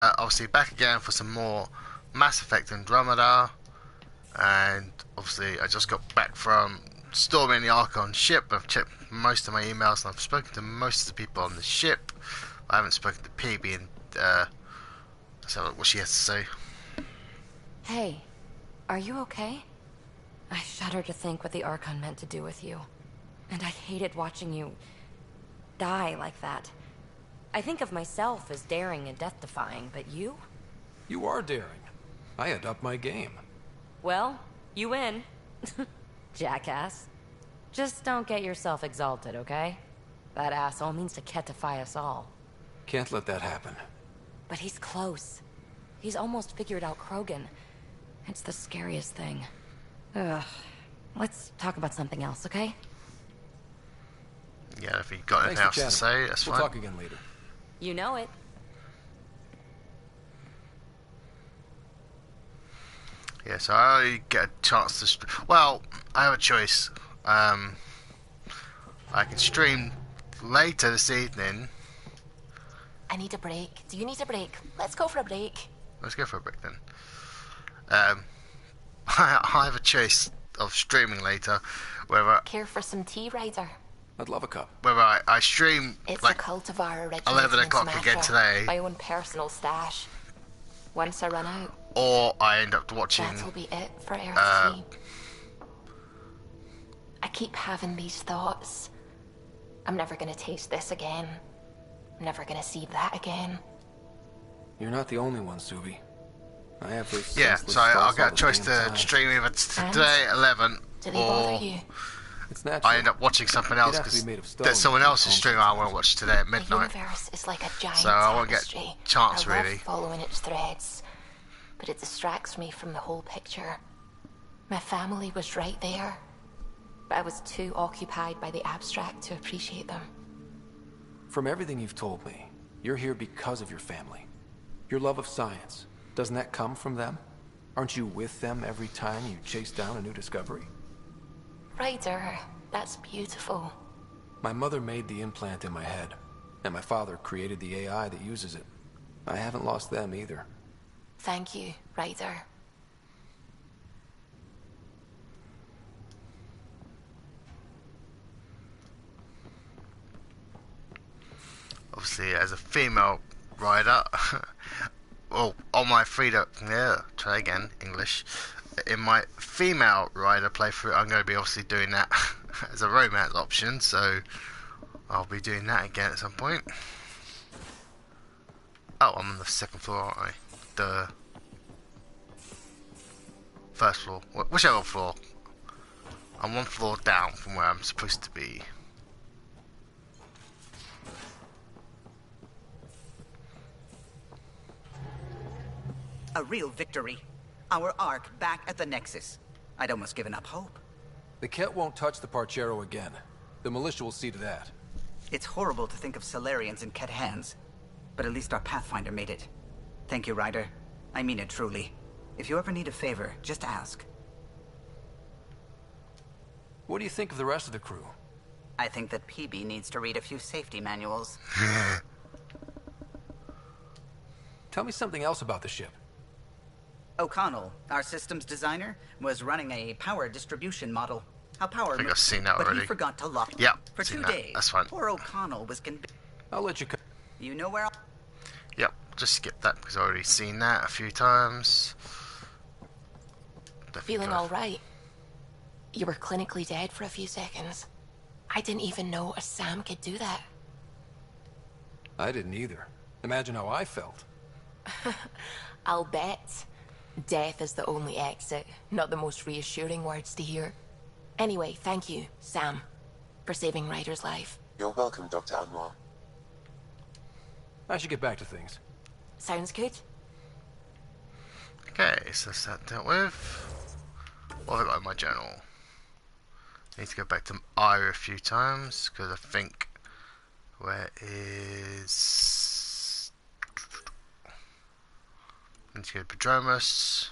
Obviously back again for some more Mass Effect Andromeda, and obviously I just got back from storming the Archon ship. I've checked most of my emails and I've spoken to most of the people on the ship. I haven't spoken to PB and let's have a look what she has to say. Hey, are you okay? I shudder to think what the Archon meant to do with you. And I hated watching you die like that. I think of myself as daring and death-defying, but you? You are daring. I had upped my game. Well, you win. Jackass. Just don't get yourself exalted, okay? That asshole means to ketify us all. Can't let that happen. But he's close. He's almost figured out Krogan. It's the scariest thing. Ugh. Let's talk about something else, okay? Yeah, if you got anything else to say, that's fine. We'll talk again later. You know it. Yeah, so I only get a chance to. Well, I have a choice. I can stream later this evening. I need a break. Do you need a break? Let's go for a break. Let's go for a break then. I have a choice of streaming later, whether Care for some tea, Ryder? I'd love a cup. whether I stream It's like a cultivar originating 11 in o'clock again Sumatra, today, my own personal stash. Once I run out, or I end up watching. that'll be it for Earth 3. I keep having these thoughts. I'm never gonna taste this again. I'm never gonna see that again. You're not the only one, Subi. I have those Yeah, senseless so I'll thoughts get all a the choice damn to time. stream either And today at 11, Do they bother or you? It's natural. I end up watching something else have to because be made of stone there's someone to keep else's home stream I want to sometimes. watch today at The midnight. universe is like a giant So I won't get tapestry. chance, I love really. following its threads, but it distracts me from the whole picture. My family was right there, but I was too occupied by the abstract to appreciate them. From everything you've told me, you're here because of your family. Your love of science. Doesn't that come from them? Aren't you with them every time you chase down a new discovery? Ryder, that's beautiful. My mother made the implant in my head, and my father created the AI that uses it. I haven't lost them either. Thank you, Ryder. Obviously, as a female rider, well, on my freedom, yeah, try again, English. In my female rider playthrough, I'm going to be obviously doing that as a romance option, so I'll be doing that again at some point. Oh, I'm on the second floor, aren't I? The first floor, whichever floor. I'm one floor down from where I'm supposed to be. A real victory. Our Ark back at the Nexus. I'd almost given up hope. The Ket won't touch the Parchero again. The militia will see to that. It's horrible to think of Solarians in Ket hands, but at least our Pathfinder made it. Thank you, Ryder. I mean it truly. If you ever need a favor, just ask. What do you think of the rest of the crew? I think that PB needs to read a few safety manuals. Tell me something else about the ship. O'Connell, our systems designer, was running a power distribution model. How power I think I've seen that but already. he forgot to lock it. Yep, For seen 2 that. days. That's fine. Poor O'Connell was I'll let you co- You know where Yep, just skip that because I've already seen that a few times. Definitely Feeling try- all right? You were clinically dead for a few seconds. I didn't even know a Sam could do that. I didn't either. Imagine how I felt. I'll bet. Death is the only exit, not the most reassuring words to hear. Anyway, thank you, Sam, for saving Ryder's life. You're welcome, Dr. Anwar. I should get back to things. Sounds good? Okay, so that's that dealt with. What have I got in my journal? Need to go back to Ira a few times because I think where is need to go to Padromus.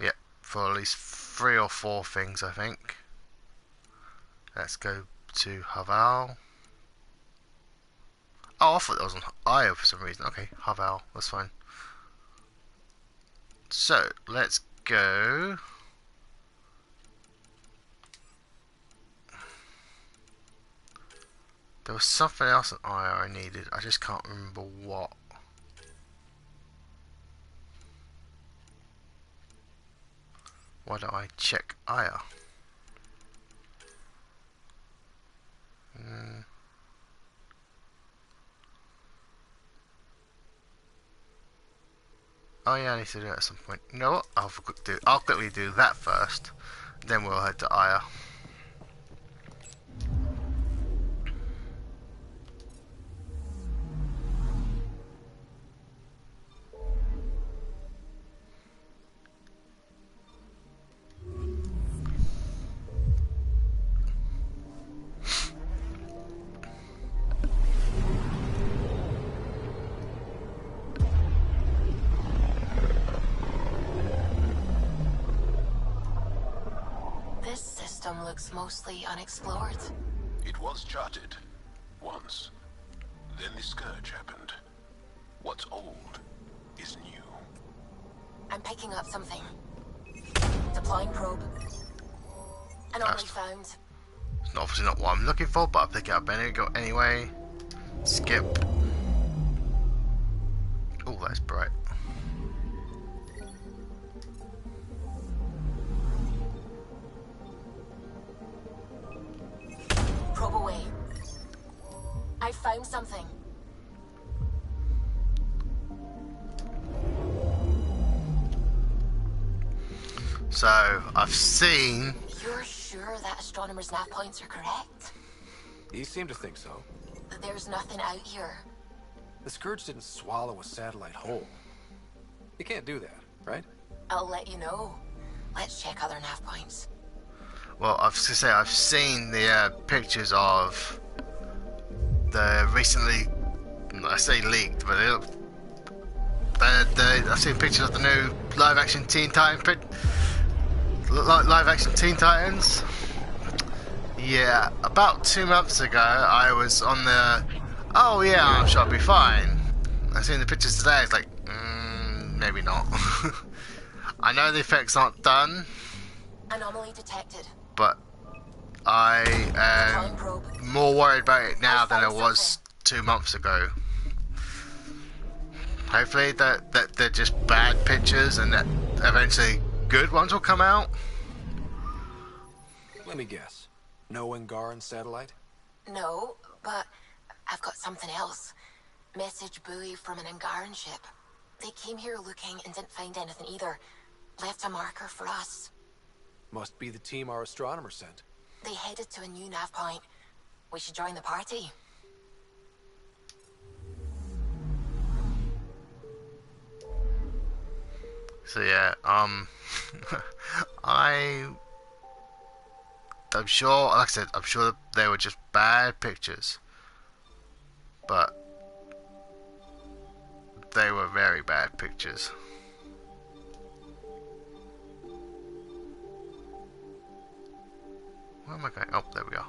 Yep, for at least 3 or 4 things I think. Let's go to Haval. Oh, I thought that was on Io for some reason. Okay, Haval, that's fine. So, let's go. There was something else on Io I needed. I just can't remember what. Why don't I check Io? Oh yeah, I need to do it at some point. You know what? I'll quickly do that first. Then we'll head to Aya. This system looks mostly unexplored. It was charted. Once. Then the Scourge happened. What's old is new. I'm picking up something. Deploying probe. Anomaly found. It's obviously not what I'm looking for, but I'll pick it up anyway. Skip. Oh, that's bright. Probe away. I found something. So, I've seen... You're sure that astronomer's nav points are correct? You seem to think so. There's nothing out here. The Scourge didn't swallow a satellite whole. You can't do that, right? I'll let you know. Let's check other nav points. Well, I've seen the pictures of the recently, I say leaked, but I've seen pictures of the new live-action live-action Teen Titans. Yeah, about 2 months ago, I was on the. Oh yeah, I'm sure I'll be fine. I've seen the pictures today. It's like, maybe not. I know the effects aren't done. Anomaly detected. But I am more worried about it now than I was 2 months ago. Hopefully that they're just bad pictures and that eventually good ones will come out. Let me guess. No Angaran satellite? No, but I've got something else. Message buoy from an Angaran ship. They came here looking and didn't find anything either. Left a marker for us. Must be the team our astronomer sent. They headed to a new nav point. We should join the party. So yeah, I'm sure, like I said, I'm sure they were just bad pictures, but they were very bad pictures. Where am I going? Oh, there we are.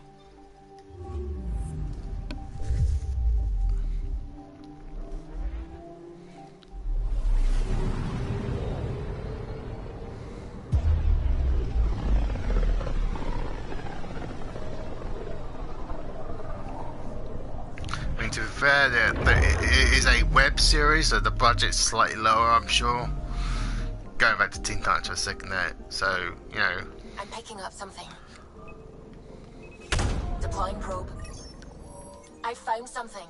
I mean, to be fair, it is a web series, so the budget's slightly lower, I'm sure. Going back to Teen Titans for a second there, so, you know. I'm picking up something. Deploying probe. I found something.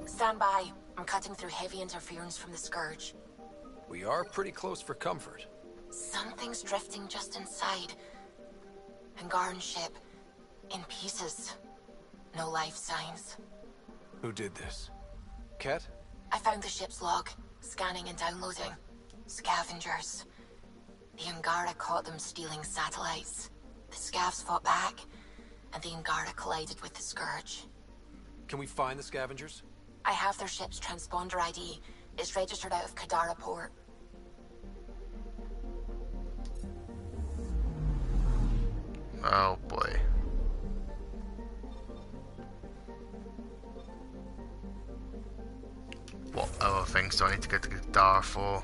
Stand by. I'm cutting through heavy interference from the Scourge. We are pretty close for comfort. Something's drifting just inside. Angaran ship. In pieces. No life signs. Who did this? Ket? I found the ship's log. Scanning and downloading. Scavengers. The Angara caught them stealing satellites. The Scavs fought back, and the Angara collided with the Scourge. Can we find the scavengers? I have their ship's transponder ID. It's registered out of Kadara port. Oh boy. What other things do I need to go to Gadara for?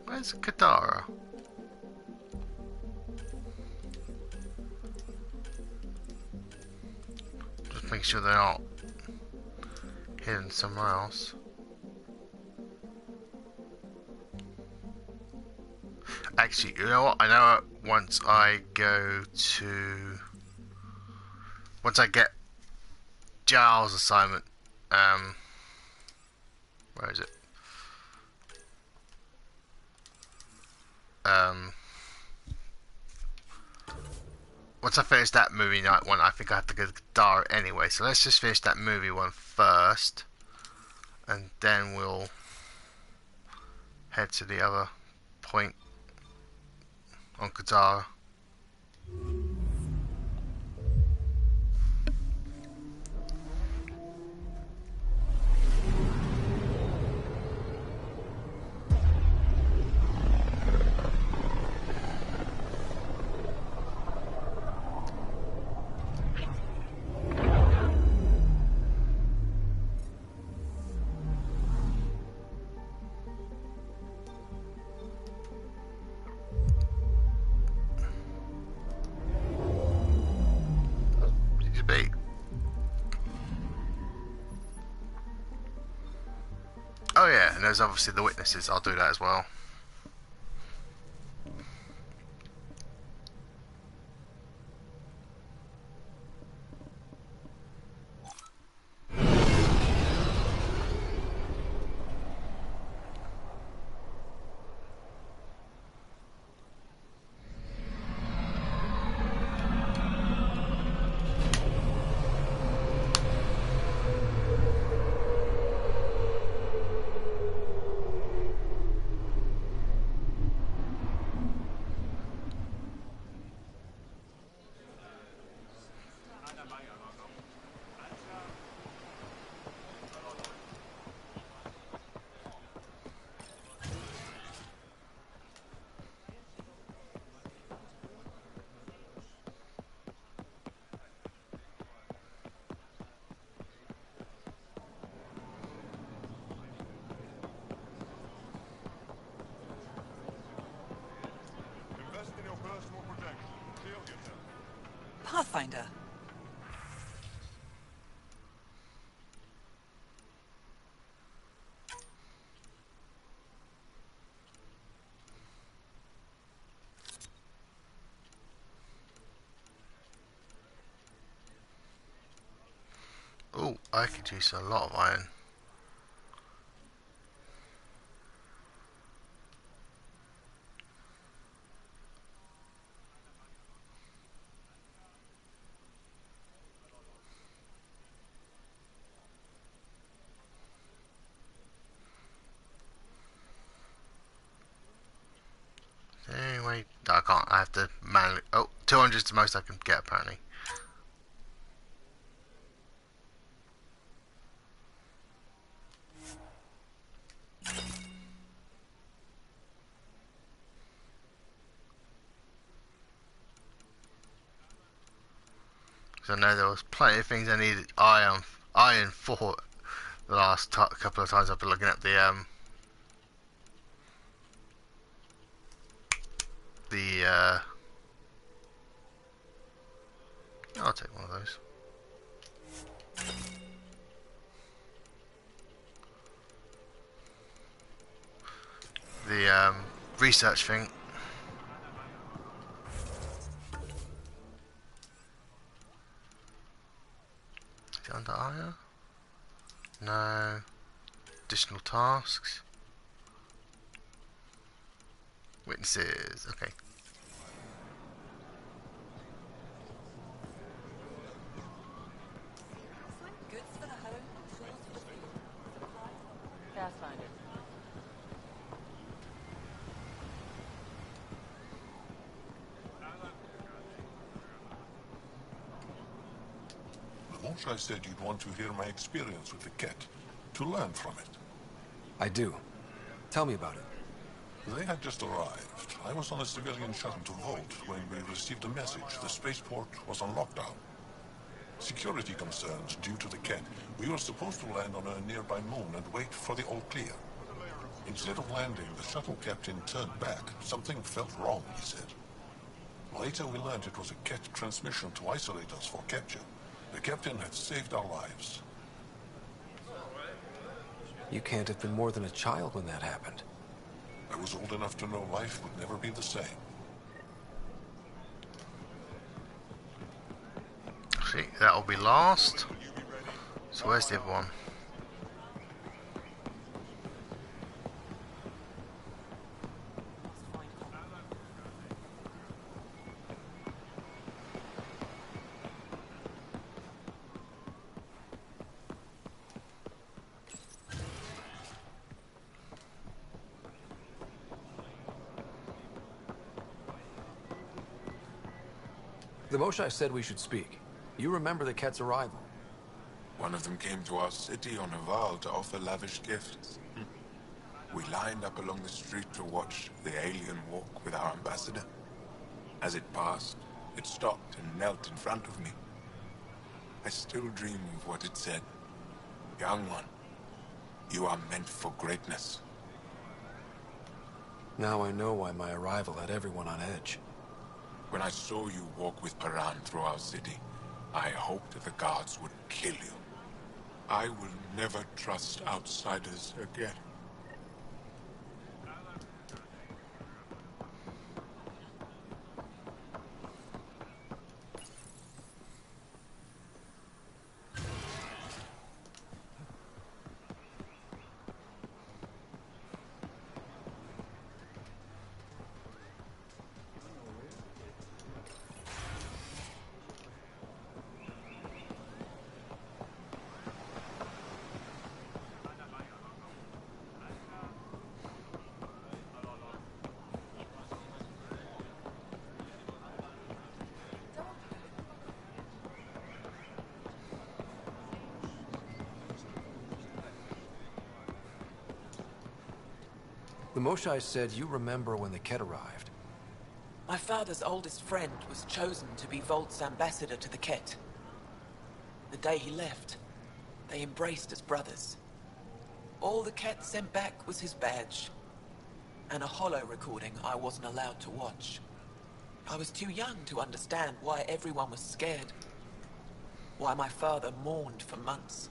Where's Gadara? Just make sure they're not hidden somewhere else. Actually, you know what? I know once I get Giles' assignment, where is it? Once I finish that movie night one, I think I have to go to Gadara anyway. So let's just finish that movie one first, and then we'll head to the other point on Gadara. Oh yeah, and there's obviously the witnesses. I'll do that as well. Pathfinder. Oh, I could use a lot of iron. Anyway, no, I can't. I have to manually. Oh, 200 is the most I can get apparently. Because I know there was plenty of things I needed iron for the last couple of times I've been looking at the I'll take one of those. The research thing. Is it under iron? No. Additional tasks. Witnesses. Okay. Pathfinder. Moshe said you'd want to hear my experience with the cat, to learn from it. I do. Tell me about it. They had just arrived. I was on a civilian shuttle to Volt when we received a message. The spaceport was on lockdown. Security concerns due to the cat. We were supposed to land on a nearby moon and wait for the all clear. Instead of landing, the shuttle captain turned back. Something felt wrong, he said. Later we learned it was a cat transmission to isolate us for capture. The captain had saved our lives. You can't have been more than a child when that happened. I was old enough to know life would never be the same. See, that'll be last. So where's the other one? The Moshe said we should speak. You remember the cat's arrival? One of them came to our city on a vow to offer lavish gifts. We lined up along the street to watch the alien walk with our ambassador. As it passed, it stopped and knelt in front of me. I still dream of what it said. Young one, you are meant for greatness. Now I know why my arrival had everyone on edge. When I saw you walk with Paran through our city, I hoped the guards would kill you. I will never trust outsiders again. The Moshe said you remember when the Ket arrived. My father's oldest friend was chosen to be Volt's ambassador to the Ket. The day he left, they embraced as brothers. All the Ket sent back was his badge, and a holo recording I wasn't allowed to watch. I was too young to understand why everyone was scared. Why my father mourned for months.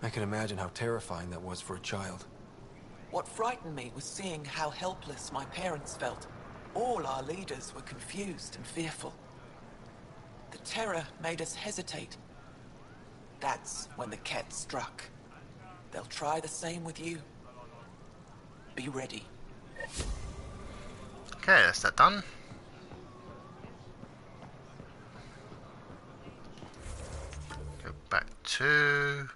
I can imagine how terrifying that was for a child. What frightened me was seeing how helpless my parents felt. All our leaders were confused and fearful. The terror made us hesitate. That's when the Ket struck. They'll try the same with you. Be ready. Okay, that's that done. Go back to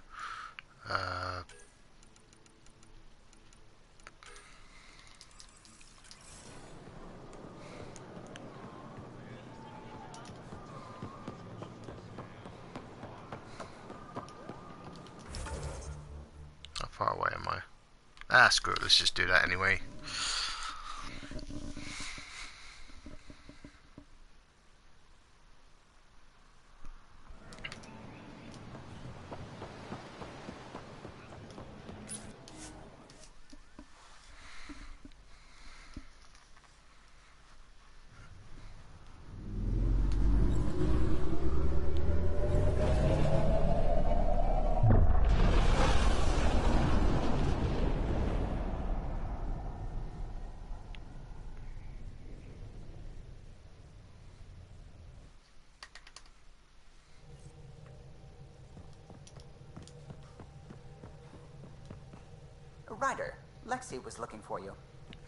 how far away am I? Ah, screw it, let's just do that anyway. Ryder, Lexi was looking for you.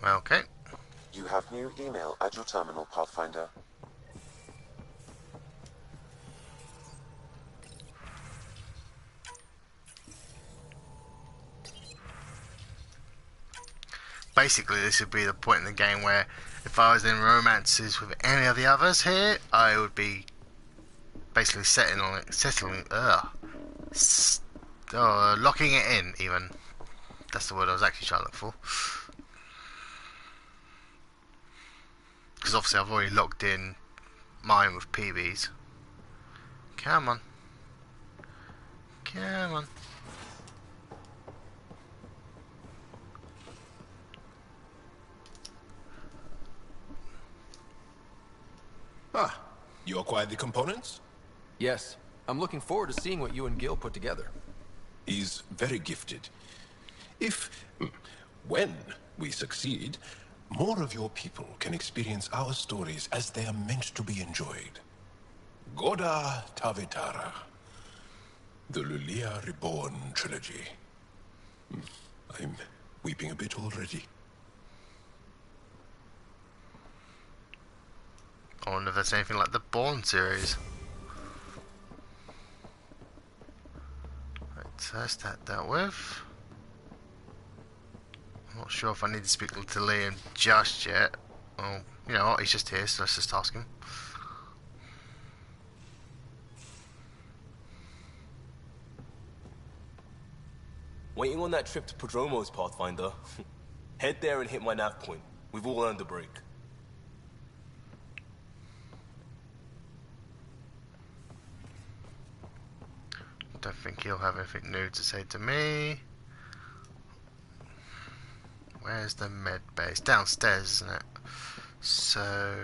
Okay. You have new email at your terminal, Pathfinder. Basically, this would be the point in the game where if I was in romances with any of the others here, I would be basically locking it in even. That's the word I was actually trying to look for. Because obviously I've already logged in mine with PBs. Come on. Come on. Ah, you acquired the components? Yes. I'm looking forward to seeing what you and Gil put together. He's very gifted. When we succeed, more of your people can experience our stories as they are meant to be enjoyed. Goda Tavetara, the Lulia Reborn trilogy. I'm weeping a bit already. I wonder if there's anything like the Born series. Right, so that's that dealt with. I'm not sure if I need to speak to Liam just yet. Well, you know what, he's just here, so let's just ask him. Waiting on that trip to Prodromos, Pathfinder. Head there and hit my nav point. We've all earned a break. Don't think he'll have anything new to say to me. Where's the med bay? It's downstairs, isn't it? So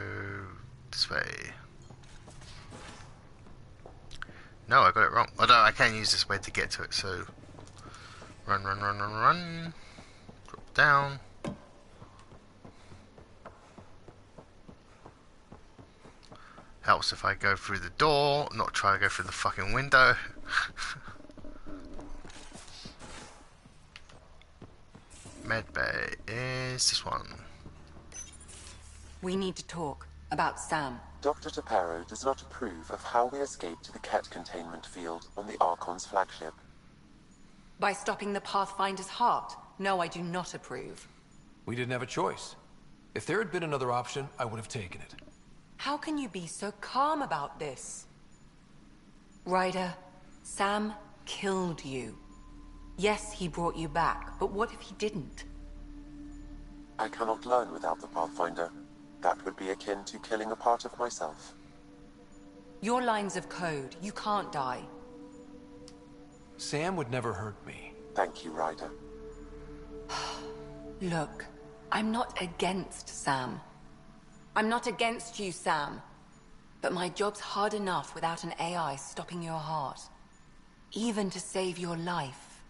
this way. No, I got it wrong. Although I can use this way to get to it, so run, run, run, run, run. Drop down. Helps if I go through the door, not try to go through the fucking window. Medbay is this one. We need to talk about Sam. Dr. Taparo does not approve of how we escaped to the Ket containment field on the Archon's flagship. By stopping the Pathfinder's heart? No, I do not approve. We didn't have a choice. If there had been another option, I would have taken it. How can you be so calm about this? Ryder, Sam killed you. Yes, he brought you back, but what if he didn't? I cannot learn without the Pathfinder. That would be akin to killing a part of myself. Your lines of code, you can't die. Sam would never hurt me. Thank you, Ryder. Look, I'm not against Sam. I'm not against you, Sam. But my job's hard enough without an AI stopping your heart. Even to save your life.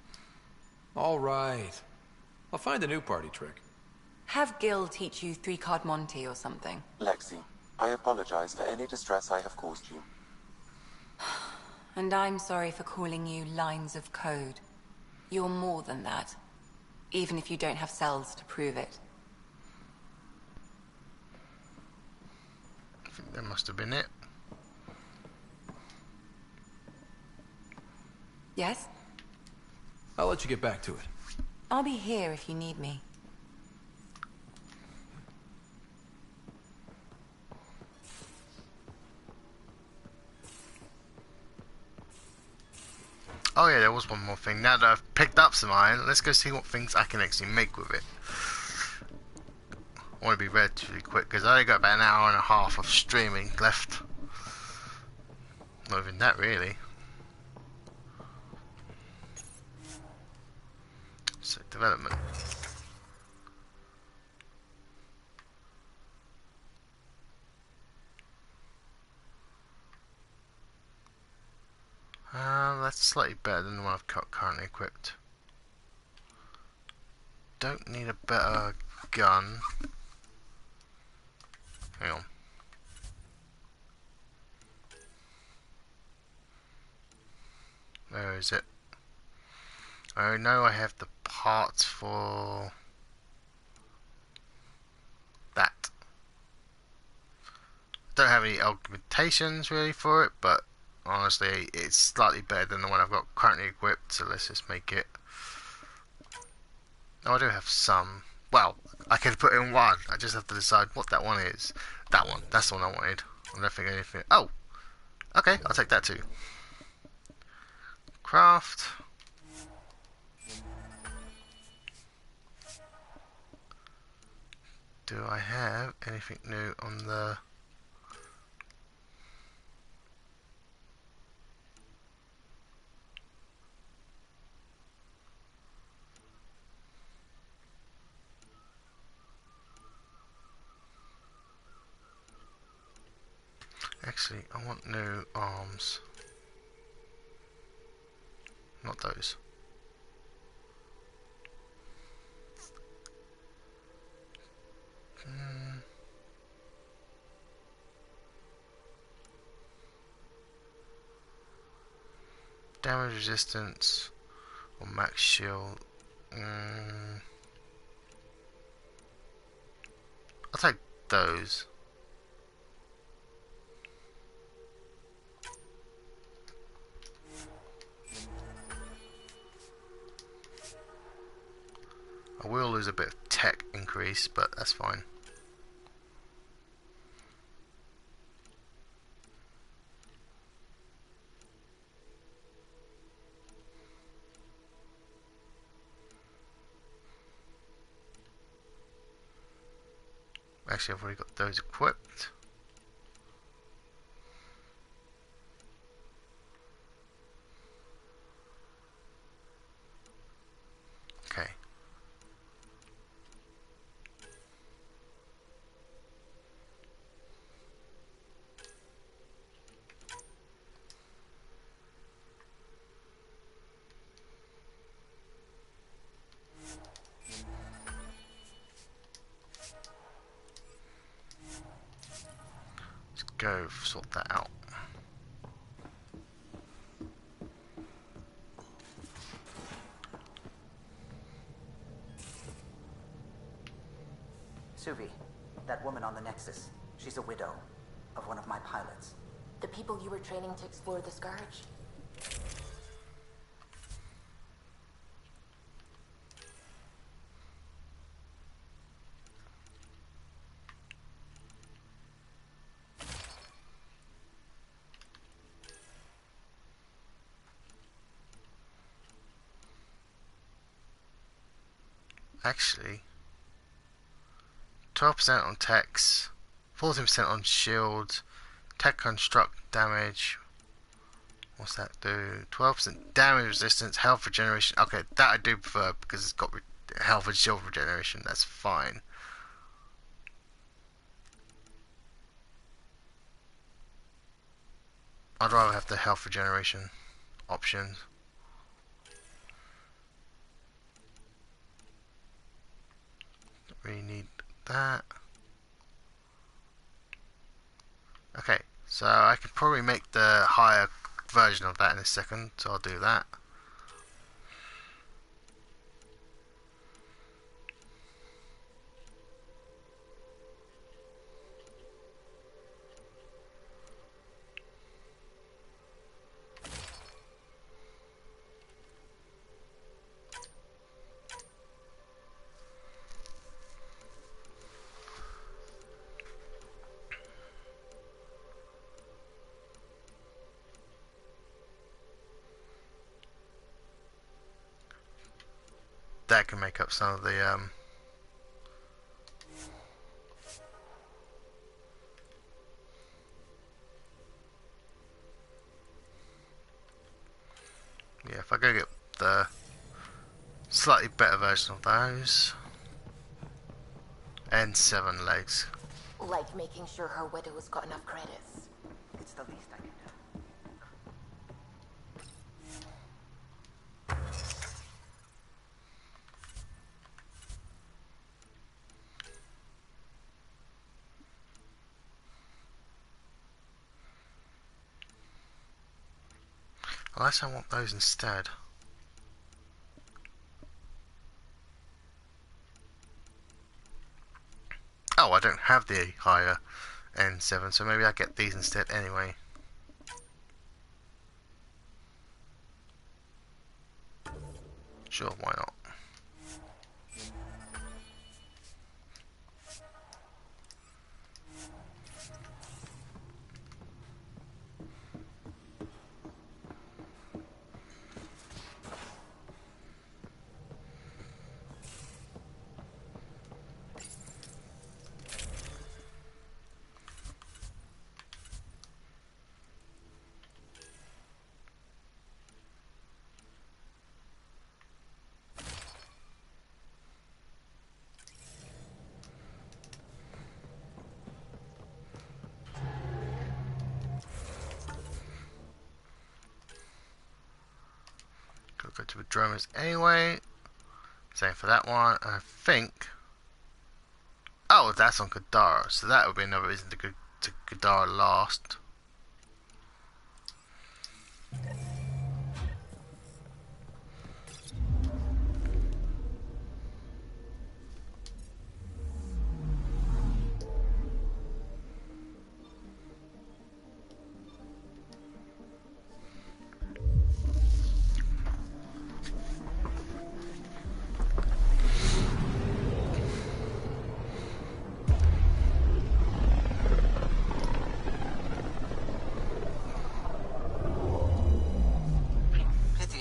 All right. I'll find a new party trick. Have Gil teach you three-card Monty or something. Lexi, I apologize for any distress I have caused you. And I'm sorry for calling you lines of code. You're more than that. Even if you don't have cells to prove it. I think that must have been it. Yes? I'll let you get back to it. I'll be here if you need me. Oh yeah, there was one more thing. Now that I've picked up some iron, let's go see what things I can actually make with it. I want to be relatively quick because I only got about an hour and a half of streaming left. Not even that really. So development. That's slightly better than the one I've got currently equipped. Don't need a better gun. Hang on. Where is it? Oh no, I have the parts for that. Don't have any augmentations really for it, but honestly, it's slightly better than the one I've got currently equipped, so let's just make it. Oh, I do have some. Well, I can put in one. I just have to decide what that one is. That one. That's the one I wanted. I don't think anything. Oh! Okay, I'll take that too. Craft. Do I have anything new on the... Actually, I want new arms. Not those. Damage resistance or max shield. I'll take those. I will lose a bit of tech increase, but that's fine. Actually, I've already got those equipped. Okay. Let's go sort that out. Suvi, that woman on the Nexus, she's a widow of one of my pilots. The people you were training to explore the Scourge? Actually, 12% on techs, 14% on shield, tech construct damage. What's that do? 12% damage resistance, health regeneration. Okay, that I do prefer because it's got health and shield regeneration. That's fine. I'd rather have the health regeneration option. Don't really need that. Okay, so I could probably make the higher version of that in a second, so I'll do that. That can make up some of the yeah, if I go get the slightly better version of those. And 7 legs. Like making sure her widow's got enough credits. It's the least I can do. Unless I want those instead. Oh, I don't have the higher N7, so maybe I get these instead anyway. Sure, why not? Gotta go to the Dromas anyway. Same for that one. I think. Oh, that's on Kadara, so that would be another reason to go to Kadara last.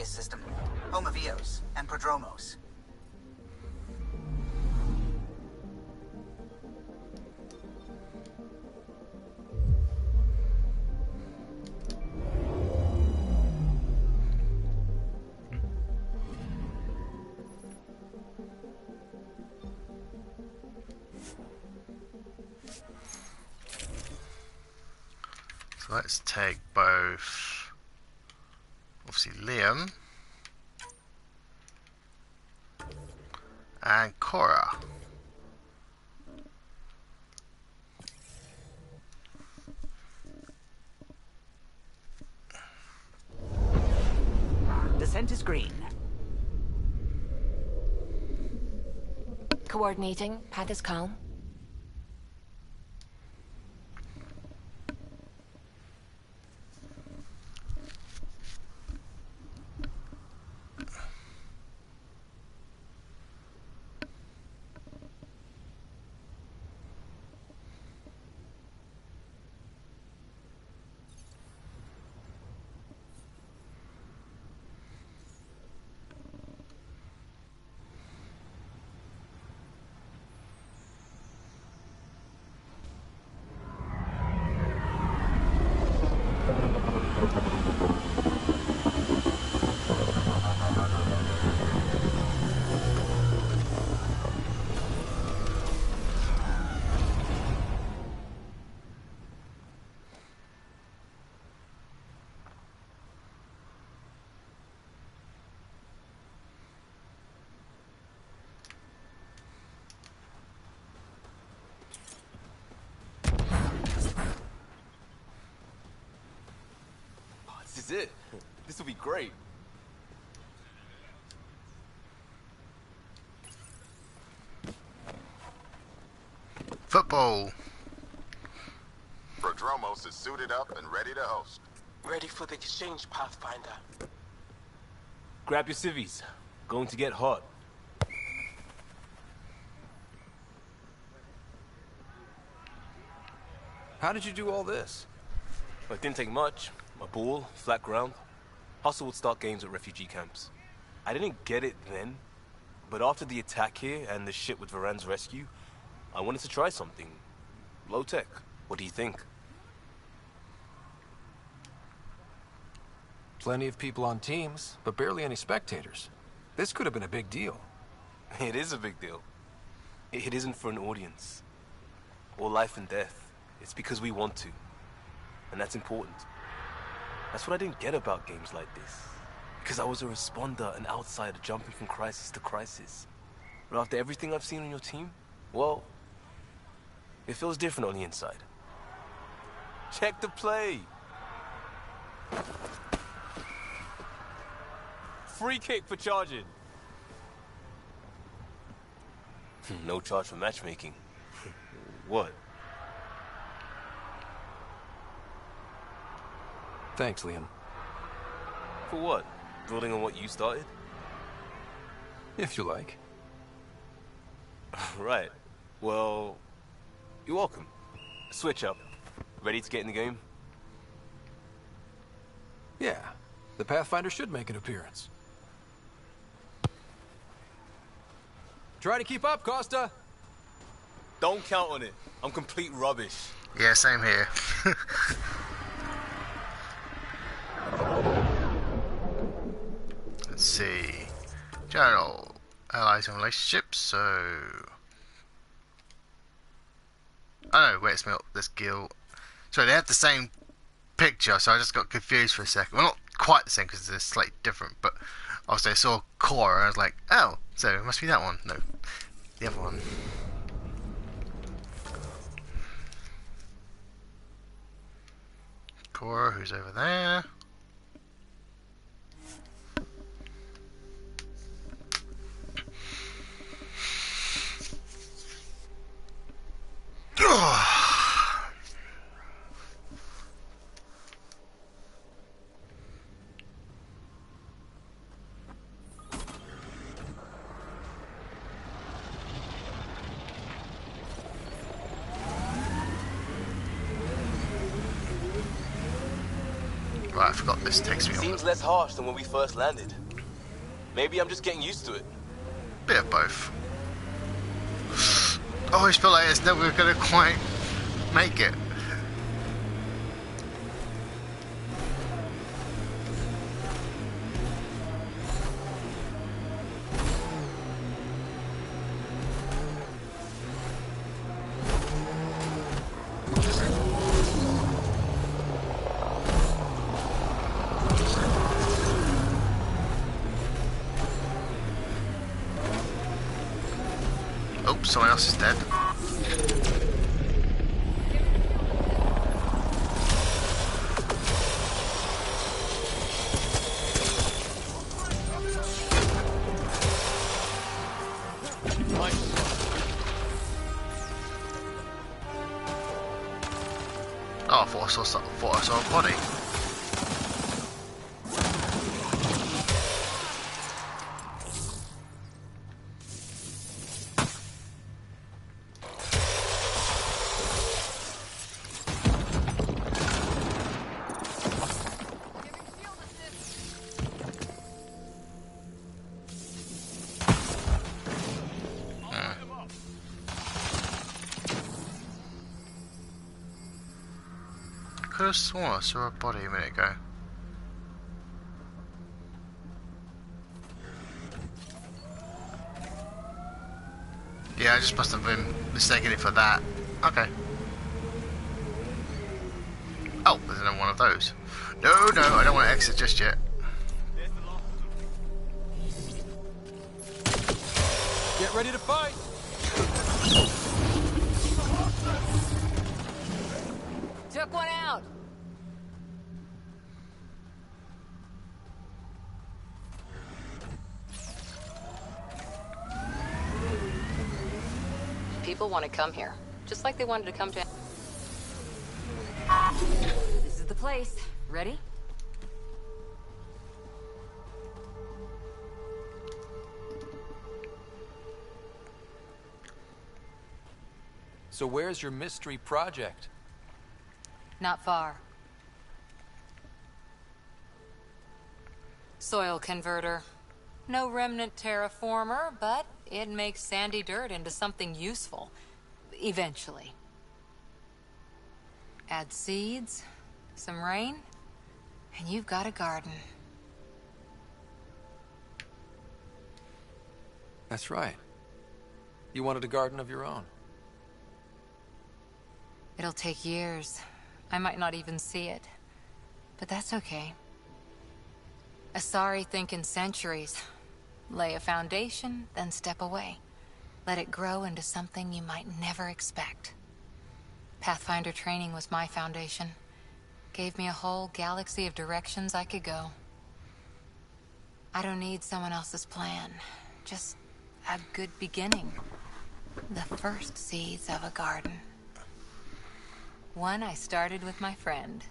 System, home of Eos and Prodromos. So let's take both, obviously Liam and Cora. Descent is green. Coordinating. Path is calm. This is it. This will be great. Football. Prodromos is suited up and ready to host. Ready for the exchange, Pathfinder. Grab your civvies. Going to get hot. How did you do all this? It didn't take much. A ball, flat ground. Hustle would start games at refugee camps. I didn't get it then, but after the attack here and the shit with Varan's rescue, I wanted to try something. Low tech. What do you think? Plenty of people on teams, but barely any spectators. This could have been a big deal. It is a big deal. It isn't for an audience. Or life and death. It's because we want to. And that's important. That's what I didn't get about games like this. Because I was a responder, an outsider jumping from crisis to crisis. But after everything I've seen on your team, well, it feels different on the inside. Check the play. Free kick for charging. No charge for matchmaking. What? Thanks, Liam. For what? Building on what you started? If you like. Right. Well, you're welcome. Switch up. Ready to get in the game? Yeah. The Pathfinder should make an appearance. Try to keep up, Costa. Don't count on it. I'm complete rubbish. Yeah, same here. Let's see. General allies and relationships, so oh, wait a minute, this guild. So they have the same picture, so I just got confused for a second. Well, not quite the same because they're slightly different. But obviously, I saw Core, and I was like, oh, so it must be that one. No, the other one. Core, who's over there? Right, I forgot this takes me on. Seems less harsh than when we first landed. Maybe I'm just getting used to it. Bit of both. I always feel like it's never gonna quite make it. Oh, someone else is dead. Oh, I thought I saw a body. Could have sworn I saw a body a minute ago. Yeah, I just must have been mistaking it for that. Okay. Oh, there's another one of those. No, I don't want to exit just yet. Get ready to fight! Took one out. People want to come here, just like they wanted to come to... This is the place. Ready? So where's your mystery project? Not far. Soil converter. No remnant terraformer, but it makes sandy dirt into something useful. Eventually. Add seeds, some rain, and you've got a garden. That's right. You wanted a garden of your own. It'll take years. I might not even see it. But that's okay. Asari think in centuries. Lay a foundation, then step away. Let it grow into something you might never expect. Pathfinder training was my foundation. Gave me a whole galaxy of directions I could go. I don't need someone else's plan. Just a good beginning. The first seeds of a garden. One I started with my friend.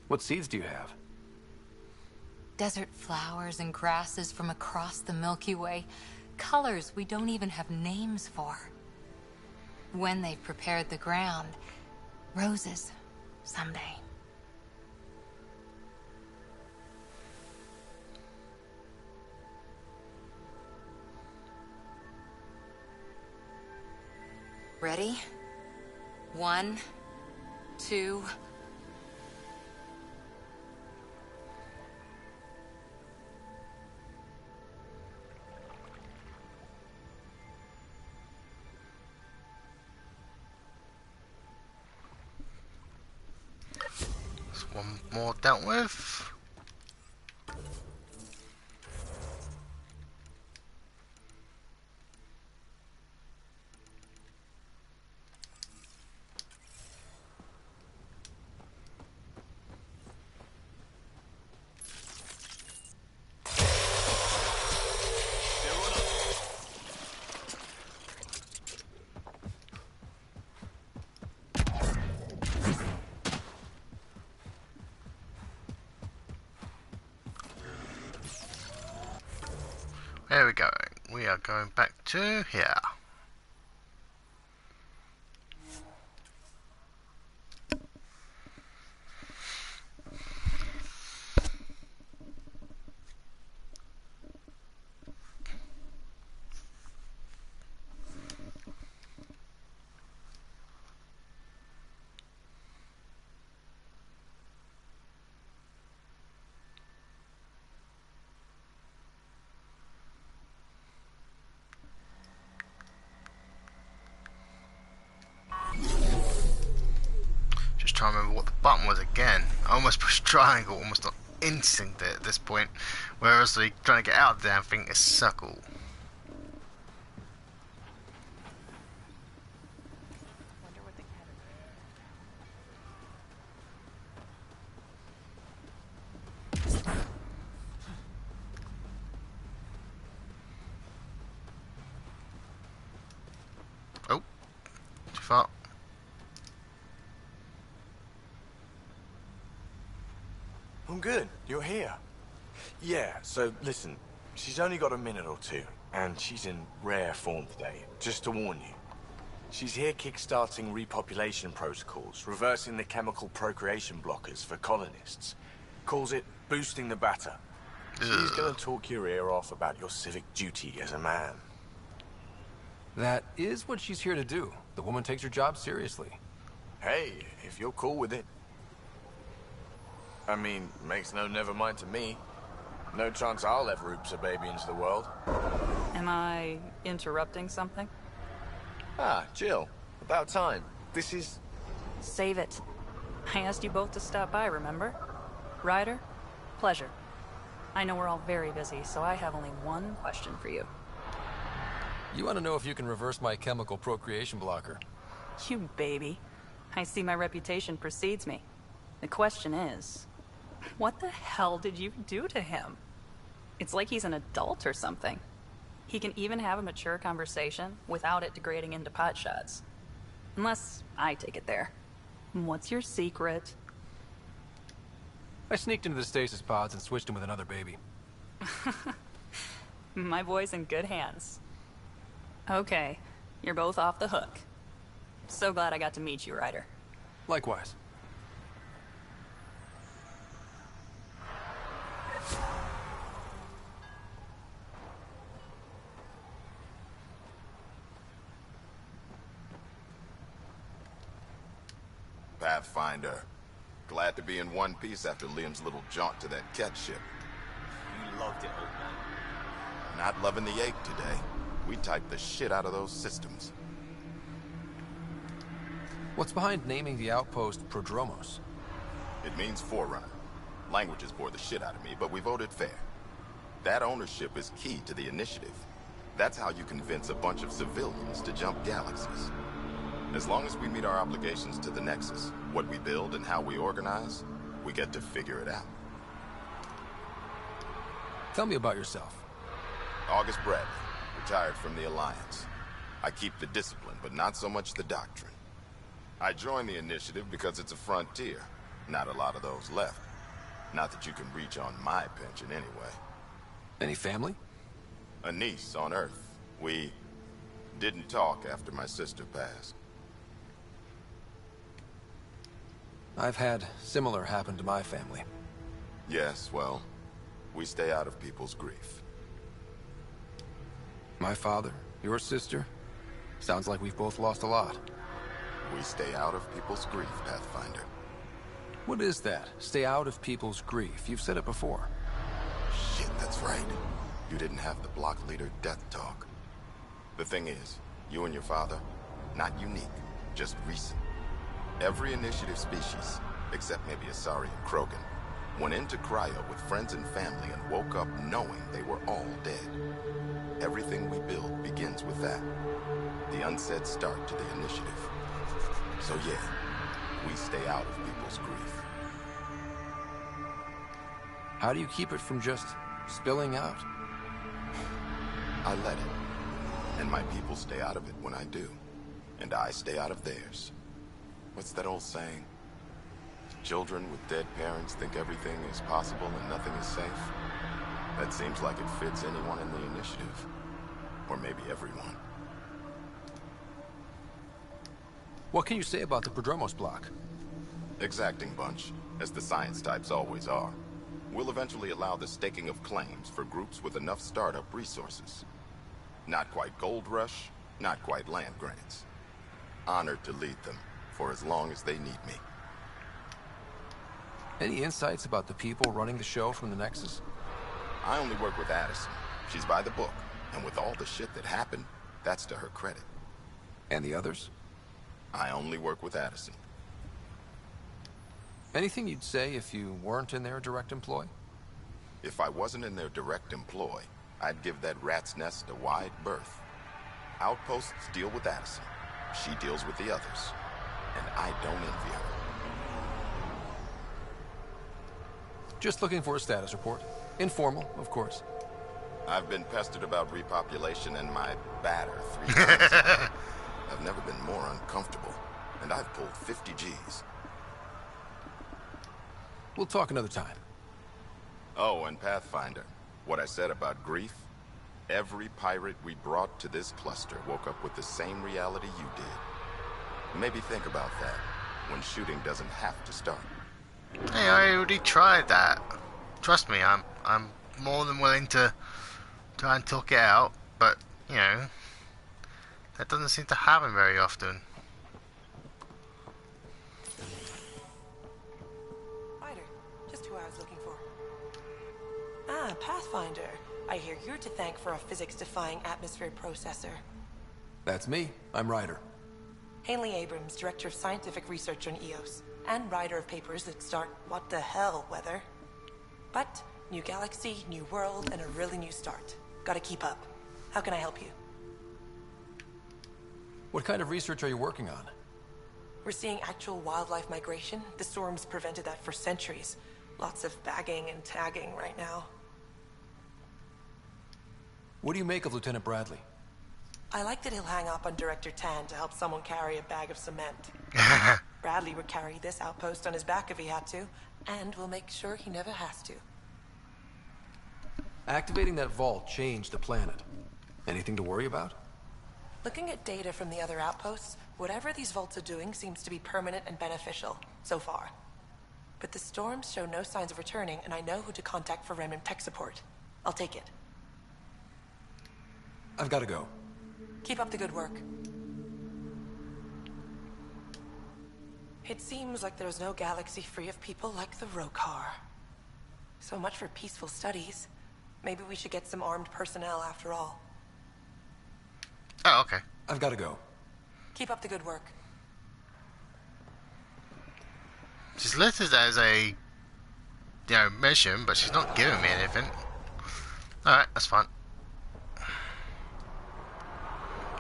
What seeds do you have? Desert flowers and grasses from across the Milky Way. Colors we don't even have names for. When they've prepared the ground, roses someday. Ready? 1, 2... One more dealt with. There we go. We are going back to here. Just trying to remember what the button was again. I almost pushed triangle, almost on instinct at this point. Whereas like, trying to get out of the damn thing is circle. Oh, too far. I'm good. You're here. Yeah, so listen, she's only got a minute or two, and she's in rare form today, just to warn you. She's here kickstarting repopulation protocols, reversing the chemical procreation blockers for colonists. Calls it boosting the batter. She's gonna talk your ear off about your civic duty as a man. That is what she's here to do. The woman takes her job seriously. Hey, if you're cool with it. I mean, makes no never mind to me. No chance I'll ever oops a baby into the world. Am I interrupting something? Ah, Jill. About time. This is... Save it. I asked you both to stop by, remember? Ryder, pleasure. I know we're all very busy, so I have only one question for you. You want to know if you can reverse my chemical procreation blocker? You baby. I see my reputation precedes me. The question is, what the hell did you do to him? It's like he's an adult or something. He can even have a mature conversation without it degrading into pot shots. Unless I take it there. What's your secret? I sneaked into the stasis pods and switched him with another baby. My boy's in good hands. Okay, you're both off the hook. So glad I got to meet you, Ryder. Likewise. Pathfinder. Glad to be in one piece after Liam's little jaunt to that cat ship. You loved it, old man. Not loving the ache today. We typed the shit out of those systems. What's behind naming the outpost Prodromos? It means Forerunner. Languages bore the shit out of me, but we voted fair. That ownership is key to the initiative. That's how you convince a bunch of civilians to jump galaxies. As long as we meet our obligations to the Nexus, what we build and how we organize, we get to figure it out. Tell me about yourself. August Bradley, retired from the Alliance. I keep the discipline, but not so much the doctrine. I joined the initiative because it's a frontier. Not a lot of those left. Not that you can reach on my pension anyway. Any family? A niece on Earth. We didn't talk after my sister passed. I've had similar happen to my family. Yes, well, we stay out of people's grief. My father, your sister. Sounds like we've both lost a lot. We stay out of people's grief, Pathfinder. What is that? Stay out of people's grief. You've said it before. Shit, that's right. You didn't have the block leader death talk. The thing is, you and your father, not unique, just recent. Every initiative species, except maybe Asari and Krogan, went into cryo with friends and family and woke up knowing they were all dead. Everything we build begins with that. The unsaid start to the initiative. So yeah, we stay out of people's grief. How do you keep it from just spilling out? I let it. And my people stay out of it when I do. And I stay out of theirs. What's that old saying? Children with dead parents think everything is possible and nothing is safe. That seems like it fits anyone in the initiative. Or maybe everyone. What can you say about the Prodromos block? Exacting bunch, as the science types always are. We'll eventually allow the staking of claims for groups with enough startup resources. Not quite gold rush, not quite land grants. Honored to lead them, for as long as they need me. Any insights about the people running the show from the Nexus? I only work with Addison. She's by the book, and with all the shit that happened, that's to her credit. And the others? I only work with Addison. Anything you'd say if you weren't in their direct employ? If I wasn't in their direct employ, I'd give that rat's nest a wide berth. Outposts deal with Addison. She deals with the others. And I don't envy her. Just looking for a status report. Informal, of course. I've been pestered about repopulation and my batter 3 times. I've never been more uncomfortable. And I've pulled 50 Gs. We'll talk another time. Oh, and Pathfinder. What I said about grief? Every pirate we brought to this cluster woke up with the same reality you did. Maybe think about that when shooting doesn't have to start. Hey, I already tried that. Trust me, I'm more than willing to try and talk it out, but, you know, that doesn't seem to happen very often. Just who I was looking for. Ah, Pathfinder. I hear you're to thank for a physics-defying atmosphere processor. That's me. I'm Ryder. Hanley Abrams, Director of Scientific Research on EOS, and writer of papers that start what the hell weather. But, new galaxy, new world, and a really new start. Gotta keep up. How can I help you? What kind of research are you working on? We're seeing actual wildlife migration. The storms prevented that for centuries. Lots of bagging and tagging right now. What do you make of Lieutenant Bradley? I like that he'll hang up on Director Tan to help someone carry a bag of cement. Bradley would carry this outpost on his back if he had to, and we'll make sure he never has to. Activating that vault changed the planet. Anything to worry about? Looking at data from the other outposts, whatever these vaults are doing seems to be permanent and beneficial, so far. But the storms show no signs of returning, and I know who to contact for remnant tech support. I'll take it. I've got to go. Keep up the good work. It seems like there's no galaxy free of people like the Rokar. So much for peaceful studies. Maybe we should get some armed personnel after all. Oh, okay. I've got to go. Keep up the good work. She's listed as a, mission, but she's not giving me anything. Alright, that's fine.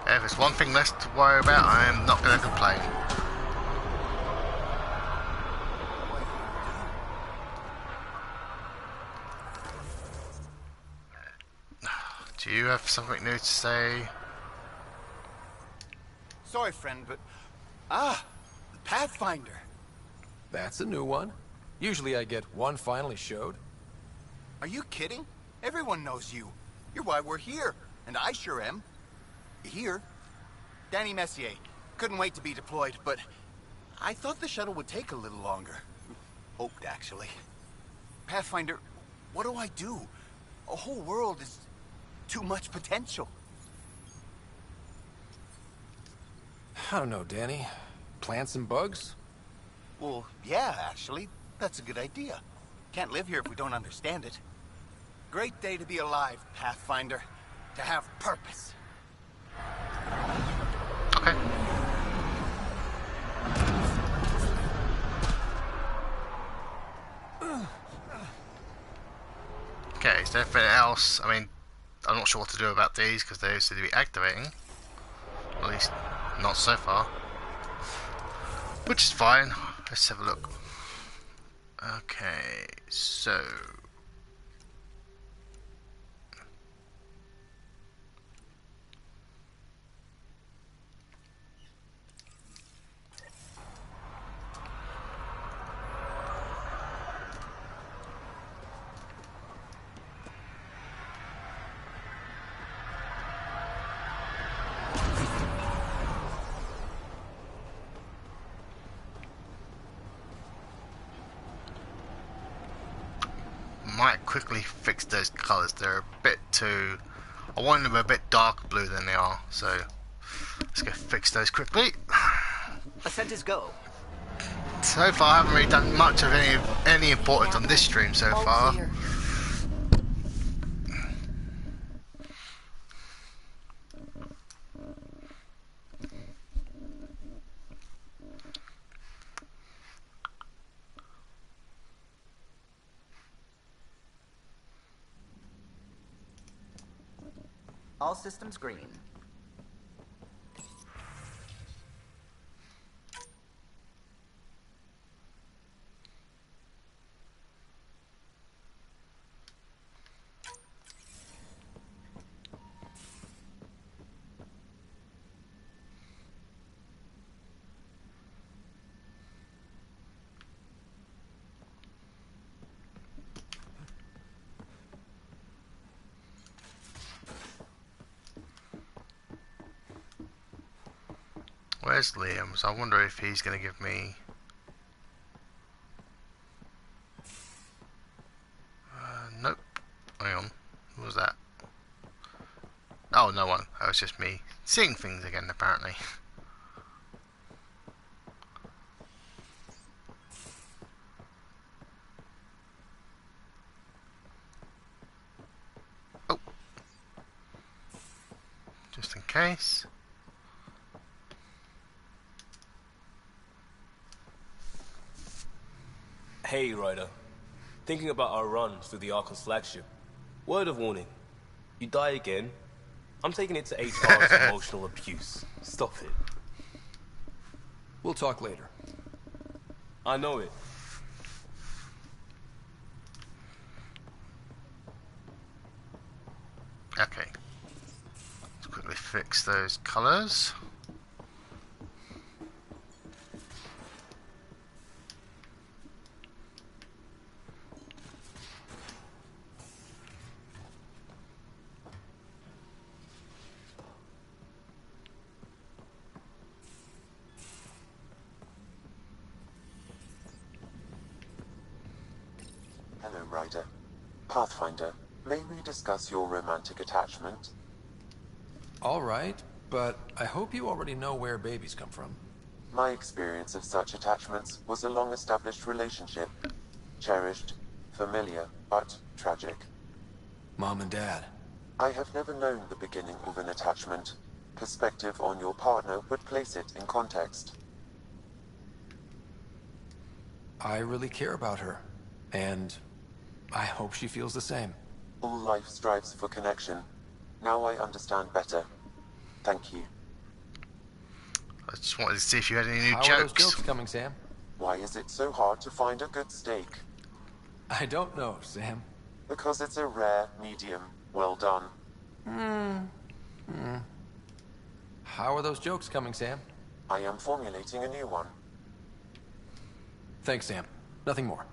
If it's one thing less to worry about, I am not going to complain. Do you have something new to say? Sorry, friend, but... Ah! The Pathfinder! That's a new one. Usually I get one finally showed. Are you kidding? Everyone knows you. You're why we're here. And I sure am. Here? Danny Messier. Couldn't wait to be deployed, but... I thought the shuttle would take a little longer. Hoped, actually. Pathfinder, what do I do? A whole world is... too much potential. I don't know, Danny. Plants and bugs? Well, yeah, actually. That's a good idea. Can't live here if we don't understand it. Great day to be alive, Pathfinder. To have purpose. Okay. Okay, is there anything else? I mean, I'm not sure what to do about these because they seem to be activating. At least, not so far. Which is fine. Let's have a look. Okay, so... might quickly fix those colours. They're a bit too... I want them a bit darker blue than they are, so let's go fix those quickly. Ascent is go. So far I haven't really done much of any importance on this stream so far. All systems green. Where's Liam? So I wonder if he's going to give me... nope. Hang on. What was that? Oh, no one. That was just me seeing things again, apparently. Oh. Just in case. Hey, Ryder. Thinking about our run through the Archon's flagship. Word of warning. You die again, I'm taking it to HR's emotional abuse. Stop it. We'll talk later. I know it. Okay. Let's quickly fix those colours. Hello, Ryder. Pathfinder, may we discuss your romantic attachment? All right, but I hope you already know where babies come from. My experience of such attachments was a long-established relationship. Cherished, familiar, but tragic. Mom and Dad. I have never known the beginning of an attachment. Perspective on your partner would place it in context. I really care about her, and I hope she feels the same. All life strives for connection. Now I understand better. Thank you. I just wanted to see if you had any new How jokes. are those jokes coming, Sam? Why is it so hard to find a good steak? I don't know, Sam. Because it's a rare, medium, well done. How are those jokes coming, Sam? I am formulating a new one. Thanks, Sam. Nothing more.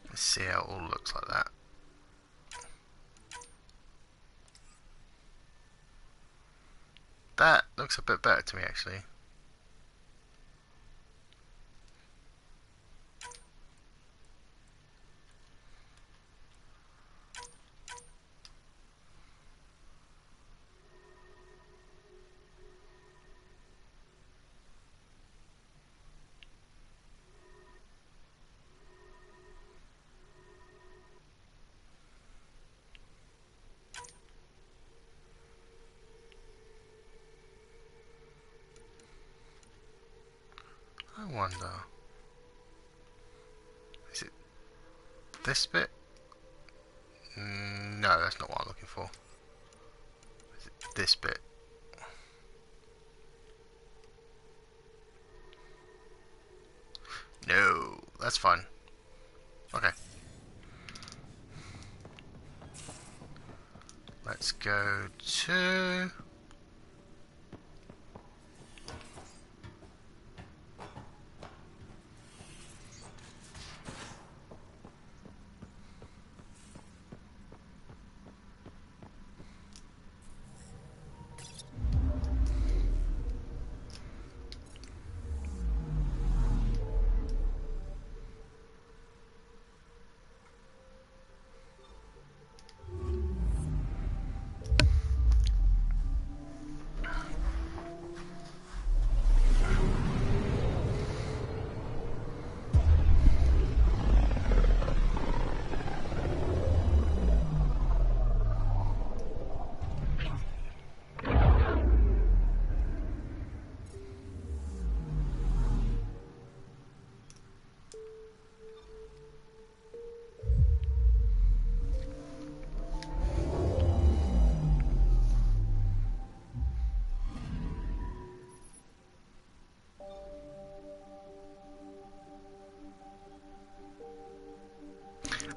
Let's see how it all looks like that. That looks a bit better to me, actually. wonder. Is it this bit? No, that's not what I'm looking for. Is it this bit? No, that's fine. Okay. Let's go to...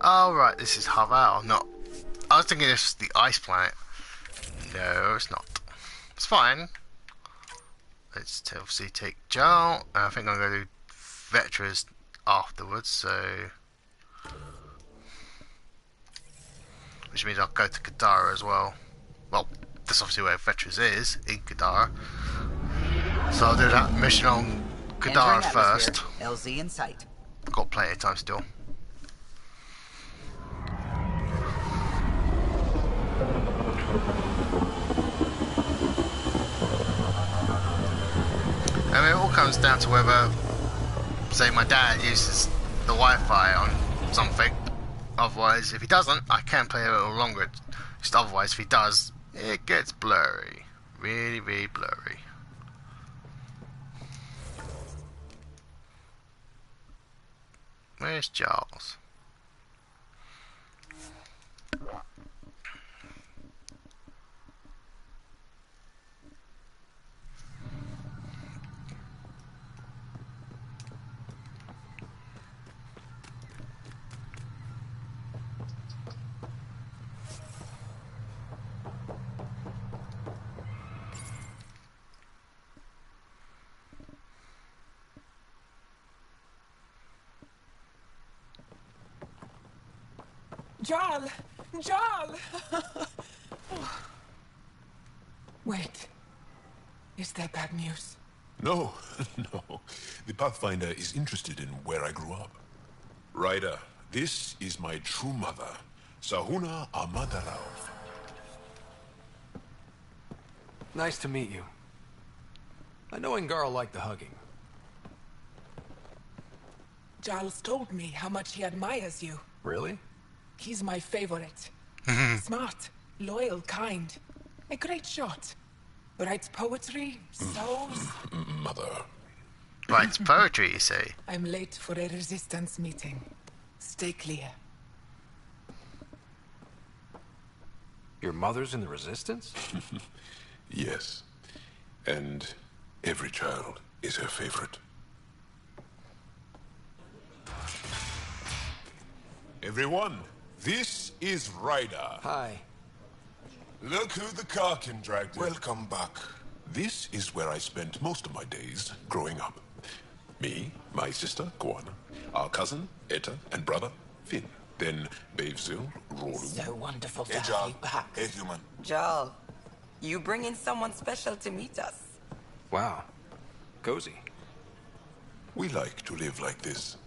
Oh right, this is Haval, not... I was thinking this was the ice planet. No, it's not. It's fine. Let's obviously take Jarl. I think I'm going to do Vetras afterwards, so... Which means I'll go to Kadara as well. Well, that's obviously where Vetras is, in Kadara. So I'll do that mission on Kadara first. LZ in sight. Got plenty of time still. I mean, it all comes down to whether, say, my dad uses the Wi-Fi on something. Otherwise, if he doesn't, I can play a little longer. Just otherwise, if he does, it gets blurry. Really, really blurry. Where's Charles? Jarl! Jarl! Wait. Is that bad news? No, no. The Pathfinder is interested in where I grew up. Ryder, this is my true mother, Sahuna Amadarao. Nice to meet you. I know Angarl liked the hugging. Jarl's told me how much he admires you. Really? He's my favorite. Smart, loyal, kind. A great shot. Writes poetry, sews. Mother. Writes poetry, you say? I'm late for a resistance meeting. Stay clear. Your mother's in the Resistance? Yes. And every child is her favorite. Everyone, this is Ryder. Hi. Look who the car can drag. Welcome back. This is where I spent most of my days growing up. Me, my sister, Guana, our cousin, Etta, and brother, Finn. Then Bavzil, Rolu. So wonderful to Hey, have Jarl. you back. Hey, human. Jarl, you bring in someone special to meet us. Wow. Cozy. We like to live like this.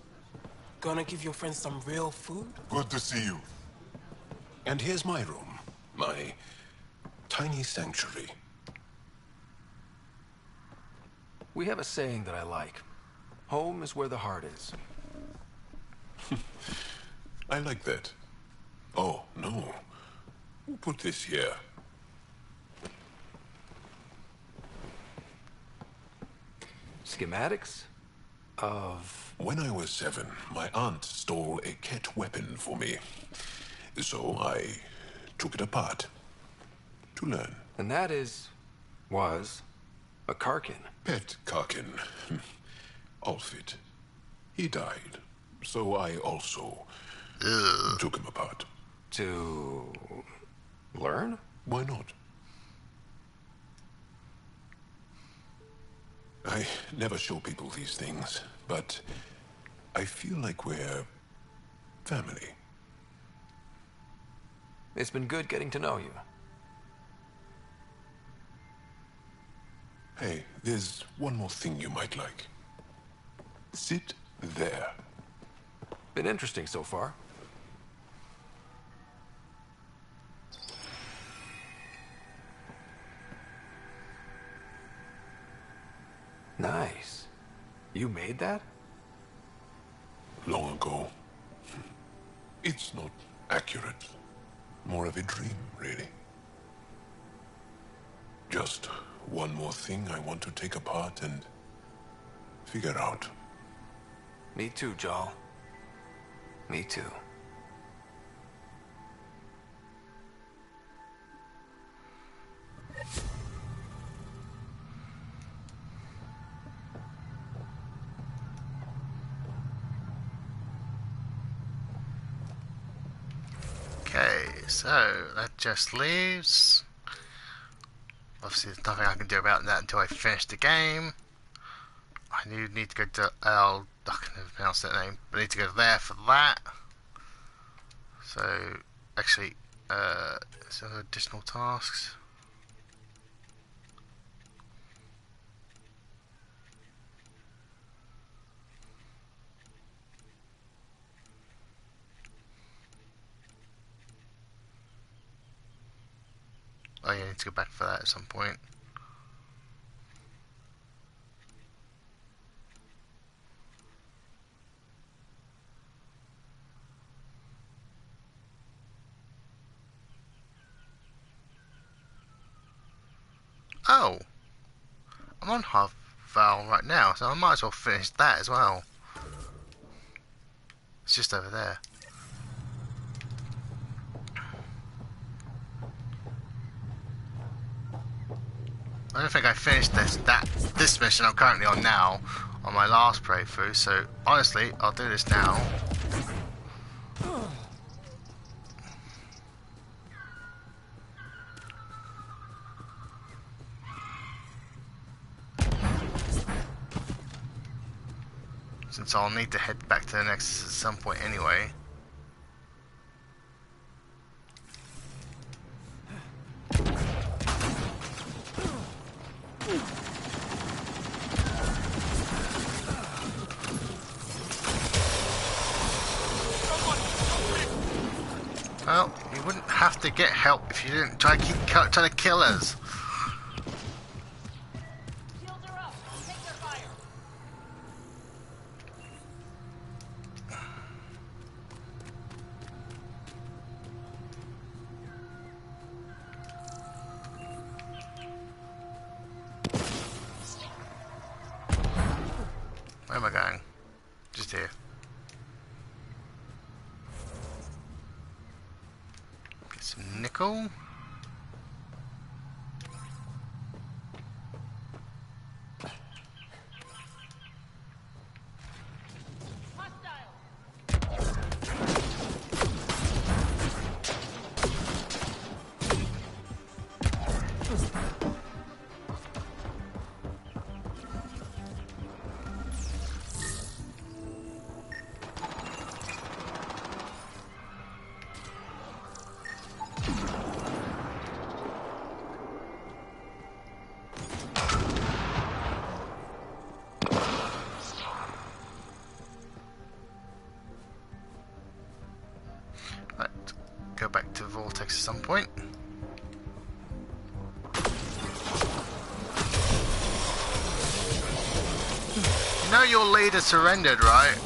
Gonna give your friends some real food? Good to see you. And here's my room. My tiny sanctuary. We have a saying that I like. Home is where the heart is. I like that. Oh, no. Who put this here? Schematics? of... When I was 7, my aunt stole a cat weapon for me. So I took it apart to learn. And that was a Karkin. Pet Karkin. Alfit. He died. So I also took him apart. To learn? Why not? I never show people these things, but I feel like we're family. It's been good getting to know you. Hey, there's one more thing you might like. Sit there. Been interesting so far. Nice. You made that? Long ago. It's not accurate. More of a dream, really. Just one more thing I want to take apart and figure out. Me too, Jal. Me too. Okay, so that just leaves. Obviously, there's nothing I can do about that until I finish the game. I need to go to I can never pronounce that name, but I need to go there for that. So, actually, some additional tasks. Oh yeah, I need to go back for that at some point. Oh! I'm on half Val right now, so I might as well finish that as well. It's just over there. I don't think I finished this mission I'm currently on now on my last playthrough, so honestly, I'll do this now. Since I'll need to head back to the Nexus at some point anyway. Well, you wouldn't have to get help if you didn't try to kill us. Where am I going? Just here. Get some nickel. Right, go back to Vortex at some point. You know your leader surrendered, right?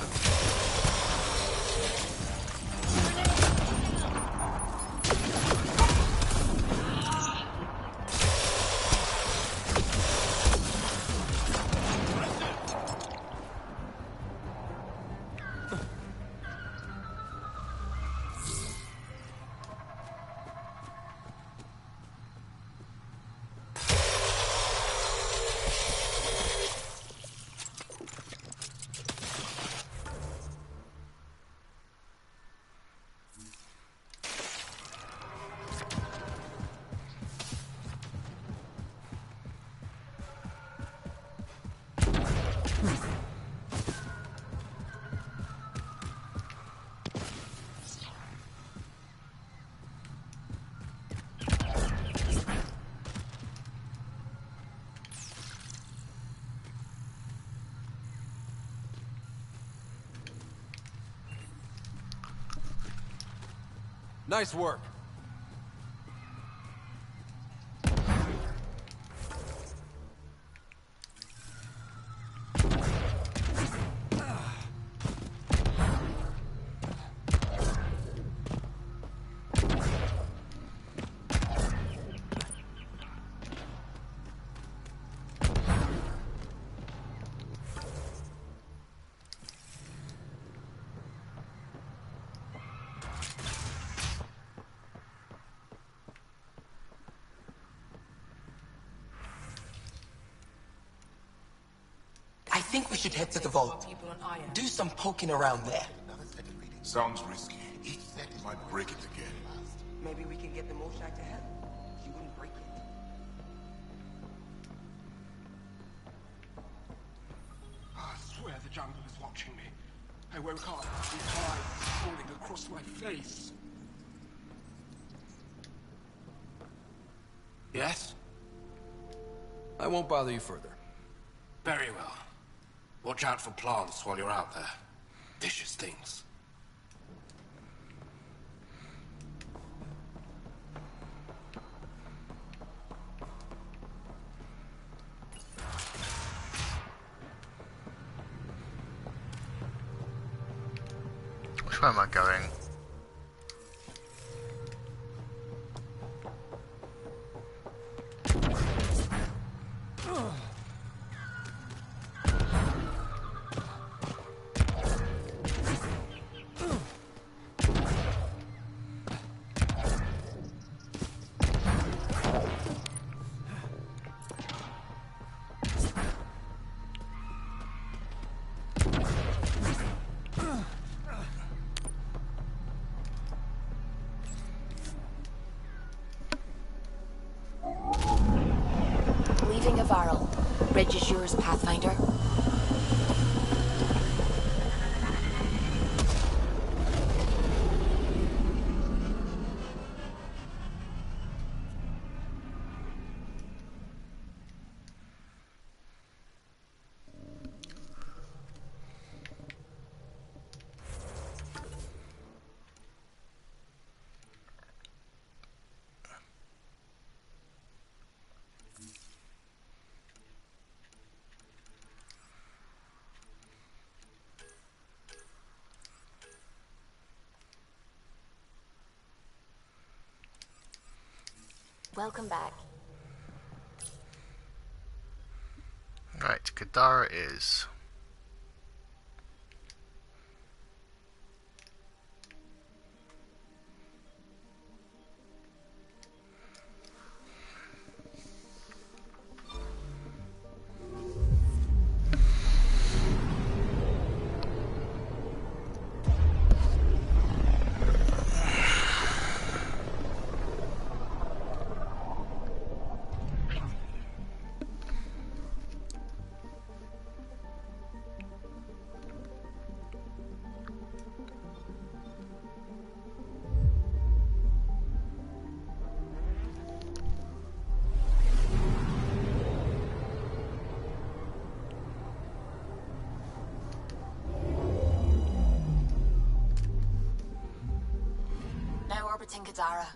Nice work. I think we should head to the vault. Do some poking around there. Sounds risky. Each set might break it again. Maybe we can get the Moshak to help. She wouldn't break it. I swear the jungle is watching me. I woke up with eyes crawling across my face. Yes? I won't bother you further. Very well. Watch out for plants while you're out there. Vicious things. Which way am I going? Leaving Avaril. Bridge is yours, Pathfinder. Welcome back. Right, Kadara is. Now orbiting Kadara.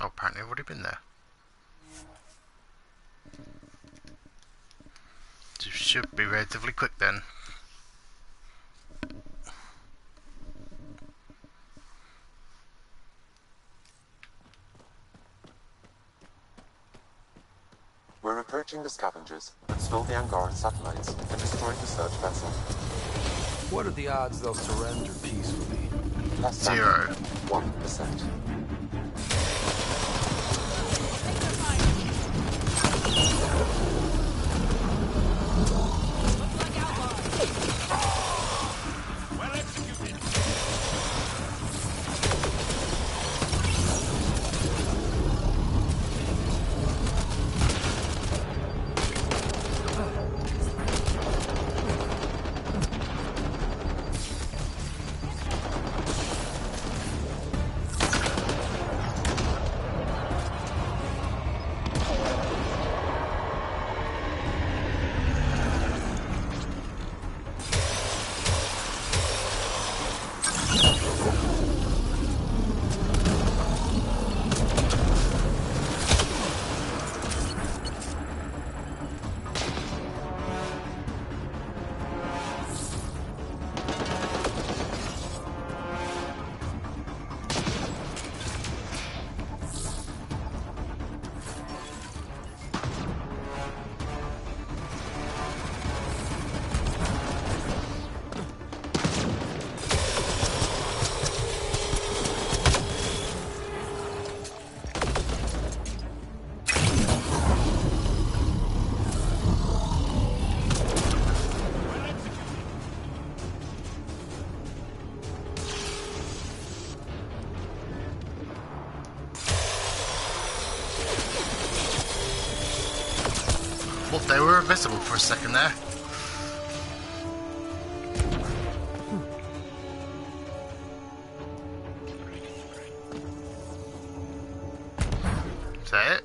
Oh, apparently I've already been there. This should be relatively quick then. We're approaching the scavengers. Install the Angaran satellites and destroy the search vessel. What are the odds they'll surrender peacefully? Less than 1%. Well, they were invisible for a second there. Is that it?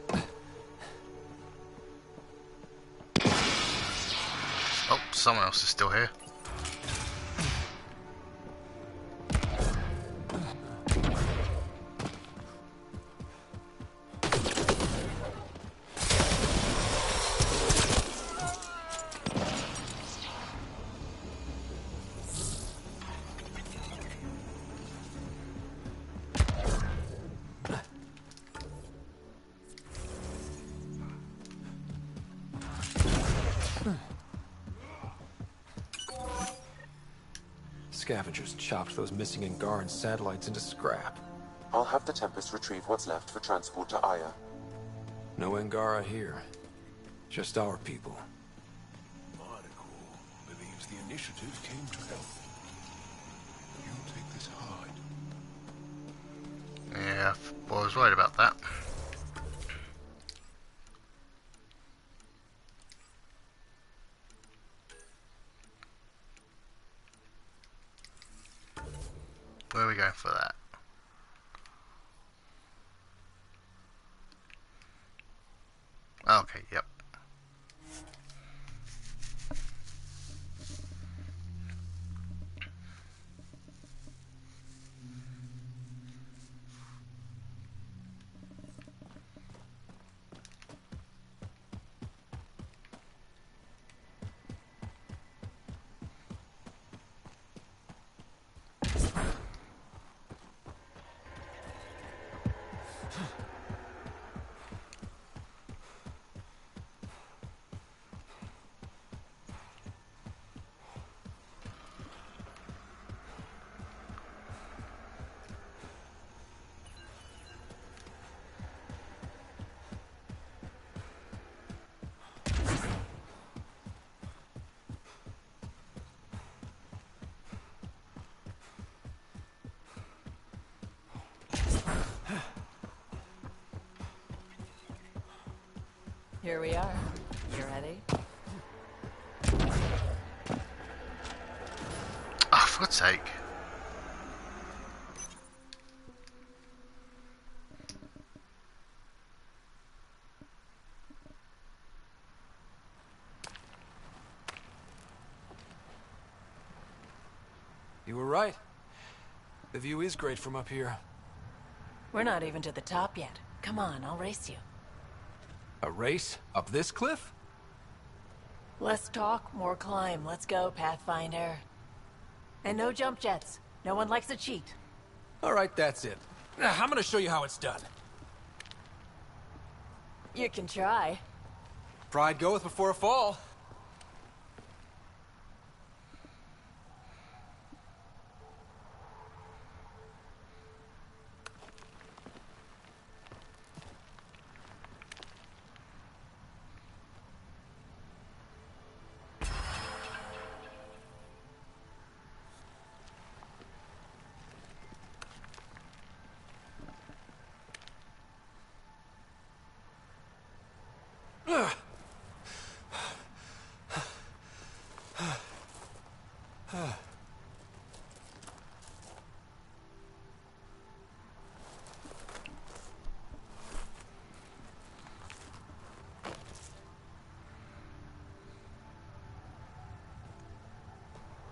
Oh, someone else is still here. Scavengers chopped those missing Angaran satellites into scrap. I'll have the Tempest retrieve what's left for transport to Aya. No Angara here. Just our people. Article believes the initiative came to help. You take this hard. Yeah, I was worried about that. Where are we going for that? Okay, yep. Here we are. You ready? Oh, for God's sake. You were right. The view is great from up here. We're not even to the top yet. Come on, I'll race you. A race? Up this cliff? Less talk, more climb. Let's go, Pathfinder. And no jump jets. No one likes a cheat. All right, that's it. I'm gonna show you how it's done. You can try. Pride goeth before a fall.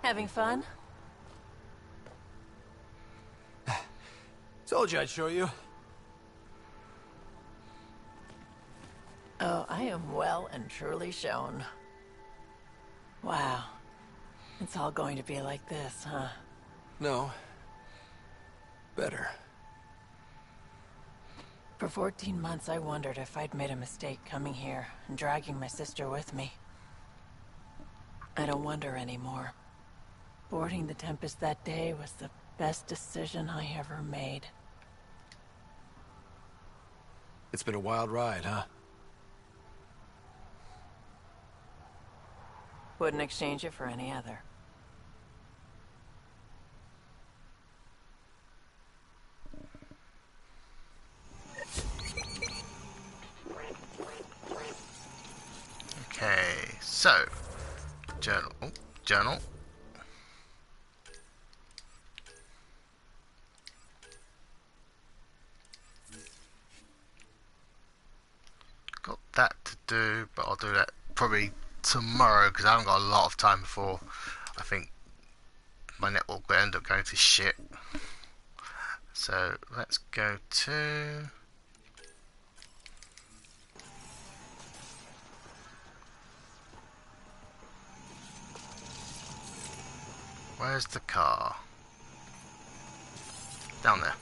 Having fun? Told you I'd show you. Oh, I am well and truly shown. Wow. It's all going to be like this, huh? No. Better. For 14 months, I wondered if I'd made a mistake coming here and dragging my sister with me. I don't wonder anymore. Boarding the Tempest that day was the best decision I ever made. It's been a wild ride, huh? Wouldn't exchange it for any other. Okay, so journal. Oh, journal. Got that to do, but I'll do that probably tomorrow because I haven't got a lot of time before I think my network will end up going to shit. So let's go to where's the car? Down there.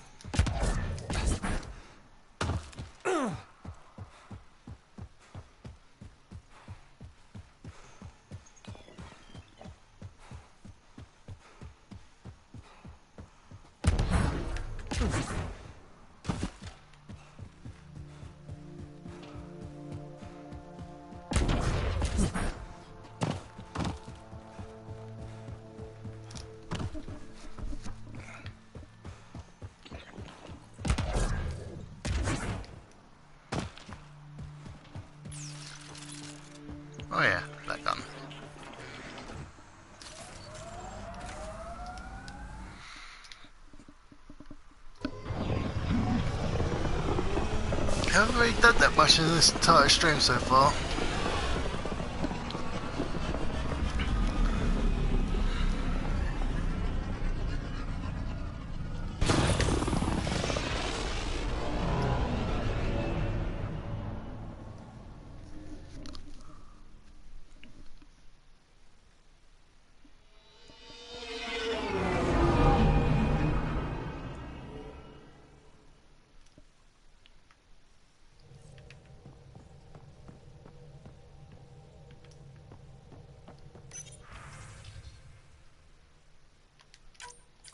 Oh yeah, that gun. Haven't really done that much in this entire stream so far.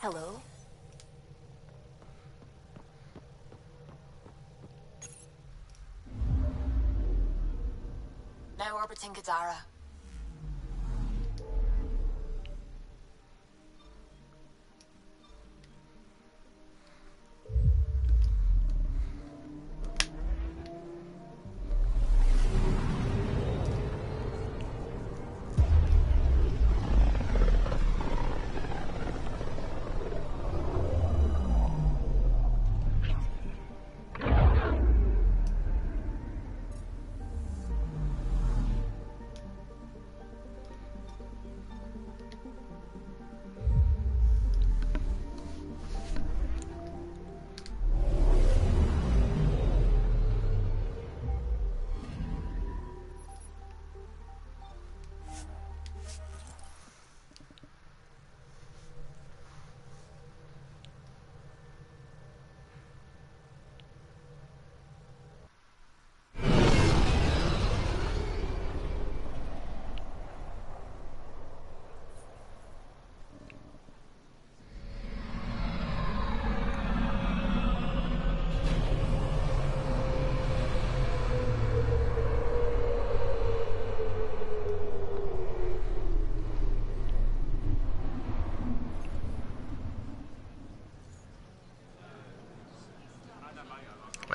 Hello? Now orbiting Gadara.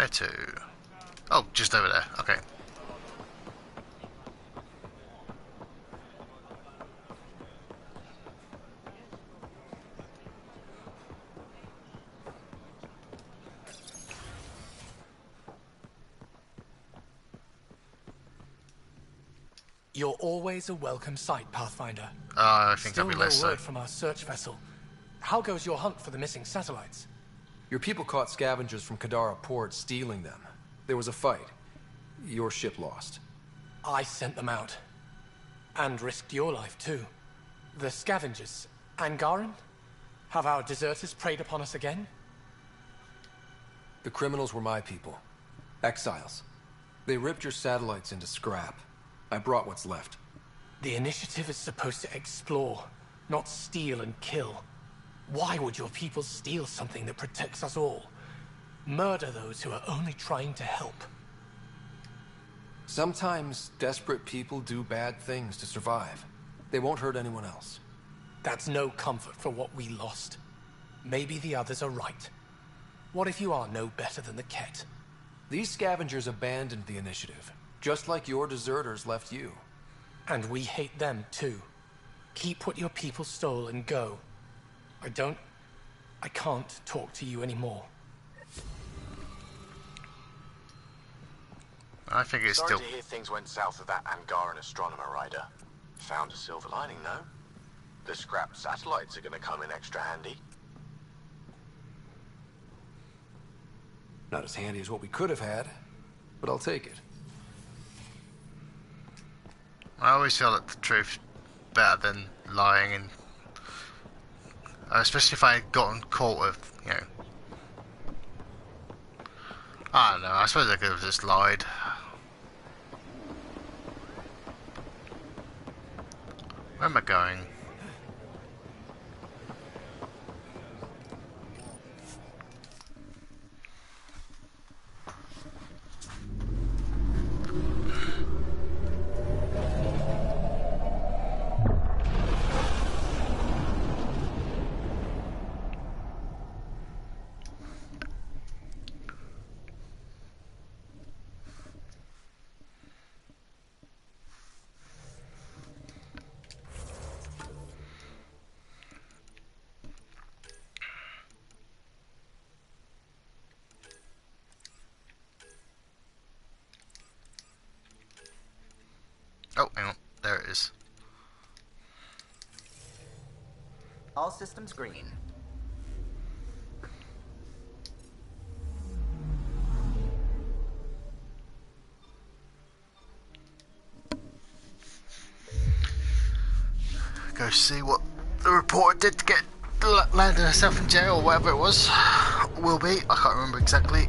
Where to? Oh, just over there. Okay. You're always a welcome sight, Pathfinder. I think Still I'll be no less word so. from our search vessel. How goes your hunt for the missing satellites? Your people caught scavengers from Kadara Port stealing them. There was a fight. Your ship lost. I sent them out. And risked your life, too. The scavengers. Angaran? Have our deserters preyed upon us again? The criminals were my people. Exiles. They ripped your satellites into scrap. I brought what's left. The initiative is supposed to explore, not steal and kill. Why would your people steal something that protects us all? Murder those who are only trying to help. Sometimes desperate people do bad things to survive. They won't hurt anyone else. That's no comfort for what we lost. Maybe the others are right. What if you are no better than the Ket? These scavengers abandoned the initiative, just like your deserters left you. And we hate them too. Keep what your people stole and go. I can't talk to you anymore. I think it's Sorry still... to hear things went south with that Angaran astronomer rider. Found a silver lining, though. The scrapped satellites are gonna come in extra handy. Not as handy as what we could have had, but I'll take it. I always feel that the truth's better than lying, and especially if I had gotten caught with, you know... I don't know, I suppose I could have just lied. Where am I going? Oh, hang on. There it is. All systems green. Go see what the reporter did to get landed herself in jail, or whatever it was. Will be. I can't remember exactly.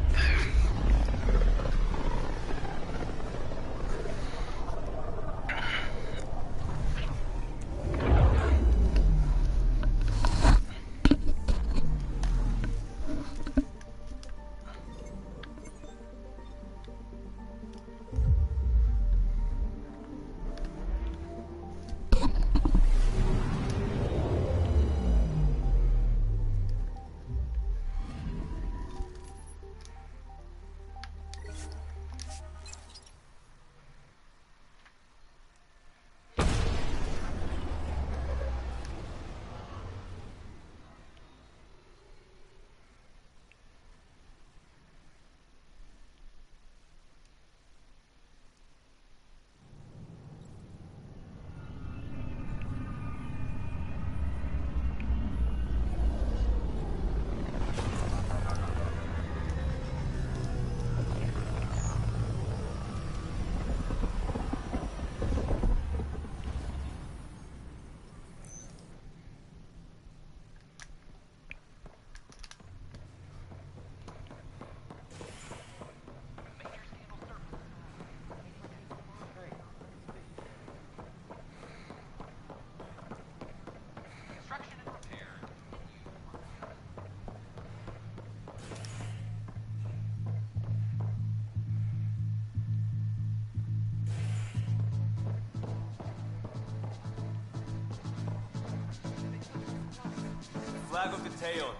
Flag of the Teon.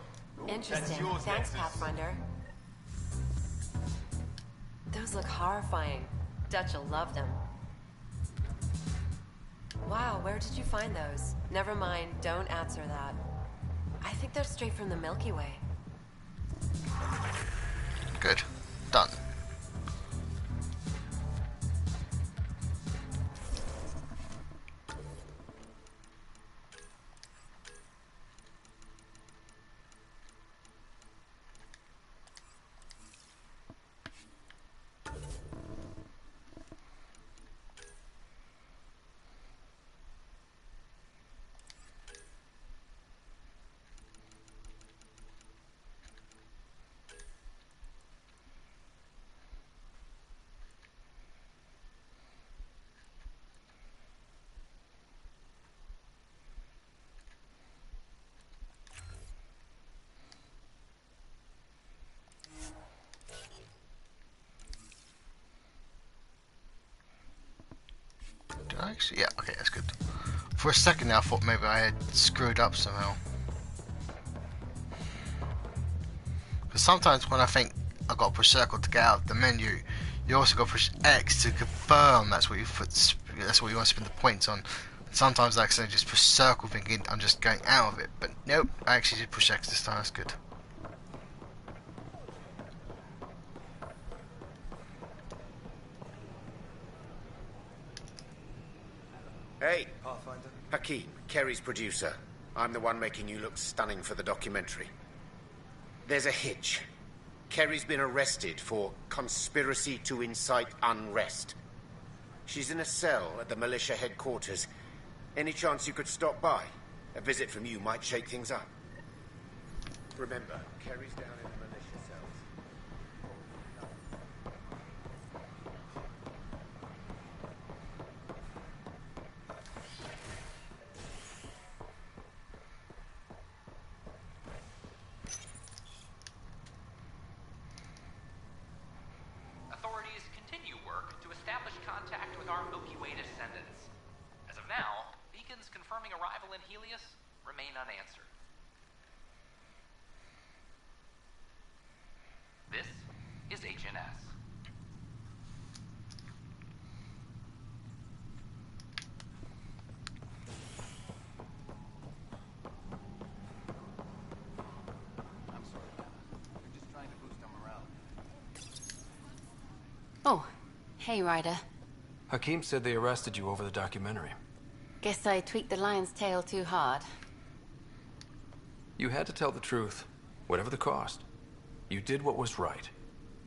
Interesting. That's yours, Thanks, Nexus. Pathfinder. Those look horrifying. Dutch will love them. Wow, where did you find those? Never mind, don't answer that. I think they're straight from the Milky Way. Good. Done. Did I actually? Yeah, okay, that's good. For a second now I thought maybe I had screwed up somehow. Because sometimes when I think I've got to push circle to get out of the menu, you also got to push X to confirm that's what you want to spend the points on. Sometimes I accidentally just push circle thinking I'm just going out of it, but nope, I actually did push X this time, that's good. Hey, Pathfinder. Hakeem, Kerry's producer. I'm the one making you look stunning for the documentary. There's a hitch. Kerry's been arrested for conspiracy to incite unrest. She's in a cell at the militia headquarters. Any chance you could stop by? A visit from you might shake things up. Remember, Kerry's down in the militia cells. Authorities continue work to establish contact with our Milky Way descendants. As of now, beacons confirming arrival in Helios remain unanswered. This is HNS. I'm sorry, Anna. We're just trying to boost our morale. Oh, hey, Ryder. Hakeem said they arrested you over the documentary. Guess I tweaked the lion's tail too hard. You had to tell the truth, whatever the cost. You did what was right.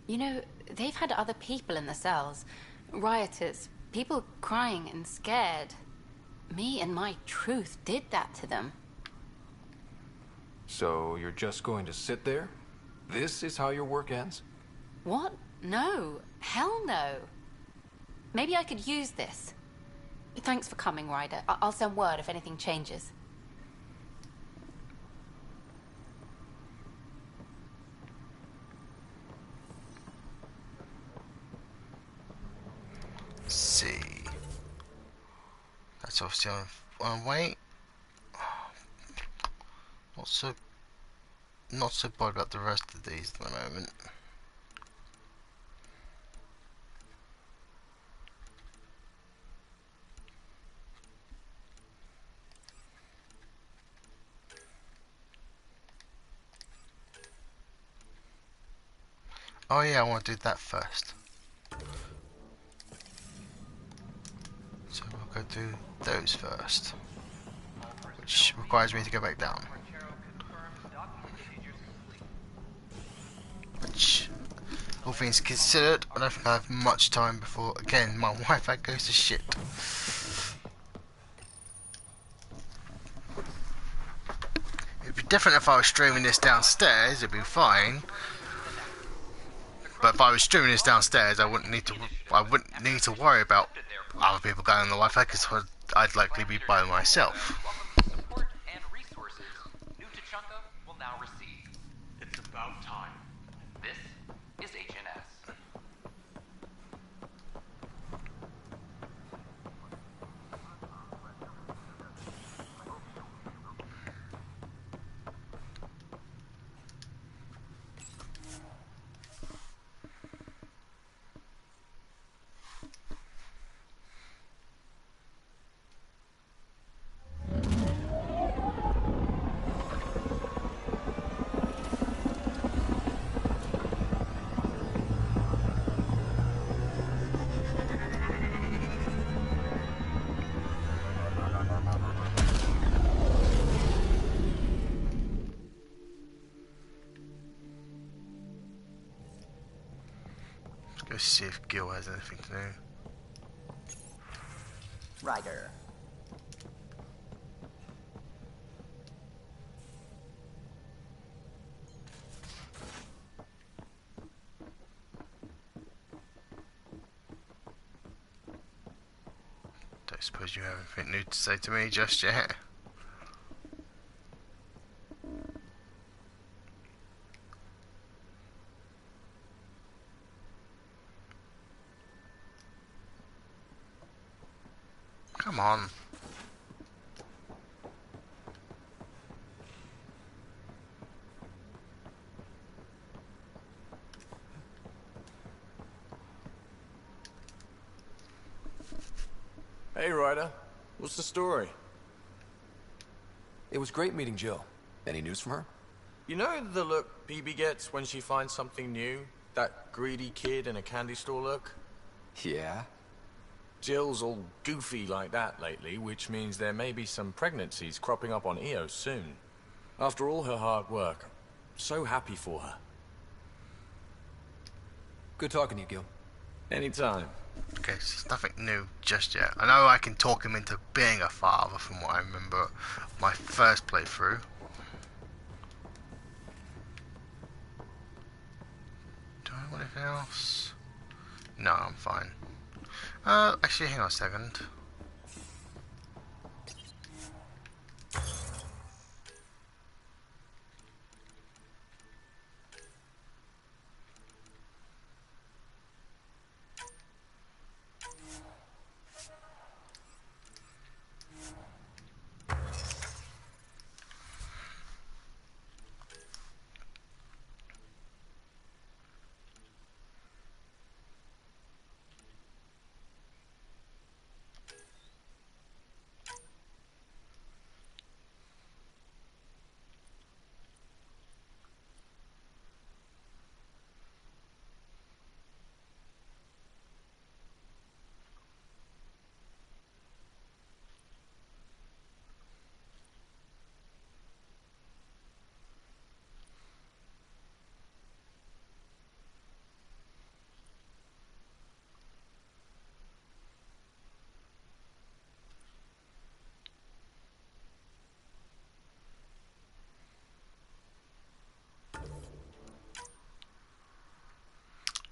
You know, they've had other people in the cells. Rioters, people crying and scared. Me and my truth did that to them. So you're just going to sit there? This is how your work ends? What? No. Hell no. Maybe I could use this. Thanks for coming, Ryder. I'll send word if anything changes. Let's see. That's obviously on way. Not so bothered about the rest of these at the moment. Oh yeah, I want to do that first. So we'll go do those first, which requires me to go back down. Which, all things considered, I don't think I have much time before, again, my Wi-Fi goes to shit. It'd be different if I was streaming this downstairs, it'd be fine. But if I was streaming this downstairs, I wouldn't need to worry about other people going on the Wi-Fi because I'd likely be by myself. Support and resources New Tachanka will now receive. It's about time. This is HNS. Let's see if Gil has anything to do. Ryder. Don't suppose you have anything new to say to me just yet. Come on. Hey, Ryder. What's the story? It was great meeting Jill. Any news from her? You know the look Bibi gets when she finds something new? That greedy kid in a candy store look? Yeah. Jill's all goofy like that lately, which means there may be some pregnancies cropping up on Eos soon. After all her hard work, I'm so happy for her. Good talking to you, Gil. Anytime. Okay, so there's nothing new just yet. I know I can talk him into being a father from what I remember my first playthrough. Do I want anything else? No, I'm fine. Actually, hang on a second.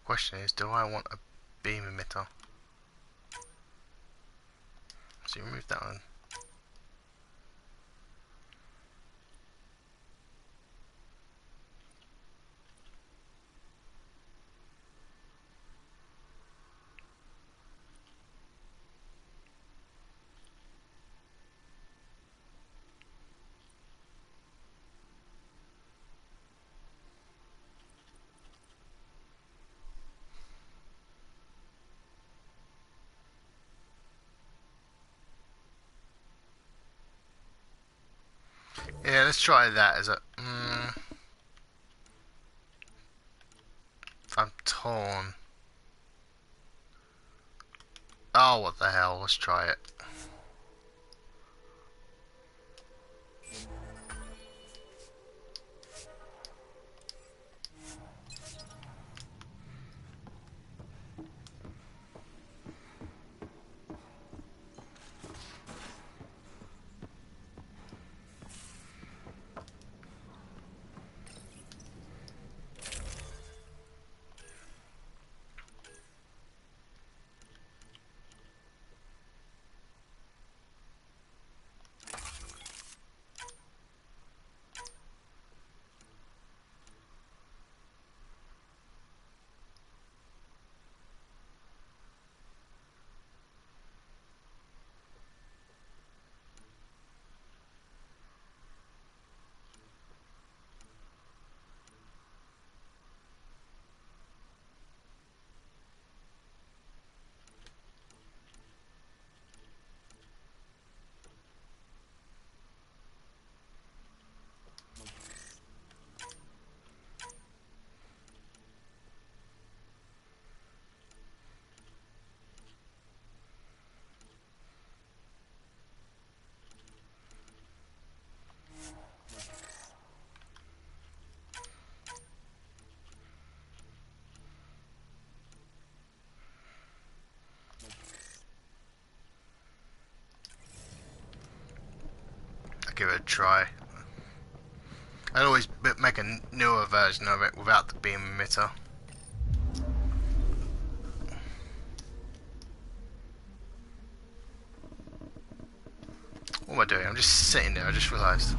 Question is, do I want a beam emitter? So you remove that one. Yeah, let's try that as a... I'm torn. Oh, what the hell, let's try it. give it a try. I'd always make a newer version of it without the beam emitter. What am I doing? I'm just sitting there, I just realised.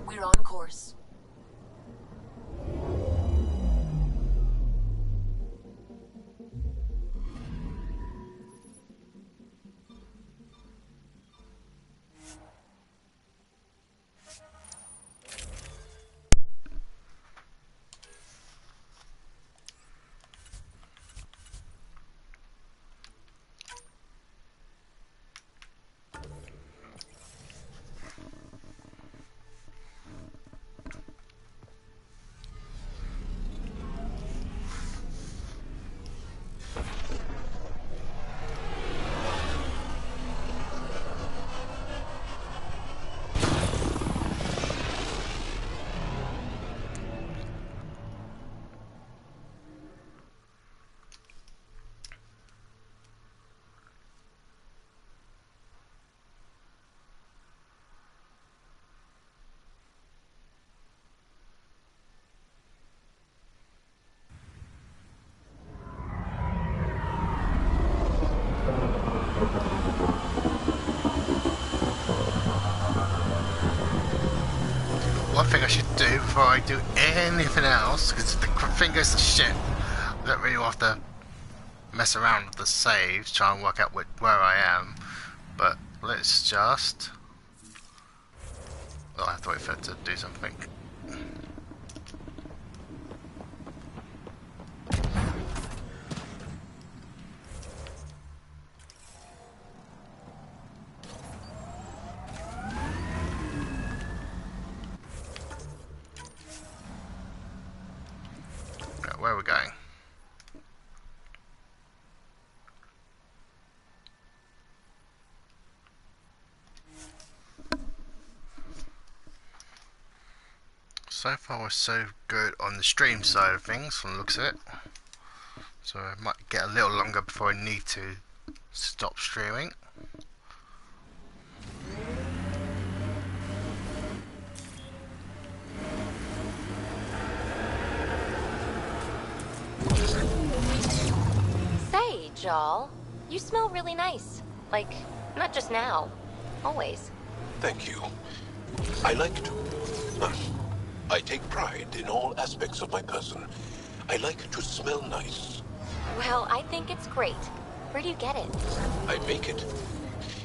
We're on course. One thing I should do before I do anything else, because the thing goes to shit, I don't really have to mess around with the saves, try and work out where I am, but let's just... I'll have to wait for it to do something. Where are we going? So far we're so good on the stream side of things from the looks of it. So I might get a little longer before I need to stop streaming. Say, Jal, you smell really nice. Like, not just now. Always. Thank you. I like to. I take pride in all aspects of my person. I like to smell nice. Well, I think it's great. Where do you get it? I make it.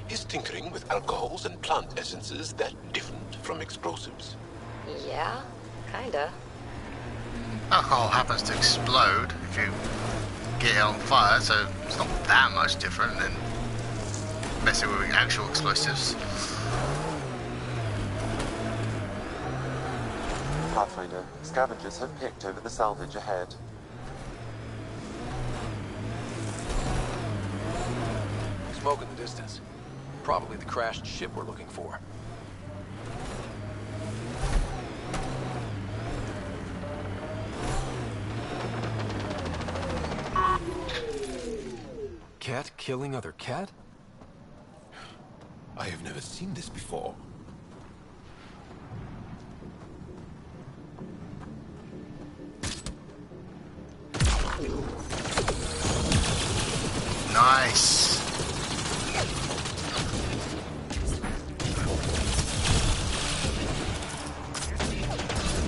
Is tinkering with alcohols and plant essences that different from explosives? Yeah, kinda. Alcohol happens to explode if you get it on fire, so it's not that much different than messing with actual explosives. Pathfinder, scavengers have picked over the salvage ahead. Smoke in the distance. Probably the crashed ship we're looking for. Cat killing other cat? I have never seen this before. Nice.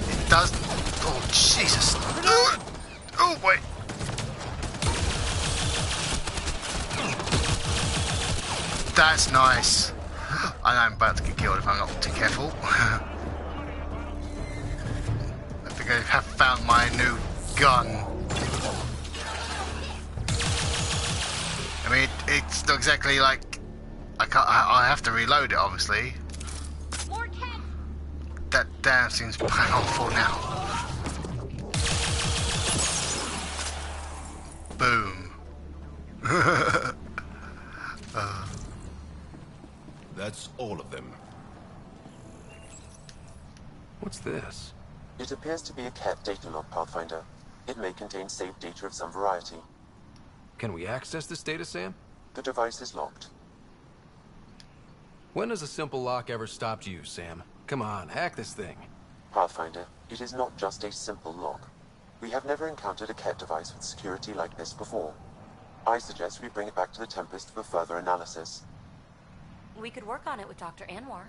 It does. Oh Jesus! Oh boy! That's nice. I know I'm about to get killed if I'm not too careful. I think I have found my new gun. I mean, it's not exactly like I have to reload it, obviously. More cats. That damn seems powerful now. Boom. That's all of them. What's this? It appears to be a cat data log, Pathfinder. It may contain saved data of some variety. Can we access this data, Sam? The device is locked. When has a simple lock ever stopped you, Sam? Come on, hack this thing. Pathfinder, it is not just a simple lock. We have never encountered a cat device with security like this before. I suggest we bring it back to the Tempest for further analysis. We could work on it with Dr. Anwar.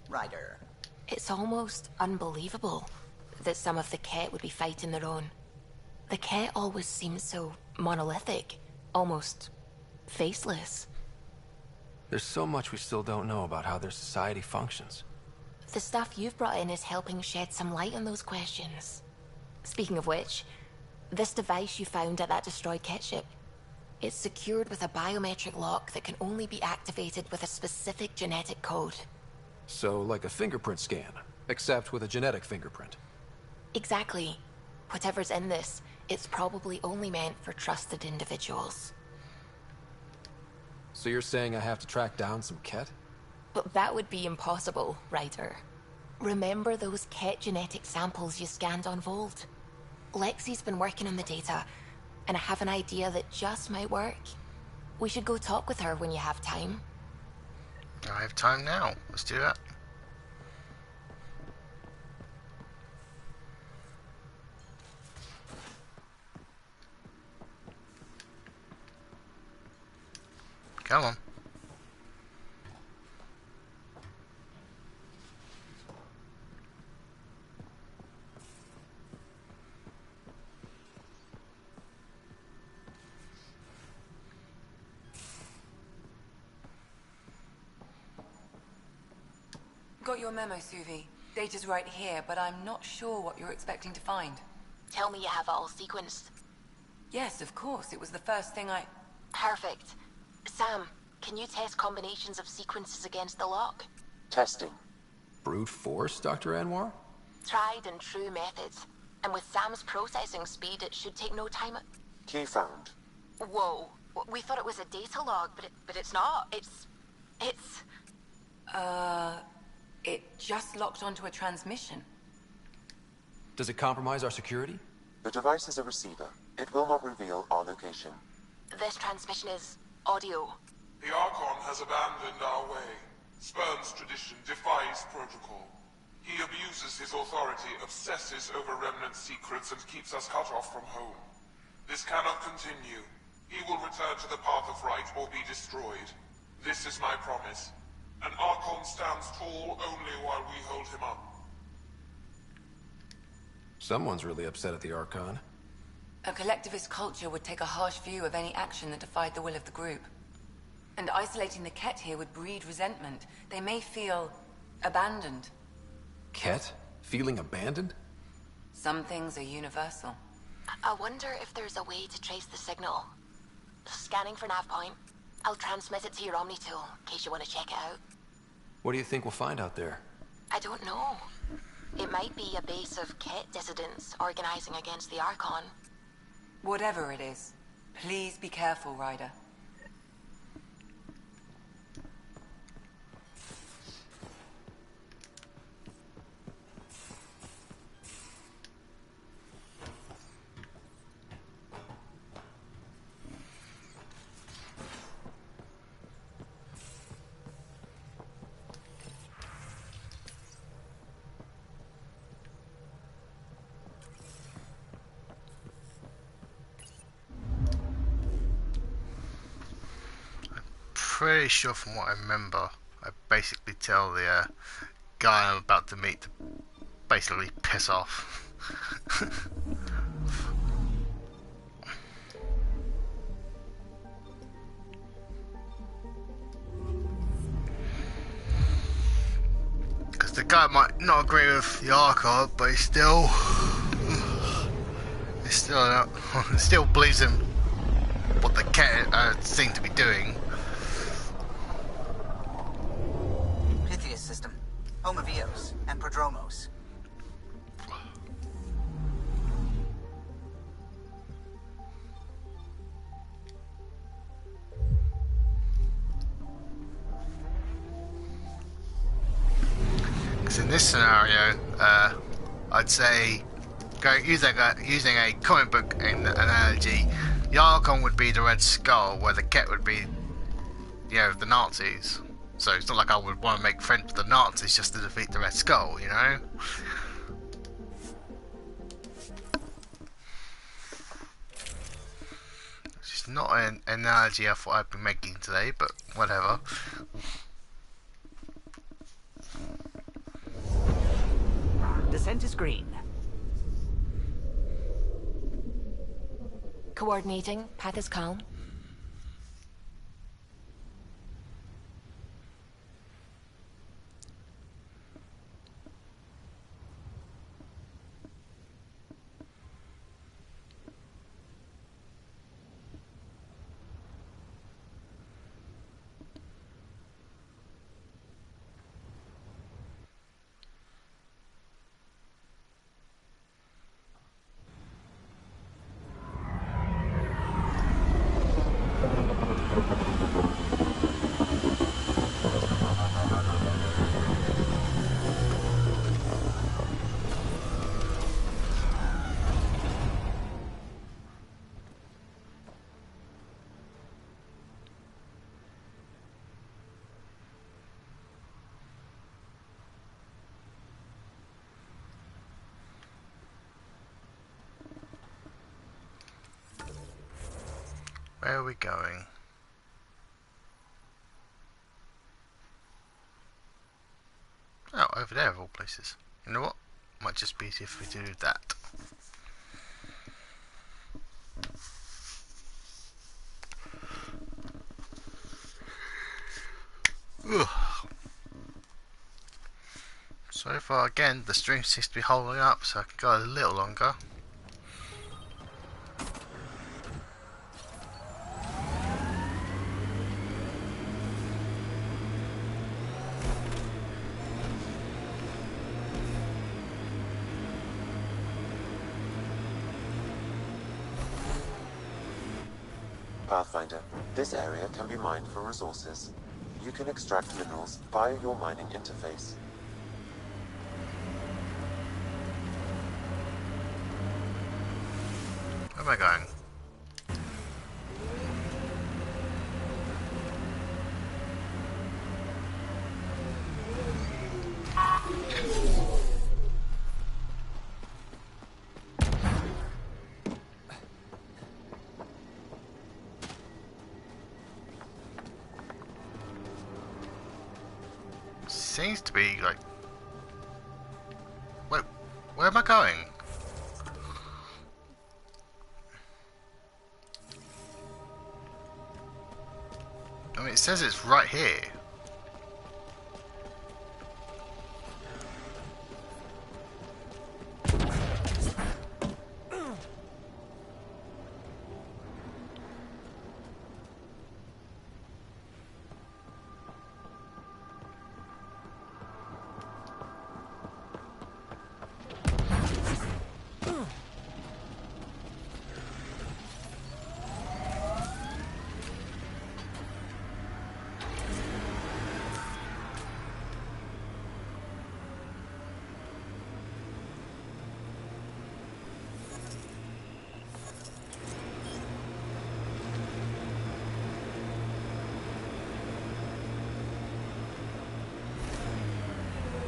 Ryder. It's almost unbelievable that some of the Ket would be fighting their own. The Ket always seems so monolithic, almost faceless. There's so much we still don't know about how their society functions. The stuff you've brought in is helping shed some light on those questions. Speaking of which, this device you found at that destroyed Ket ship, it's secured with a biometric lock that can only be activated with a specific genetic code. So, like a fingerprint scan, except with a genetic fingerprint. Exactly. Whatever's in this, it's probably only meant for trusted individuals. So you're saying I have to track down some Ket? But that would be impossible, Ryder. Remember those Ket genetic samples you scanned on Volt? Lexi's been working on the data, and I have an idea that just might work. We should go talk with her when you have time. I have time now. Let's do that. Come on. Got your memo, Suvi. Data's right here, but I'm not sure what you're expecting to find. Tell me you have it all sequenced. Yes, of course. It was the first thing I... Perfect. Sam, can you test combinations of sequences against the lock? Testing. Brute force, Dr. Anwar? Tried and true methods. And with Sam's processing speed, it should take no time. Key found. Whoa. We thought it was a data log, but it's not. It's... It just locked onto a transmission. Does it compromise our security? The device is a receiver. It will not reveal our location. This transmission is audio. The Archon has abandoned our way, spurns tradition, defies protocol. He abuses his authority, obsesses over Remnant secrets, and keeps us cut off from home. This cannot continue. He will return to the path of right or be destroyed. This is my promise. An Archon stands tall only while we hold him up. Someone's really upset at the Archon. A collectivist culture would take a harsh view of any action that defied the will of the group. And isolating the Ket here would breed resentment. They may feel abandoned. Ket? Feeling abandoned? Some things are universal. I wonder if there's a way to trace the signal. Scanning for nav point. I'll transmit it to your Omni tool, in case you want to check it out. What do you think we'll find out there? I don't know. It might be a base of Ket dissidents organizing against the Archon. Whatever it is, please be careful, Ryder. Pretty sure from what I remember, I basically tell the guy I'm about to meet to basically piss off. Because the guy might not agree with the Archon, but he still still believes in what the Ket seem to be doing. Pythias system, home of Eos and Prodromos. Because in this scenario, I'd say using a comic book analogy, the Archon would be the Red Skull, where the Ket would be, you know, the Nazis. So it's not like I would want to make friends with the Nazis just to defeat the Red Skull, you know? It's just not an analogy I thought I'd be making today, but whatever. Descent is green. Coordinating. Path is calm. Where are we going? Oh, over there of all places. You know what? Might just be easier if we do that. Ugh. So far, again, the stream seems to be holding up, so I can go a little longer. Pathfinder, this area can be mined for resources. You can extract minerals via your mining interface. Where am I going? Seems to be like... Wait, where am I going? I mean, it says it's right here.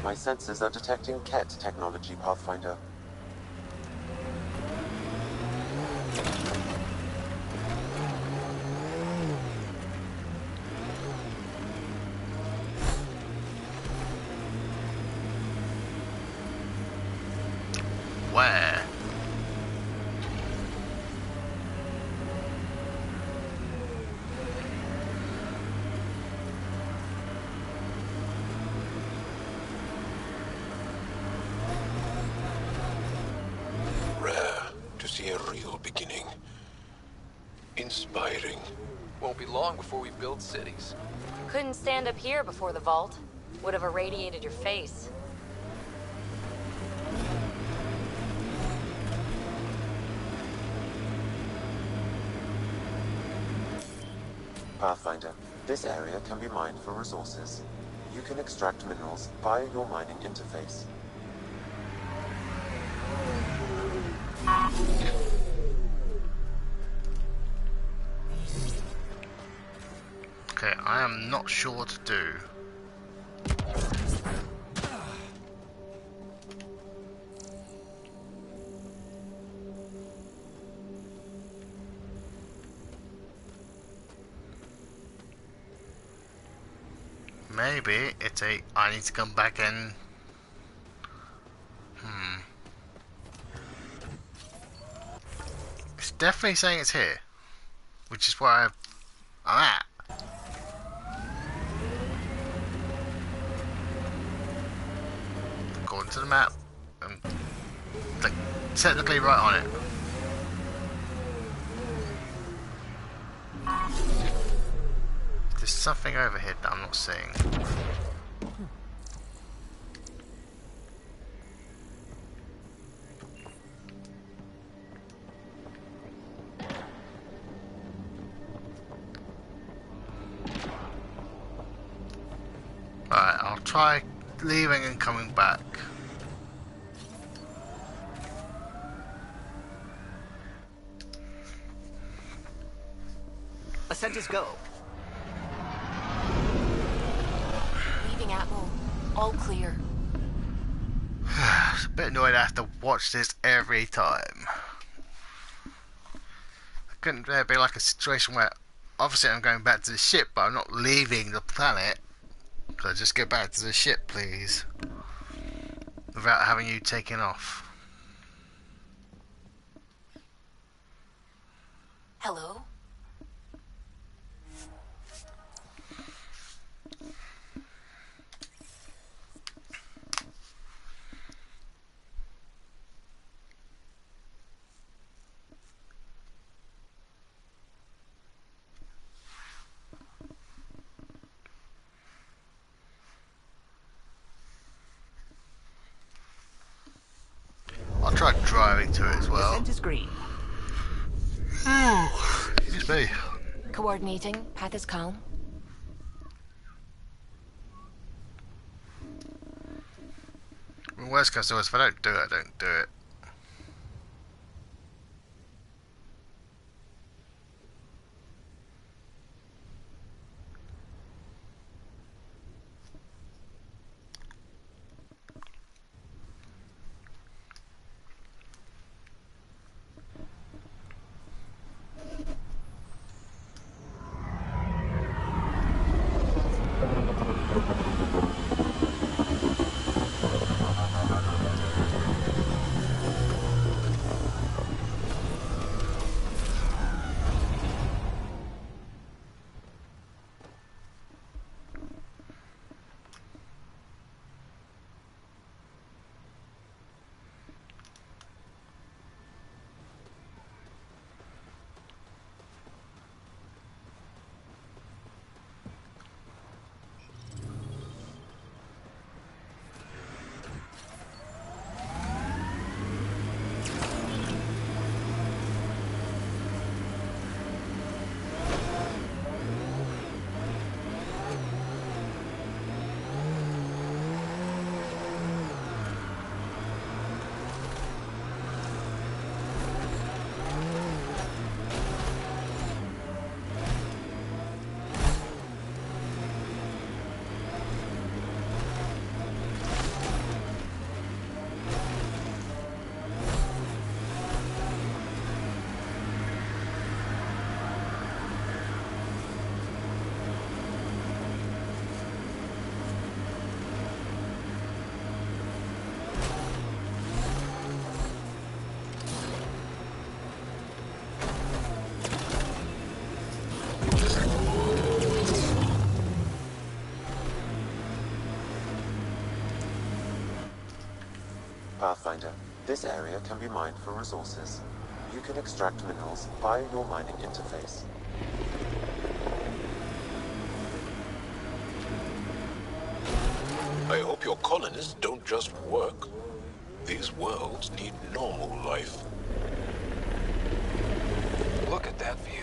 My sensors are detecting Ket technology, Pathfinder. Where? Rare to see a real beginning. Inspiring. Won't be long before we build cities. Couldn't stand up here before the vault. Would have irradiated your face. Pathfinder, this area can be mined for resources. You can extract minerals via your mining interface. Okay, I am not sure what to do. Maybe it's a... I need to come back in. It's definitely saying it's here, which is where I'm at. According to the map, I'm like, technically right on it. There's something over here that I'm not seeing. Alright, I'll try leaving and coming back. Ascent is go. Leaving Atmo. All clear. It's a bit annoying I have to watch this every time. Couldn't there be like a situation where obviously I'm going back to the ship, but I'm not leaving the planet? So just get back to the ship, please, without having you taken off. Hello? I'll try driving to it as well. Descent is green. Excuse me. Coordinating. Path is calm. Worst comes to worst, if I don't do it, I don't do it. Pathfinder, this area can be mined for resources. You can extract minerals via your mining interface. I hope your colonists don't just work. These worlds need normal life. Look at that view.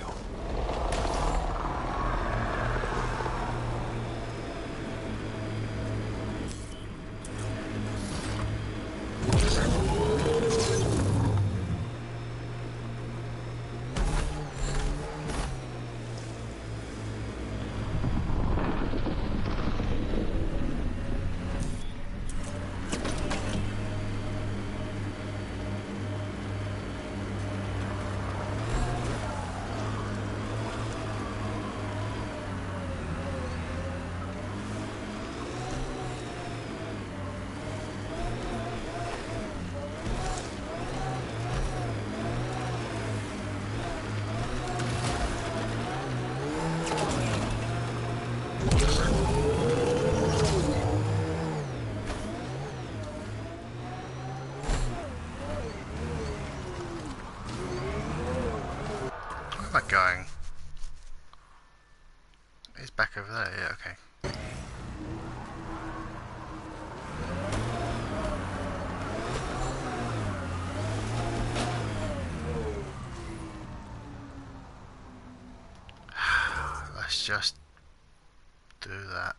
Where am I going? He's back over there, yeah, okay. Let's just do that.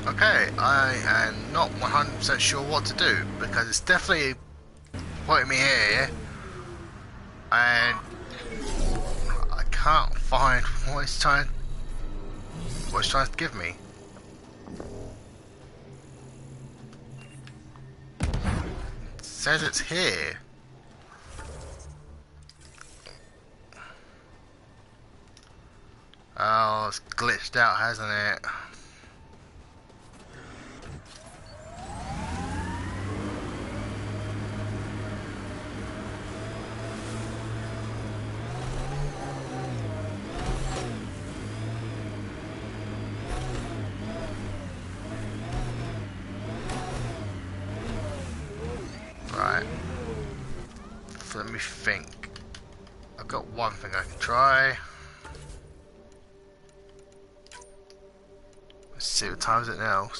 Okay, I am not 100% sure what to do because it's definitely putting me here and I can't find what it's trying to give me. It says it's here. Oh, it's glitched out, hasn't it? Right. So let me think. I've got one thing I can try. Let's see what time is it now.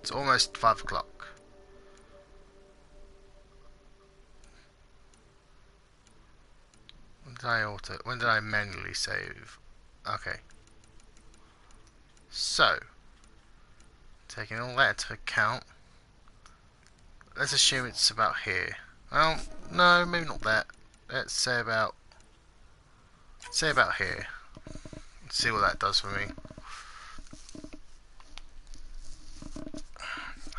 It's almost 5 o'clock. When did I manually save? Okay. So, taking all that into account, let's assume it's about here. Well, no, maybe not that. Let's say about here. Let's see what that does for me.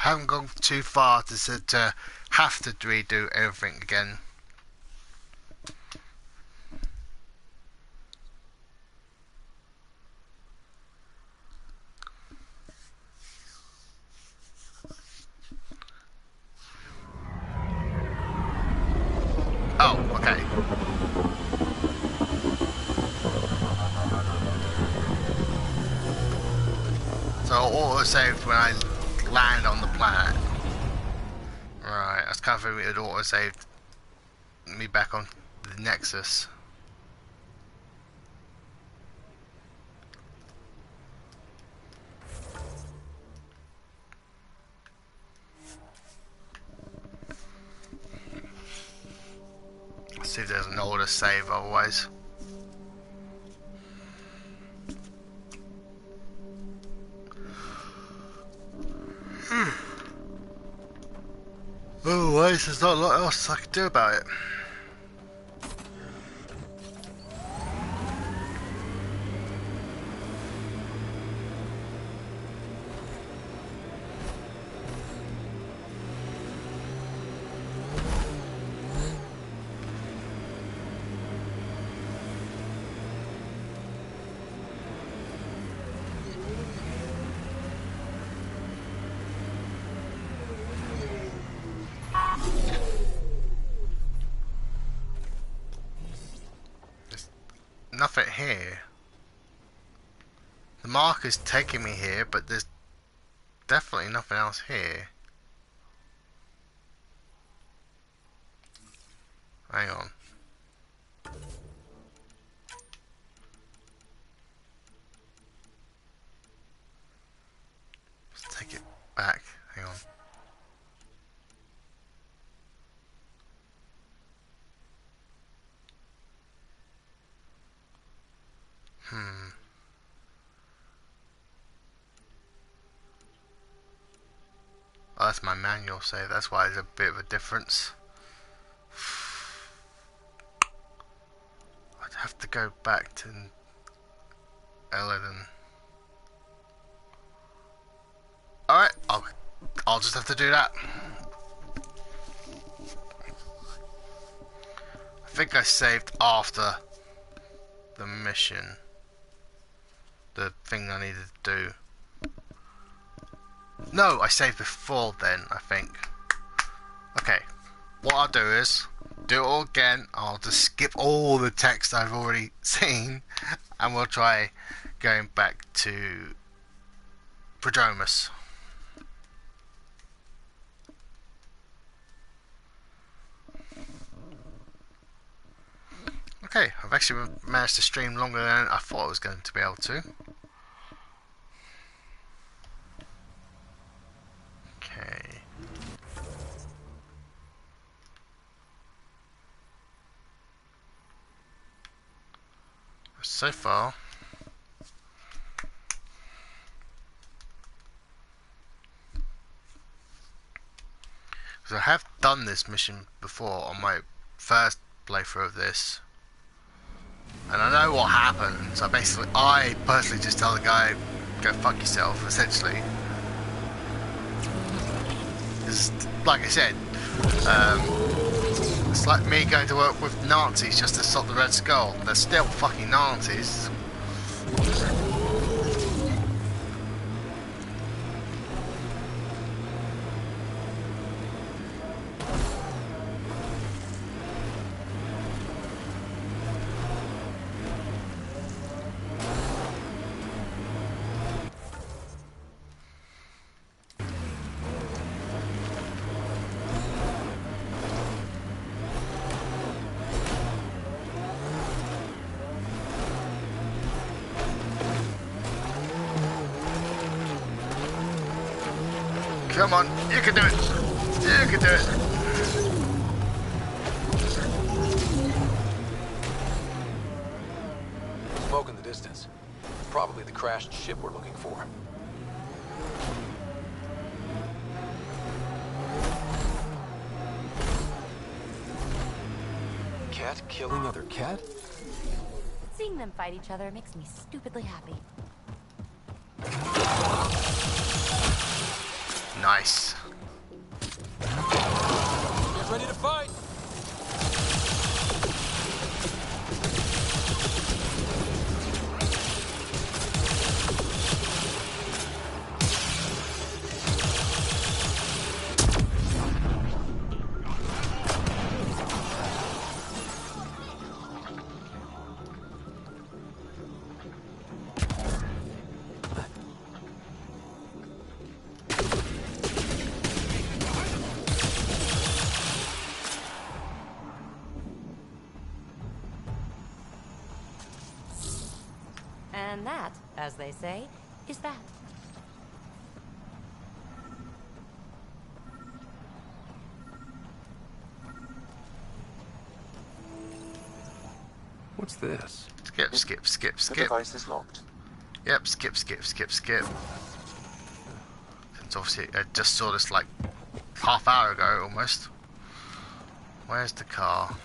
I haven't gone too far to have to redo everything again. Oh, okay. So auto-saved when I land on the planet. Right, I was kind of thinking it would auto-saved me back on the Nexus. Let's see if there's an auto save otherwise. Otherwise, there's not a lot else I can do about it. right here. The marker's taking me here, but there's definitely nothing else here. Hang on. Let's take it back. Hang on. Oh, that's my manual save. That's why there's a bit of a difference. I'd have to go back to Eladon. Alright, I'll just have to do that. I think I saved after the mission. The thing I needed to do. No, I saved before then, I think. Okay, what I'll do is do it all again. I'll just skip all the text I've already seen, and we'll try going back to Prodromus. Okay, I've actually managed to stream longer than I thought I was going to be able to. Okay. So far, because I have done this mission before on my first playthrough of this, and I know what happened. So basically, I personally just tell the guy, "Go fuck yourself," essentially. Because, like I said, it's like me going to work with Nazis just to stop the Red Skull. They're still fucking Nazis. Come on, you can do it. You can do it. Smoke in the distance. Probably the crashed ship we're looking for. Cat killing other cat? Seeing them fight each other makes me stupidly happy. Nice. Get ready to fight! And that, as they say, is that. What's this? Skip, skip, skip, The skip. device is locked. Yep, skip, skip, skip, skip. Since obviously I just saw this like half hour ago almost. Where's the car?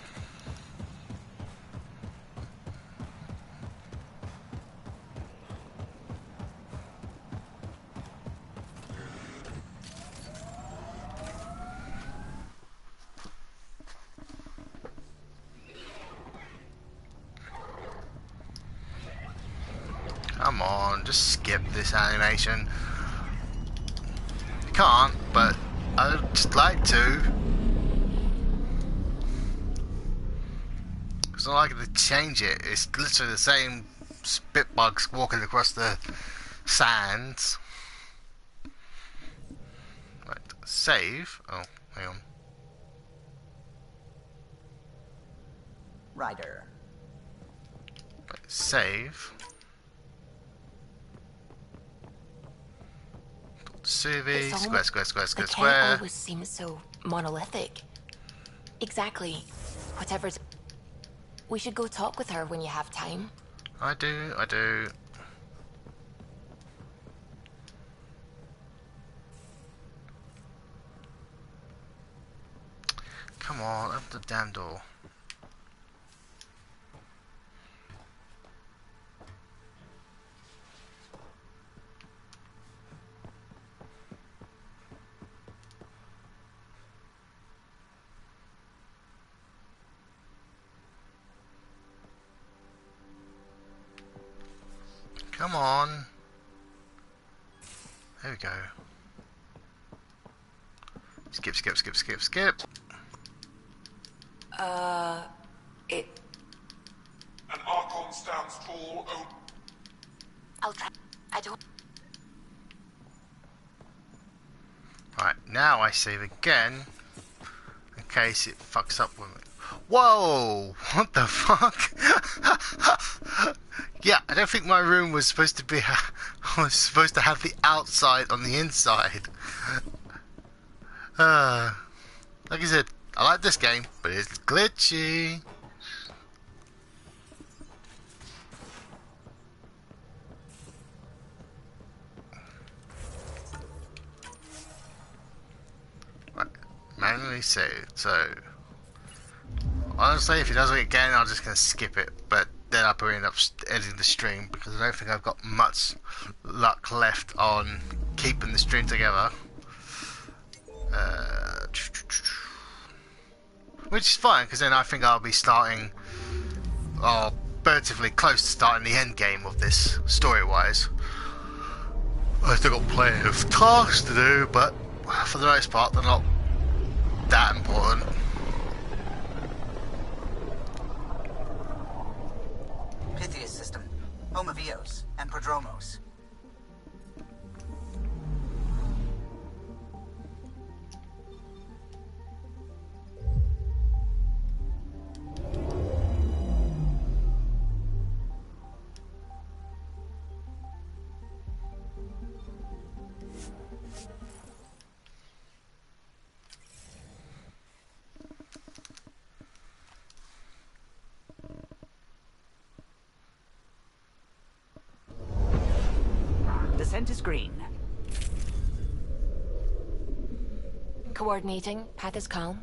Come on, just skip this animation. You can't, but I'd just like to. Because It's not like they change it. It's literally the same spit bugs walking across the sands. Right, save. Oh, hang on. Ryder. Right, save. Suvi. Square. Always seems so monolithic. Exactly. Whatever's... We should go talk with her when you have time. I do. Come on, open the damn door. Come on. There we go. Skip. It... An Archon stands tall. Oh. I'll try. I don't... Right, now I save again. In case it fucks up with me. Whoa! What the fuck? Yeah, I don't think my room was supposed to be... was supposed to have the outside on the inside. Like I said, I like this game, but it's glitchy. Right, manually save. So, honestly, if it does it again, I'm just going to skip it. But then I'll probably end up editing the stream because I don't think I've got much luck left on keeping the stream together. Which is fine, because then I think I'll be starting, or relatively close to starting the end game of this, story-wise. I still got plenty of tasks to do, but for the most part, they're not that important. Pythias system, home of Eos and Prodromos. Descent is green. Coordinating. Path is calm.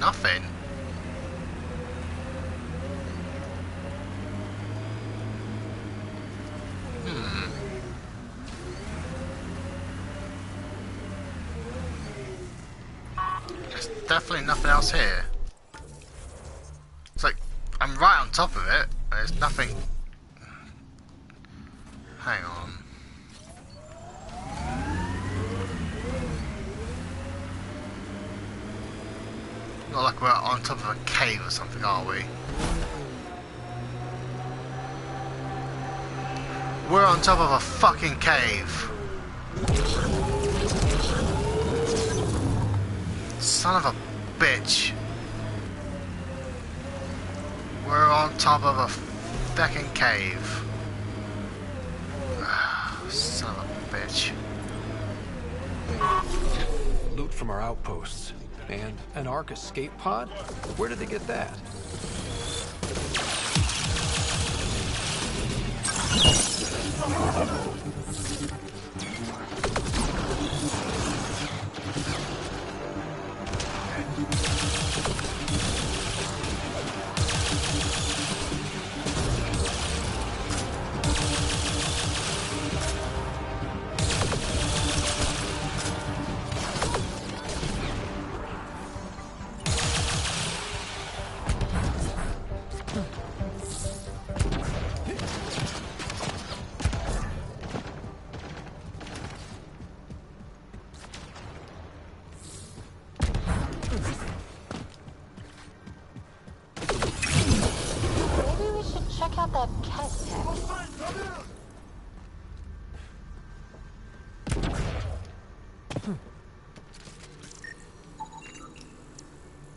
Nothing. definitely nothing else here. It's like, I'm right on top of it. There's nothing... Hang on. Not like we're on top of a cave or something, are we? We're on top of a fucking cave. Son of a bitch. We're on top of a fucking cave. Son of a bitch. Loot from our outposts. And an Ark escape pod? Where did they get that?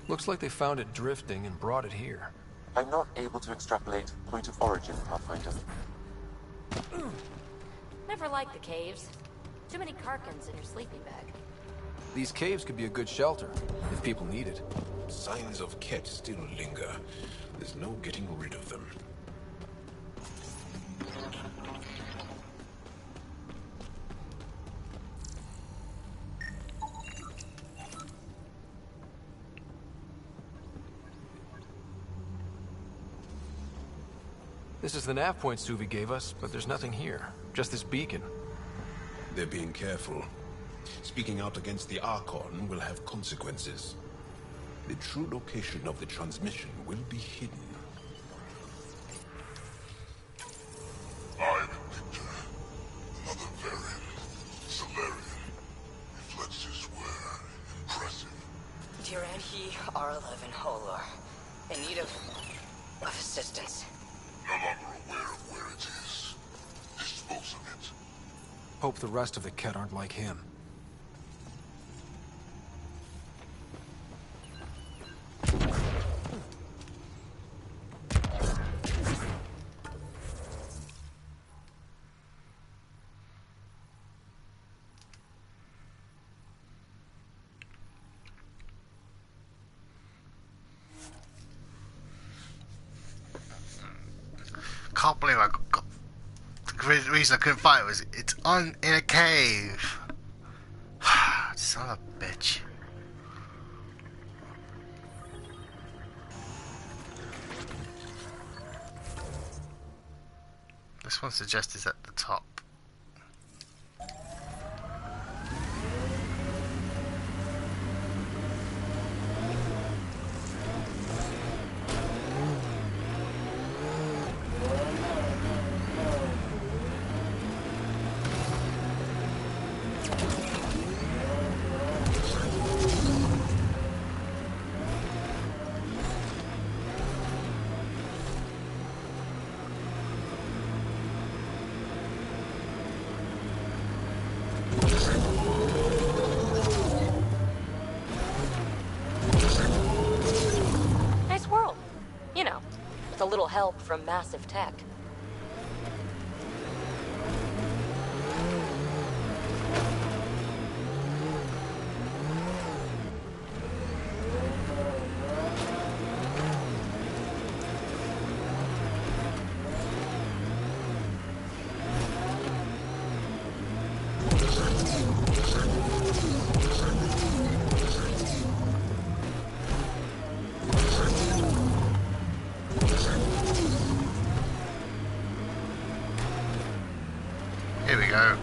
Looks like they found it drifting and brought it here. I'm not able to extrapolate point of origin, Pathfinder. Never liked the caves. Too many carcans in your sleeping bag. These caves could be a good shelter, if people need it. Signs of Ket still linger. There's no getting rid of them. This is the nav point Suvi gave us, but there's nothing here. Just this beacon. They're being careful. Speaking out against the Archon will have consequences. The true location of the transmission will be hidden. I'm Victor. Another variant. Solarian. Reflexes were impressive. Tirani R11 Holor. In need of assistance. No longer aware of where it is. Dispose of it. Hope the rest of the Ket aren't like him. Can't believe I got. The reason I couldn't fight it was it's in a cave. Son of a bitch. This one suggests it's at the top. A little help from massive tech. Here we go.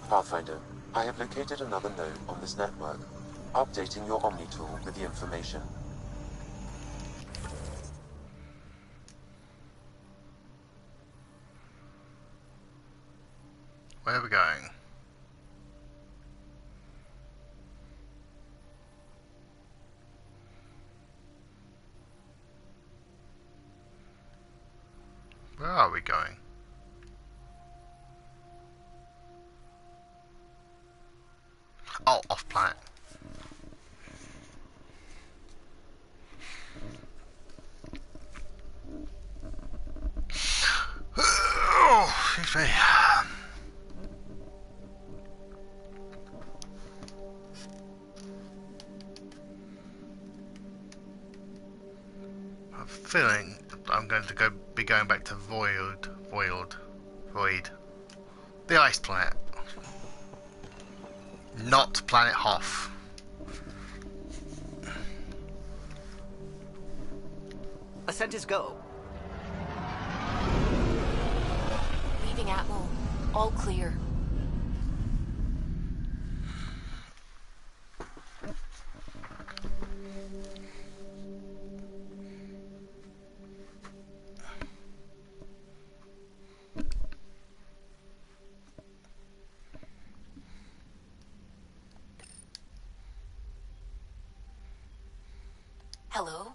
Pathfinder, I have located another node on this network. Updating your Omni tool with the information. Where are we going? Where are we going? Oh, off planet. Oh, excuse me. I'm feeling I'm going to be going back to Void. The ice planet. Not planet Hoth. Ascent is go. Leaving Atmo. All clear. Hello?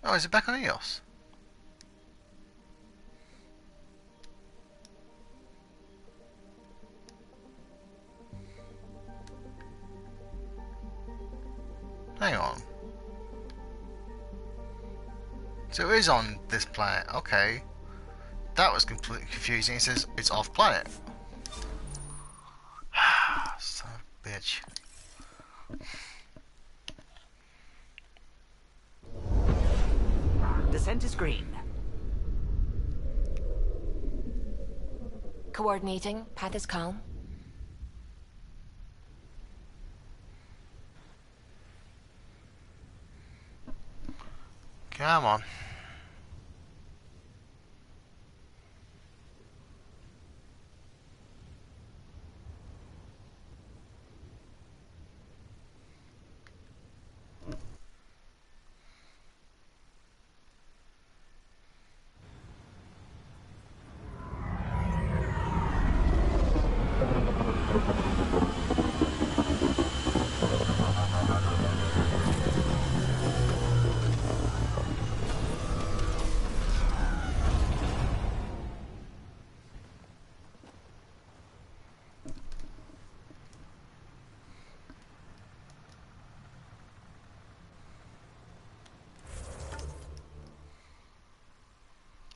Oh, is it back on Eos? Hang on. So it is on this planet. Okay. That was completely confusing. It says it's off planet. Son of a bitch. Descent is green. Coordinating. Path is calm. Come on.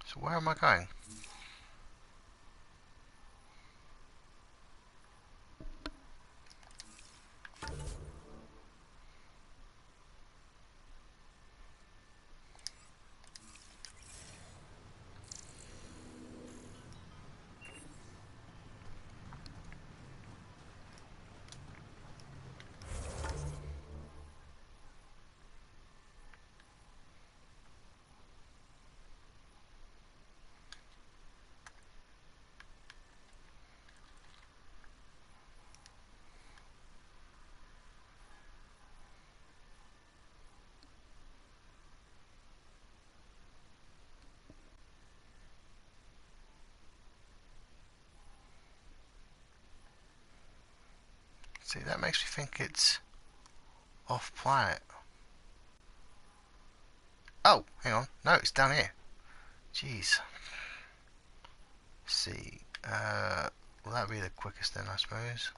So where am I going? See, that makes me think it's off planet. Oh, hang on. No, it's down here. Jeez. Let's see. Will that be the quickest then, I suppose?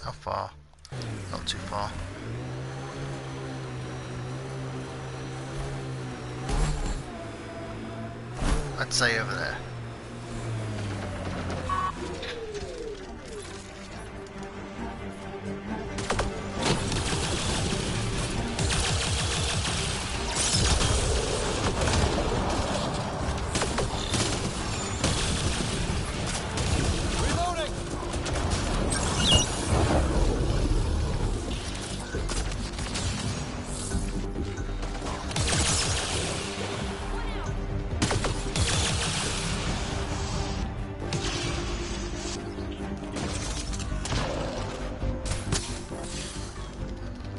How far? Not too far. I'd say over there.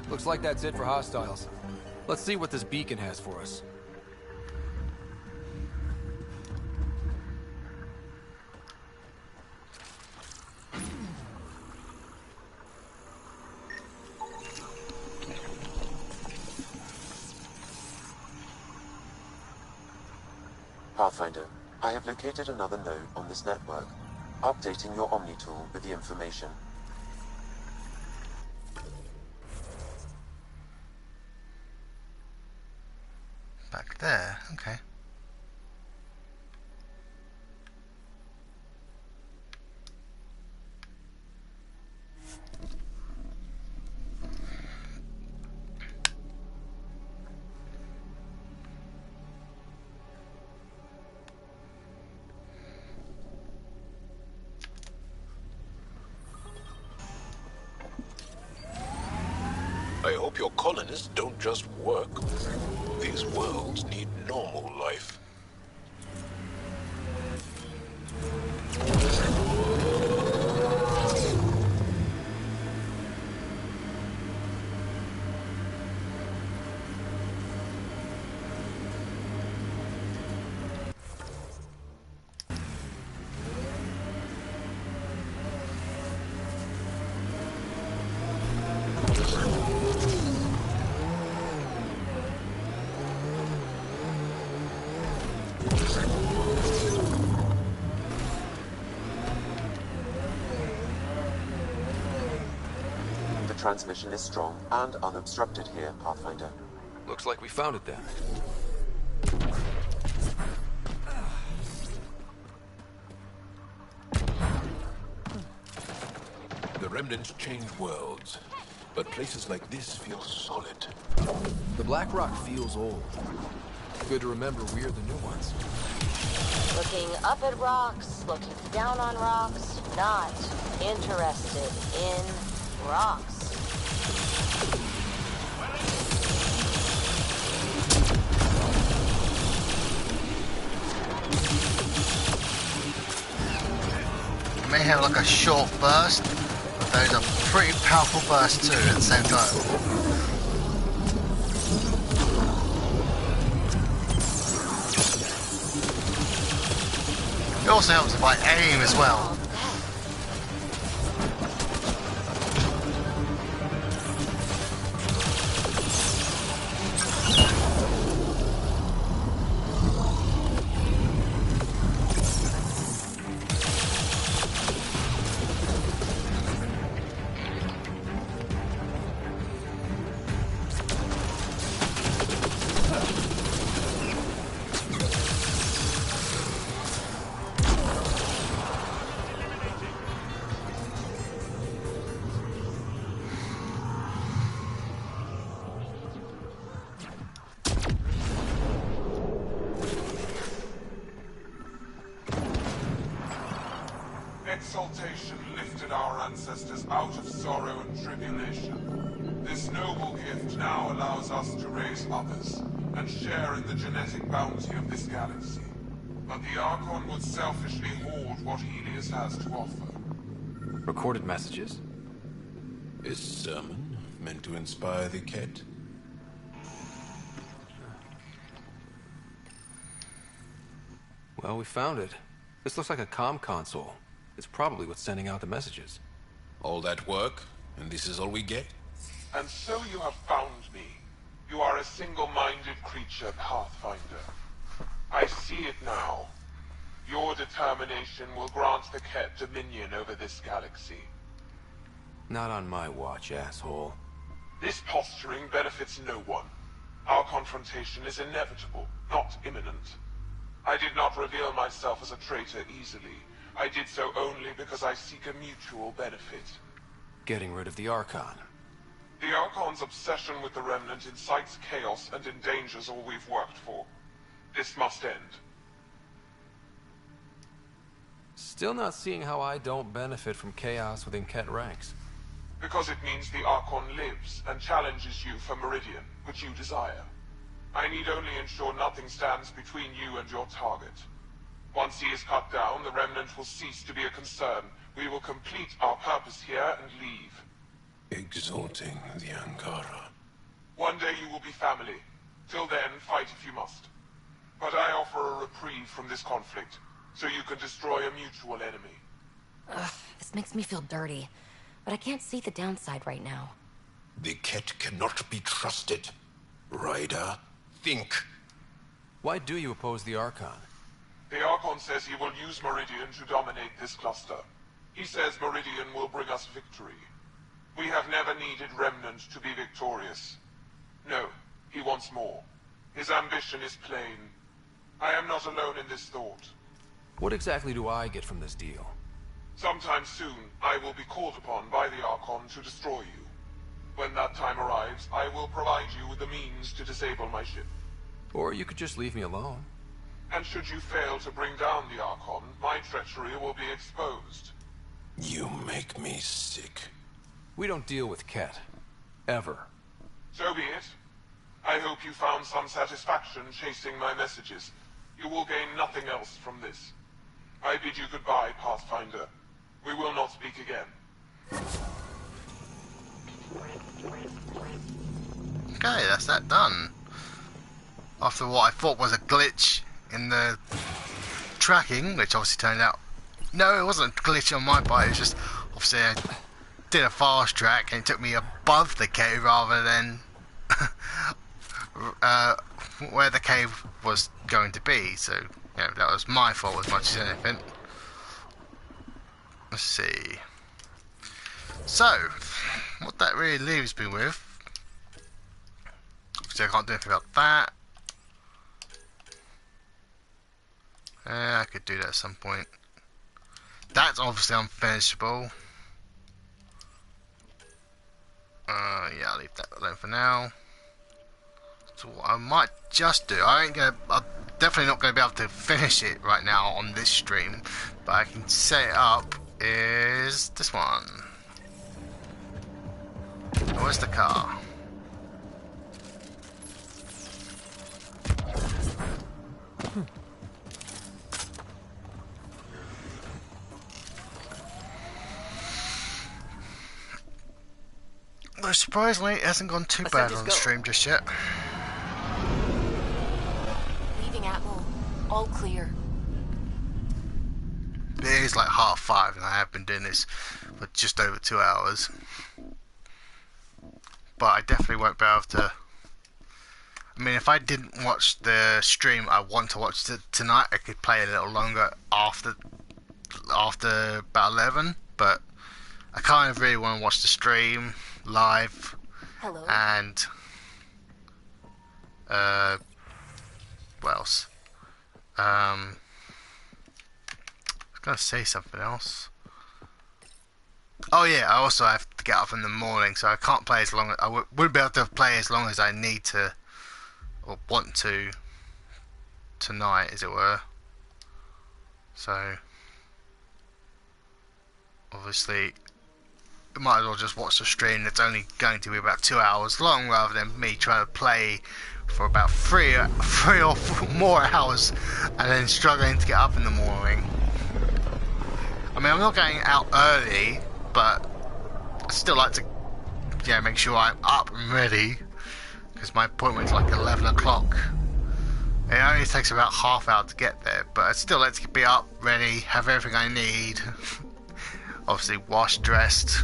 Looks like that's it for hostiles. Let's see what this beacon has for us. Pathfinder, I have located another node on this network, updating your Omni tool with the information. Back there, okay. I hope your colonists don't just work. These worlds need normal life. Transmission is strong and unobstructed here, Pathfinder. Looks like we found it then. The remnants change worlds, but places like this feel solid. The Black Rock feels old. Good to remember we're the new ones. Looking up at rocks, looking down on rocks, not interested in rocks. You may have like a short burst, but those are pretty powerful bursts too at the same time. It also helps if I aim as well. exaltation lifted our ancestors out of sorrow and tribulation. This noble gift now allows us to raise others, and share in the genetic bounty of this galaxy. But the Archon would selfishly hoard what Helios has to offer. Recorded messages? A sermon meant to inspire the Ket? Well, we found it. This looks like a comm console. It's probably what's sending out the messages. All that work, and this is all we get? And so you have found me. You are a single-minded creature, Pathfinder. I see it now. Your determination will grant the Ket dominion over this galaxy. Not on my watch, asshole. This posturing benefits no one. Our confrontation is inevitable, not imminent. I did not reveal myself as a traitor easily. I did so only because I seek a mutual benefit. Getting rid of the Archon. The Archon's obsession with the Remnant incites chaos and endangers all we've worked for. This must end. Still not seeing how I don't benefit from chaos within Ket ranks. Because it means the Archon lives and challenges you for Meridian, which you desire. I need only ensure nothing stands between you and your target. Once he is cut down, the Remnant will cease to be a concern. We will complete our purpose here and leave. Exalting the Ankara. One day you will be family. Till then, fight if you must. But I offer a reprieve from this conflict, so you can destroy a mutual enemy. Ugh, this makes me feel dirty. But I can't see the downside right now. The Ket cannot be trusted. Ryder, think. Why do you oppose the Archon? The Archon says he will use Meridian to dominate this cluster. He says Meridian will bring us victory. We have never needed Remnant to be victorious. No, he wants more. His ambition is plain. I am not alone in this thought. What exactly do I get from this deal? Sometime soon, I will be called upon by the Archon to destroy you. When that time arrives, I will provide you with the means to disable my ship. Or you could just leave me alone. And should you fail to bring down the Archon, my treachery will be exposed. You make me sick. We don't deal with Ket. Ever. So be it. I hope you found some satisfaction chasing my messages. You will gain nothing else from this. I bid you goodbye, Pathfinder. We will not speak again. Okay, that's that done. After what I thought was a glitch in the tracking, which obviously turned out... No, it wasn't a glitch on my part, it was just... Obviously I did a fast track and it took me above the cave rather than... where the cave was going to be, so... You know, that was my fault as much as anything. Let's see. So, what that really leaves me with... Obviously I can't do anything about that. I could do that at some point. That's obviously unfinishable. Yeah, I'll leave that alone for now. So what I might just do, I'm definitely not going to be able to finish it right now on this stream, but I can set it up is this one. Where's the car? Though surprisingly, it hasn't gone too bad on the stream just yet. Leaving Atmo. All clear. It is like 5:30 and I have been doing this for just over 2 hours. But I definitely won't be able to... I mean, if I didn't watch the stream I want to watch tonight, I could play a little longer after about 11. But I kind of really want to watch the stream live. Hello. And what else? I was gonna say something else. Oh yeah, I also have to get up in the morning, so I can't play as long. I wouldn't be able to play as long as I need to or want to tonight, as it were. So obviously, you might as well just watch the stream that's only going to be about 2 hours long, rather than me trying to play for about three or 4 more hours and then struggling to get up in the morning. I mean, I'm not going out early, but I still like to, make sure I'm up and ready, because my appointment's like 11 o'clock. It only takes about half hour to get there, but I still like to be up, ready, have everything I need. Obviously washed, dressed.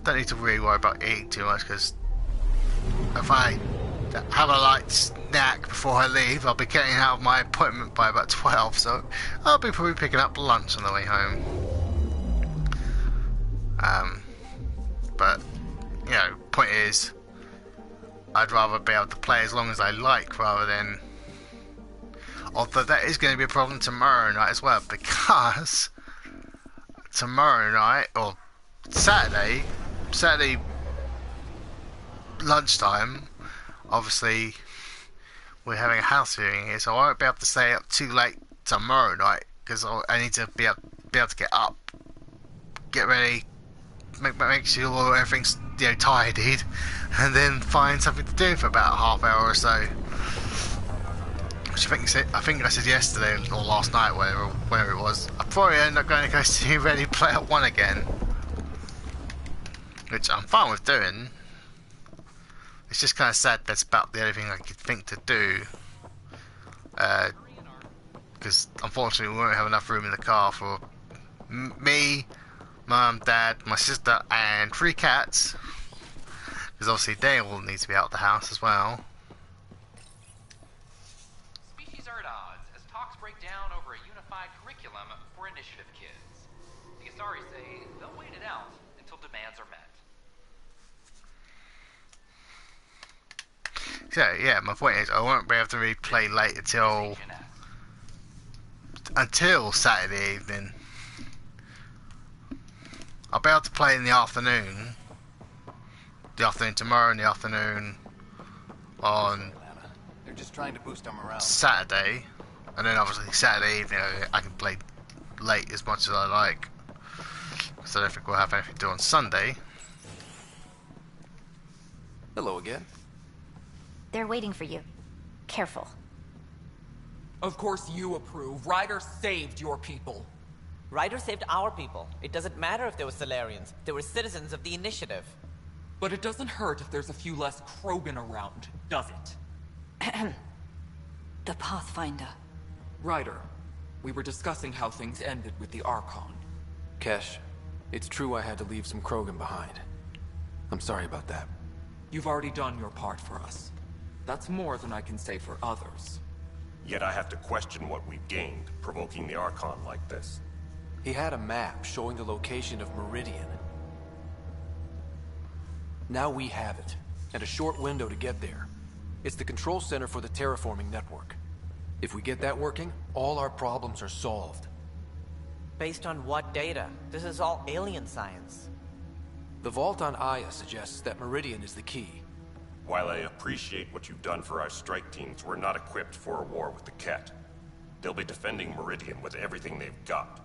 Don't need to really worry about eating too much, because if I have a light snack before I leave, I'll be getting out of my appointment by about 12, so I'll be probably picking up lunch on the way home. But, point is, I'd rather be able to play as long as I like, rather than... Although that is going to be a problem tomorrow night as well, because tomorrow night, or Saturday lunchtime, obviously we're having a house viewing here, so I won't be able to stay up too late tomorrow night, because I need to be able to get up, get ready, make sure everything's tidied, and then find something to do for about a half hour or so. Which I think I said yesterday or last night, whenever it was. I probably end up going to go see Ready Player One again, which I'm fine with doing. It's just kind of sad that's about the only thing I could think to do, because unfortunately we won't have enough room in the car for me, Mum, Dad, my sister, and 3 cats, because obviously they all need to be out of the house as well. Species are at odds as talks break down over a unified curriculum for initiative kids. The Asari say they'll wait it out until demands are met. So yeah, my point is I won't be able to replay late until Saturday evening. I'll be able to play in the afternoon tomorrow, in the afternoon on They're just trying to boost our morale. Saturday, and then obviously Saturday evening I can play late as much as I like, because I don't think we'll have anything to do on Sunday. Hello again. They're waiting for you. Careful. Of course you approve. Ryder saved your people. Ryder saved our people. It doesn't matter if they were Solarians. They were citizens of the Initiative. But it doesn't hurt if there's a few less Krogan around, does it? The Pathfinder. Ryder, we were discussing how things ended with the Archon. Kesh, it's true I had to leave some Krogan behind. I'm sorry about that. You've already done your part for us. That's more than I can say for others. Yet I have to question what we've gained, provoking the Archon like this. He had a map showing the location of Meridian. Now we have it, and a short window to get there. It's the control center for the terraforming network. If we get that working, all our problems are solved. Based on what data? This is all alien science. The vault on Aya suggests that Meridian is the key. While I appreciate what you've done for our strike teams, we're not equipped for a war with the Ket. They'll be defending Meridian with everything they've got.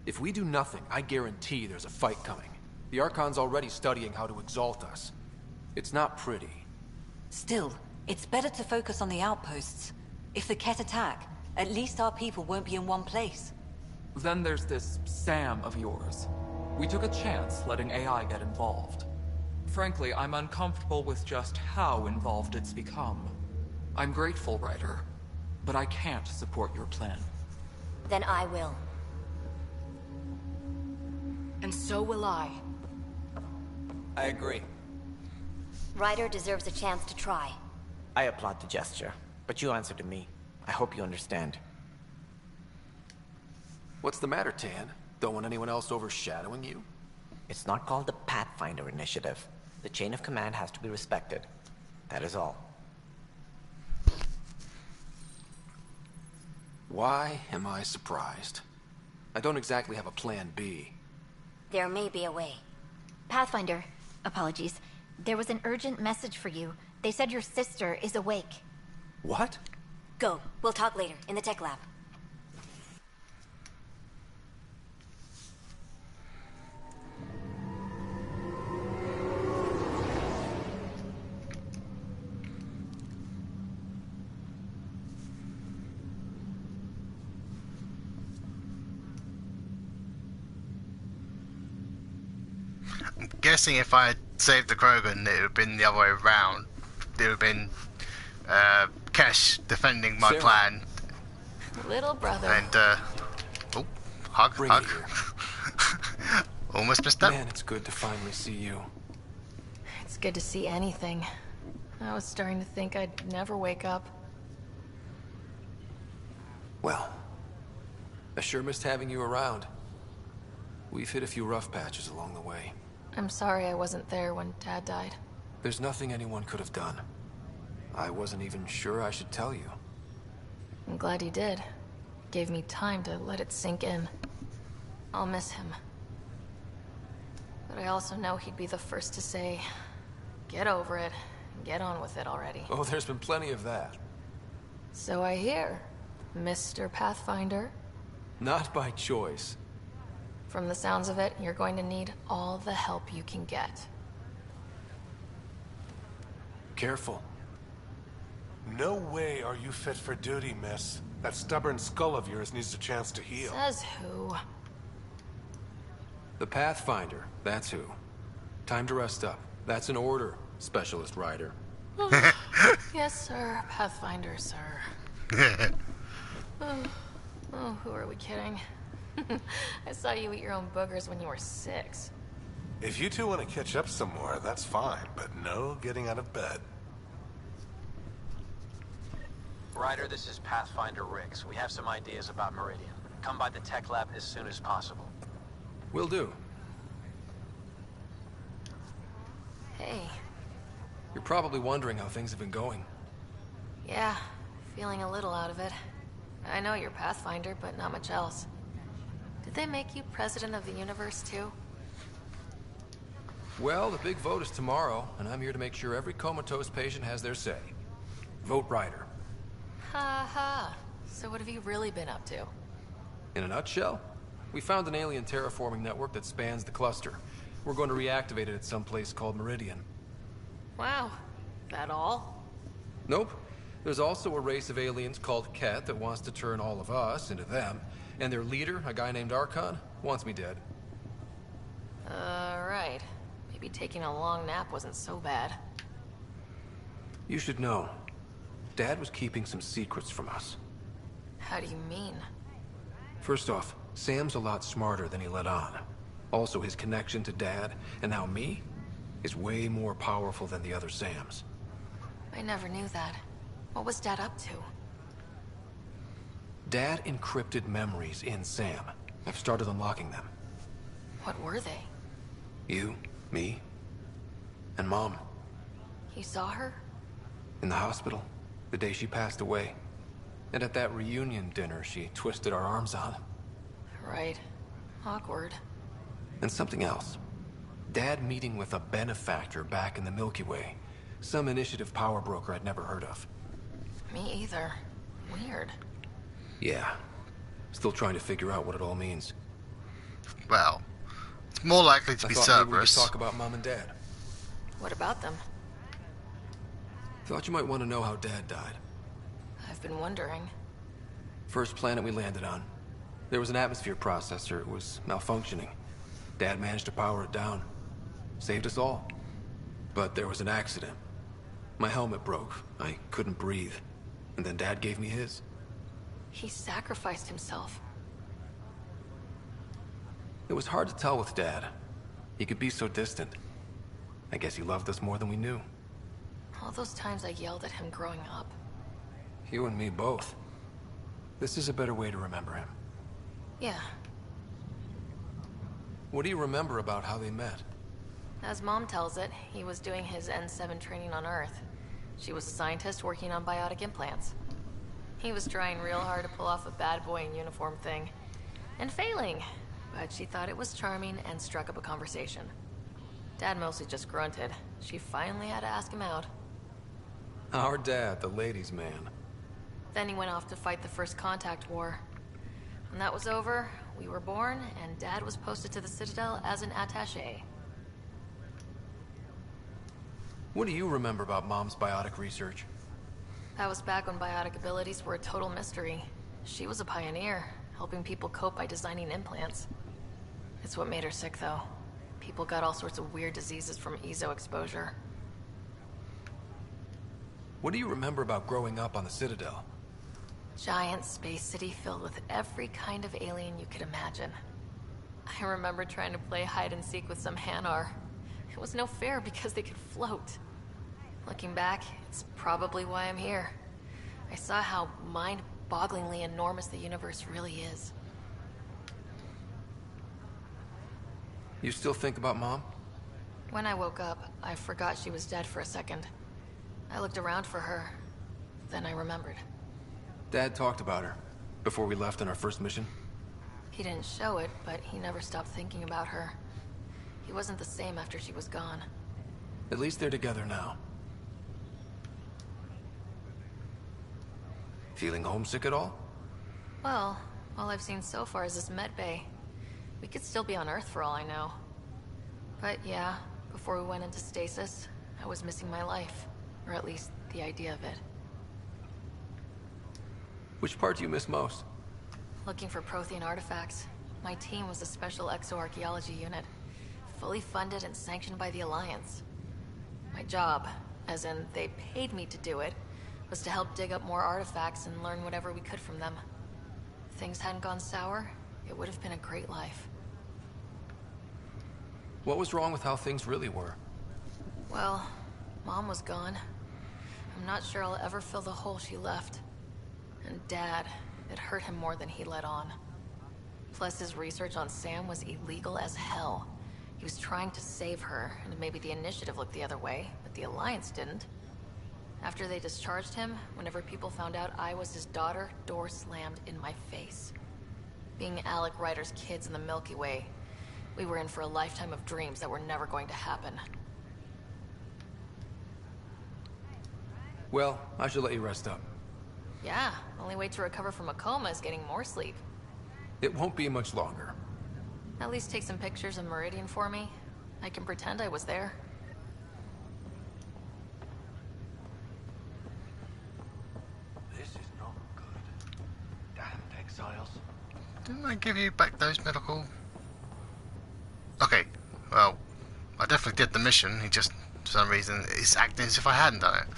If we do nothing, I guarantee there's a fight coming. The Archon's already studying how to exalt us. It's not pretty. Still, it's better to focus on the outposts. If the Ket attack, at least our people won't be in one place. Then there's this Sam of yours. We took a chance letting AI get involved. Frankly, I'm uncomfortable with just how involved it's become. I'm grateful, Ryder, but I can't support your plan. Then I will. And so will I. I agree. Ryder deserves a chance to try. I applaud the gesture, but you answer to me. I hope you understand. What's the matter, Tan? Don't want anyone else overshadowing you? It's not called the Pathfinder Initiative. The chain of command has to be respected. That is all. Why am I surprised? I don't exactly have a plan B. There may be a way. Pathfinder, apologies. There was an urgent message for you. They said your sister is awake. What? Go. We'll talk later, in the tech lab. I'm guessing if I had saved the Krogan, it would have been the other way around. It would have been Kesh defending my Sarah. plan. Little brother. And, oh, hug, Bring hug. it here. Almost missed that. Man, it's good to finally see you. It's good to see anything. I was starting to think I'd never wake up. Well, I sure missed having you around. We've hit a few rough patches along the way. I'm sorry I wasn't there when Dad died. There's nothing anyone could have done. I wasn't even sure I should tell you. I'm glad you did. Gave me time to let it sink in. I'll miss him. But I also know he'd be the first to say, get over it, and get on with it already. Oh, there's been plenty of that. So I hear, Mr. Pathfinder. Not by choice. From the sounds of it, you're going to need all the help you can get. Careful. No way are you fit for duty, miss. That stubborn skull of yours needs a chance to heal. Says who? The Pathfinder, that's who. Time to rest up. That's an order, Specialist Rider. Yes, sir. Pathfinder, sir. Oh, who are we kidding? I saw you eat your own boogers when you were 6. If you two want to catch up some more, that's fine, but no getting out of bed. Ryder, this is Pathfinder Riggs. We have some ideas about Meridian. Come by the tech lab as soon as possible. Will do. Hey. You're probably wondering how things have been going. Yeah, feeling a little out of it. I know you're Pathfinder, but not much else. Did they make you president of the universe, too? Well, the big vote is tomorrow, and I'm here to make sure every comatose patient has their say. Vote Ryder. Ha ha. So what have you really been up to? In a nutshell, we found an alien terraforming network that spans the cluster. We're going to reactivate it at some place called Meridian. Wow. That all? Nope. There's also a race of aliens called Ket that wants to turn all of us into them, and their leader, a guy named Archon, wants me dead. Right. Maybe taking a long nap wasn't so bad. You should know. Dad was keeping some secrets from us. How do you mean? First off, Sam's a lot smarter than he let on. Also, his connection to Dad, and now me, is way more powerful than the other Sams. I never knew that. What was Dad up to? Dad encrypted memories in Sam. I've started unlocking them. What were they? You, me, and Mom. You saw her? In the hospital, the day she passed away. And at that reunion dinner she twisted our arms on. Right. Awkward. And something else. Dad meeting with a benefactor back in the Milky Way. Some initiative power broker I'd never heard of. Me either. Weird. Yeah. Still trying to figure out what it all means. Well, it's more likely to be I thought maybe we could Cerberus. talk about Mom and Dad. What about them? Thought you might want to know how Dad died. I've been wondering. First planet we landed on. There was an atmosphere processor. It was malfunctioning. Dad managed to power it down. Saved us all. But there was an accident. My helmet broke. I couldn't breathe. And then Dad gave me his. He sacrificed himself. It was hard to tell with Dad. He could be so distant. I guess he loved us more than we knew. All those times I yelled at him growing up. You and me both. This is a better way to remember him. Yeah. What do you remember about how they met? As Mom tells it, he was doing his N7 training on Earth. She was a scientist working on biotic implants. He was trying real hard to pull off a bad boy in uniform thing. And failing. But she thought it was charming and struck up a conversation. Dad mostly just grunted. She finally had to ask him out. Our dad, the ladies' man. Then he went off to fight the First Contact War. When that was over, we were born, and Dad was posted to the Citadel as an attaché. What do you remember about Mom's biotic research? That was back when biotic abilities were a total mystery. She was a pioneer, helping people cope by designing implants. It's what made her sick, though. People got all sorts of weird diseases from EZO exposure. What do you remember about growing up on the Citadel? Giant space city filled with every kind of alien you could imagine. I remember trying to play hide and seek with some Hanar. It was no fair because they could float. Looking back, it's probably why I'm here. I saw how mind-bogglingly enormous the universe really is. You still think about Mom? When I woke up, I forgot she was dead for a second. I looked around for her, then I remembered. Dad talked about her before we left on our first mission. He didn't show it, but he never stopped thinking about her. He wasn't the same after she was gone. At least they're together now. Feeling homesick at all? Well, all I've seen so far is this med bay. We could still be on Earth for all I know. But yeah, before we went into stasis, I was missing my life. Or at least the idea of it. Which part do you miss most? Looking for Prothean artifacts. My team was a special exoarchaeology unit. Fully funded and sanctioned by the Alliance. My job, as in they paid me to do it, was to help dig up more artifacts and learn whatever we could from them. If things hadn't gone sour, it would have been a great life. What was wrong with how things really were? Well, Mom was gone. I'm not sure I'll ever fill the hole she left. And Dad, it hurt him more than he let on. Plus his research on Sam was illegal as hell. He was trying to save her, and maybe the Initiative looked the other way, but the Alliance didn't. After they discharged him, whenever people found out I was his daughter, doors slammed in my face. Being Alec Ryder's kids in the Milky Way, we were in for a lifetime of dreams that were never going to happen. Well, I should let you rest up. Yeah, only way to recover from a coma is getting more sleep. It won't be much longer. At least take some pictures of Meridian for me. I can pretend I was there. This is not good. Damned exiles. Didn't I give you back those medical? Okay, well, I definitely did the mission. He just, for some reason, is acting as if I hadn't done it.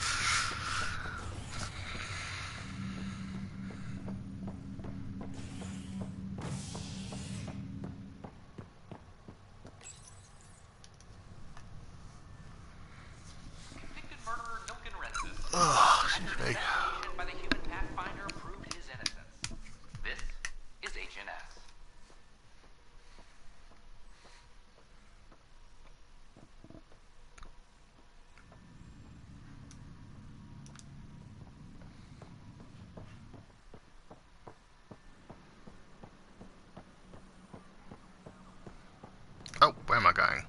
Oh, excuse me. By the human Pathfinder proved his innocence. This is HNS. Oh, where am I going?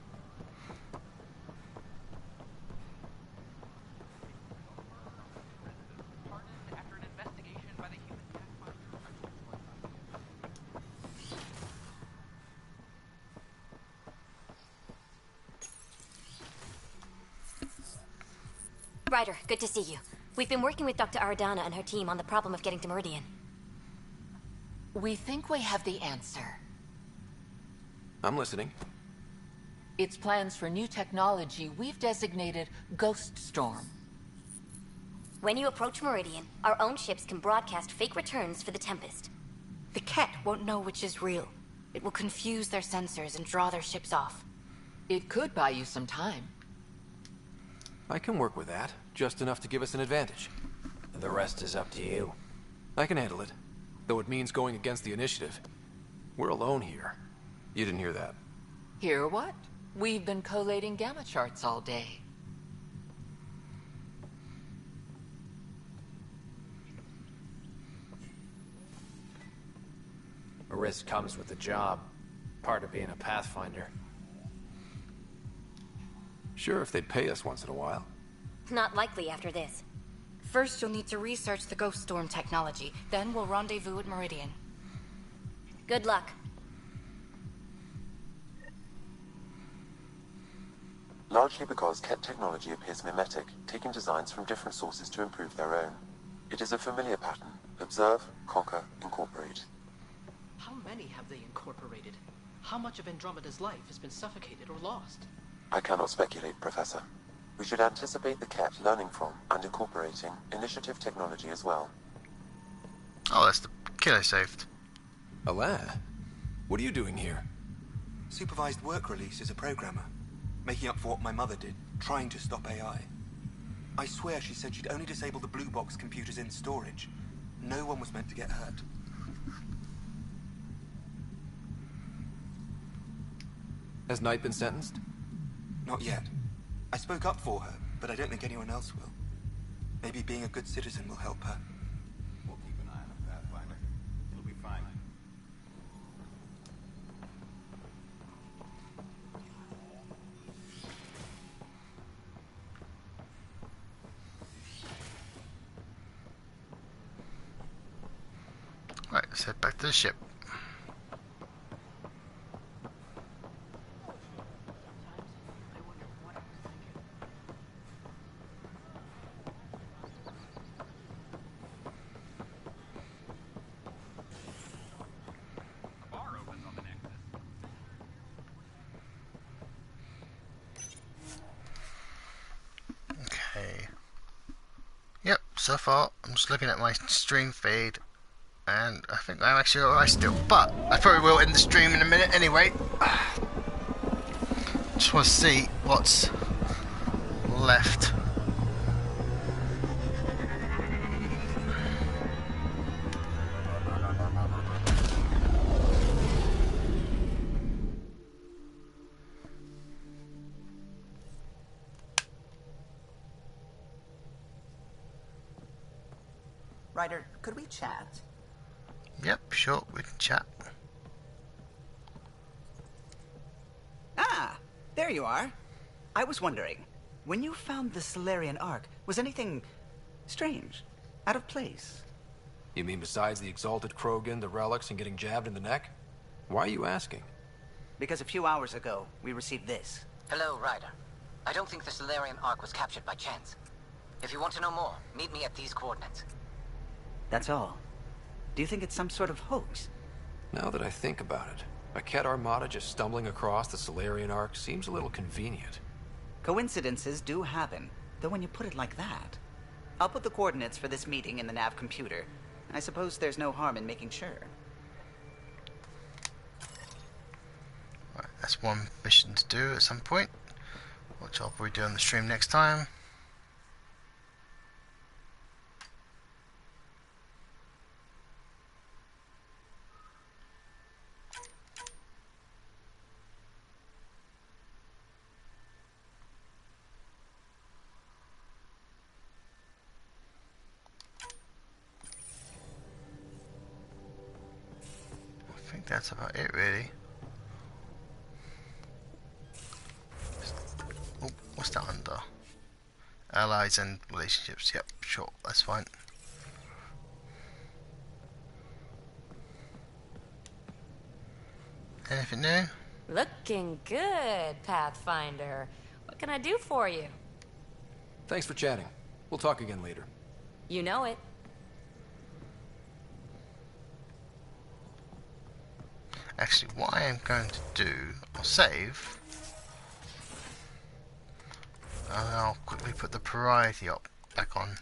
Ryder, good to see you. We've been working with Dr. Aradana and her team on the problem of getting to Meridian. We think we have the answer. I'm listening. It's plans for new technology we've designated Ghost Storm. When you approach Meridian, our own ships can broadcast fake returns for the Tempest. The Ket won't know which is real. It will confuse their sensors and draw their ships off. It could buy you some time. I can work with that, just enough to give us an advantage. The rest is up to you. I can handle it, though it means going against the Initiative. We're alone here. You didn't hear that. Hear what? We've been collating gamma charts all day. A risk comes with the job. Part of being a Pathfinder. Sure, if they'd pay us once in a while. Not likely after this. First, you'll need to research the Ghost Storm technology. Then we'll rendezvous at Meridian. Good luck. Largely because Ket technology appears mimetic, taking designs from different sources to improve their own. It is a familiar pattern. Observe, conquer, incorporate. How many many have they incorporated? How much of Andromeda's life has been suffocated or lost? I cannot speculate, Professor. We should anticipate the Ket learning from and incorporating initiative technology as well. Oh, that's the kid I saved. Alain, what are you doing here? Supervised work release as a programmer. Making up for what my mother did, trying to stop AI. I swear she said she'd only disable the blue box computers in storage. No one was meant to get hurt. Has Knight been sentenced? Not yet. I spoke up for her, but I don't think anyone else will. Maybe being a good citizen will help her. We'll keep an eye on the Pathfinder. It'll be fine. Right, let's head back to the ship. Okay. Yep, so far I'm just looking at my stream feed and I think I'm actually alright still, but I probably will end the stream in a minute anyway. Just want to see what's left. Ryder, could we chat? Yep, sure, we can chat. Ah, there you are. I was wondering, when you found the Solarian Ark, was anything strange? Out of place? You mean besides the exalted Krogan, the relics, and getting jabbed in the neck? Why are you asking? Because a few hours ago, we received this. Hello, Ryder. I don't think the Solarian Ark was captured by chance. If you want to know more, meet me at these coordinates. That's all. Do you think it's some sort of hoax? Now that I think about it, a Ket armada just stumbling across the Solarian Ark seems a little convenient. Coincidences do happen, though when you put it like that. I'll put the coordinates for this meeting in the nav computer. I suppose there's no harm in making sure. Right, that's one mission to do at some point, which I'll probably do on the stream next time. I think that's about it, really. Oh, what's that under? Allies and relationships. Yep, sure, that's fine. Anything new? Looking good, Pathfinder. What can I do for you? Thanks for chatting. We'll talk again later. You know it. Actually, what I am going to do, I'll save. And I'll quickly put the priority up back on.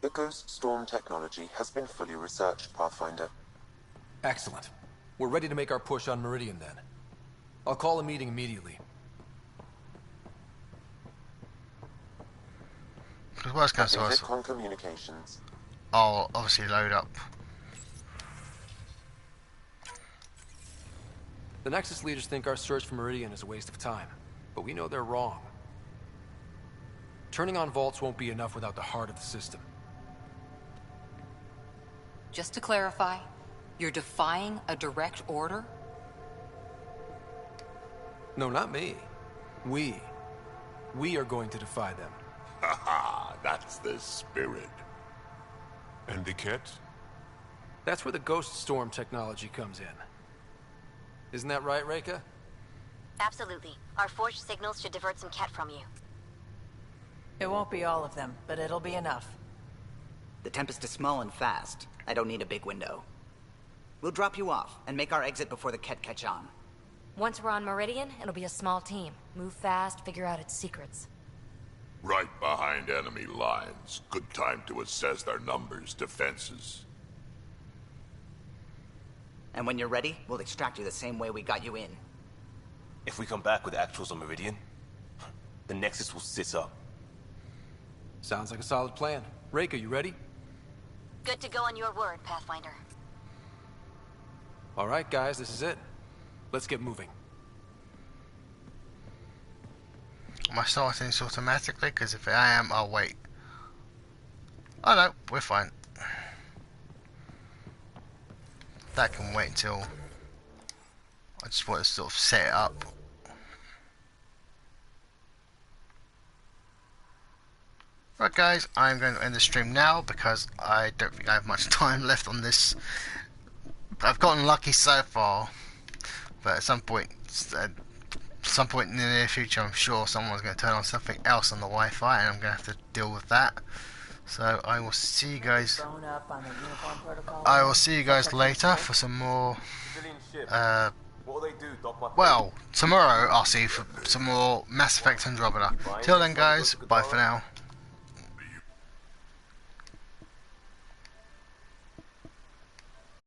The Ghost Storm technology has been fully researched, Pathfinder. Excellent. We're ready to make our push on Meridian then. I'll call a meeting immediately. Because worst comes to us, Vicon communications. I'll obviously load up. The Nexus leaders think our search for Meridian is a waste of time, but we know they're wrong. Turning on vaults won't be enough without the heart of the system. Just to clarify, you're defying a direct order? No, not me. We. We are going to defy them. Haha, that's the spirit. And the Ket? That's where the Ghost Storm technology comes in. Isn't that right, Reika? Absolutely. Our forged signals should divert some Ket from you. It won't be all of them, but it'll be enough. The Tempest is small and fast. I don't need a big window. We'll drop you off and make our exit before the Ket catch on. Once we're on Meridian, it'll be a small team. Move fast, figure out its secrets. Right behind enemy lines. Good time to assess their numbers, defenses. And when you're ready, we'll extract you the same way we got you in. If we come back with actuals on Meridian, the Nexus will sit up. Sounds like a solid plan. Rake, are you ready? Good to go on your word, Pathfinder. All right, guys, this is it. Let's get moving. Am I starting this automatically? Because if I am, I'll wait. Oh no, we're fine. That can wait until... I just want to sort of set it up. Right guys, I'm going to end the stream now because I don't think I have much time left on this. I've gotten lucky so far, but at some point in the near future, I'm sure someone's going to turn on something else on the Wi-Fi, and I'm going to have to deal with that. So I will see you guys. I will see you guys later for some more. Well, tomorrow I'll see you for some more Mass Effect Andromeda. Till then, guys, bye for now.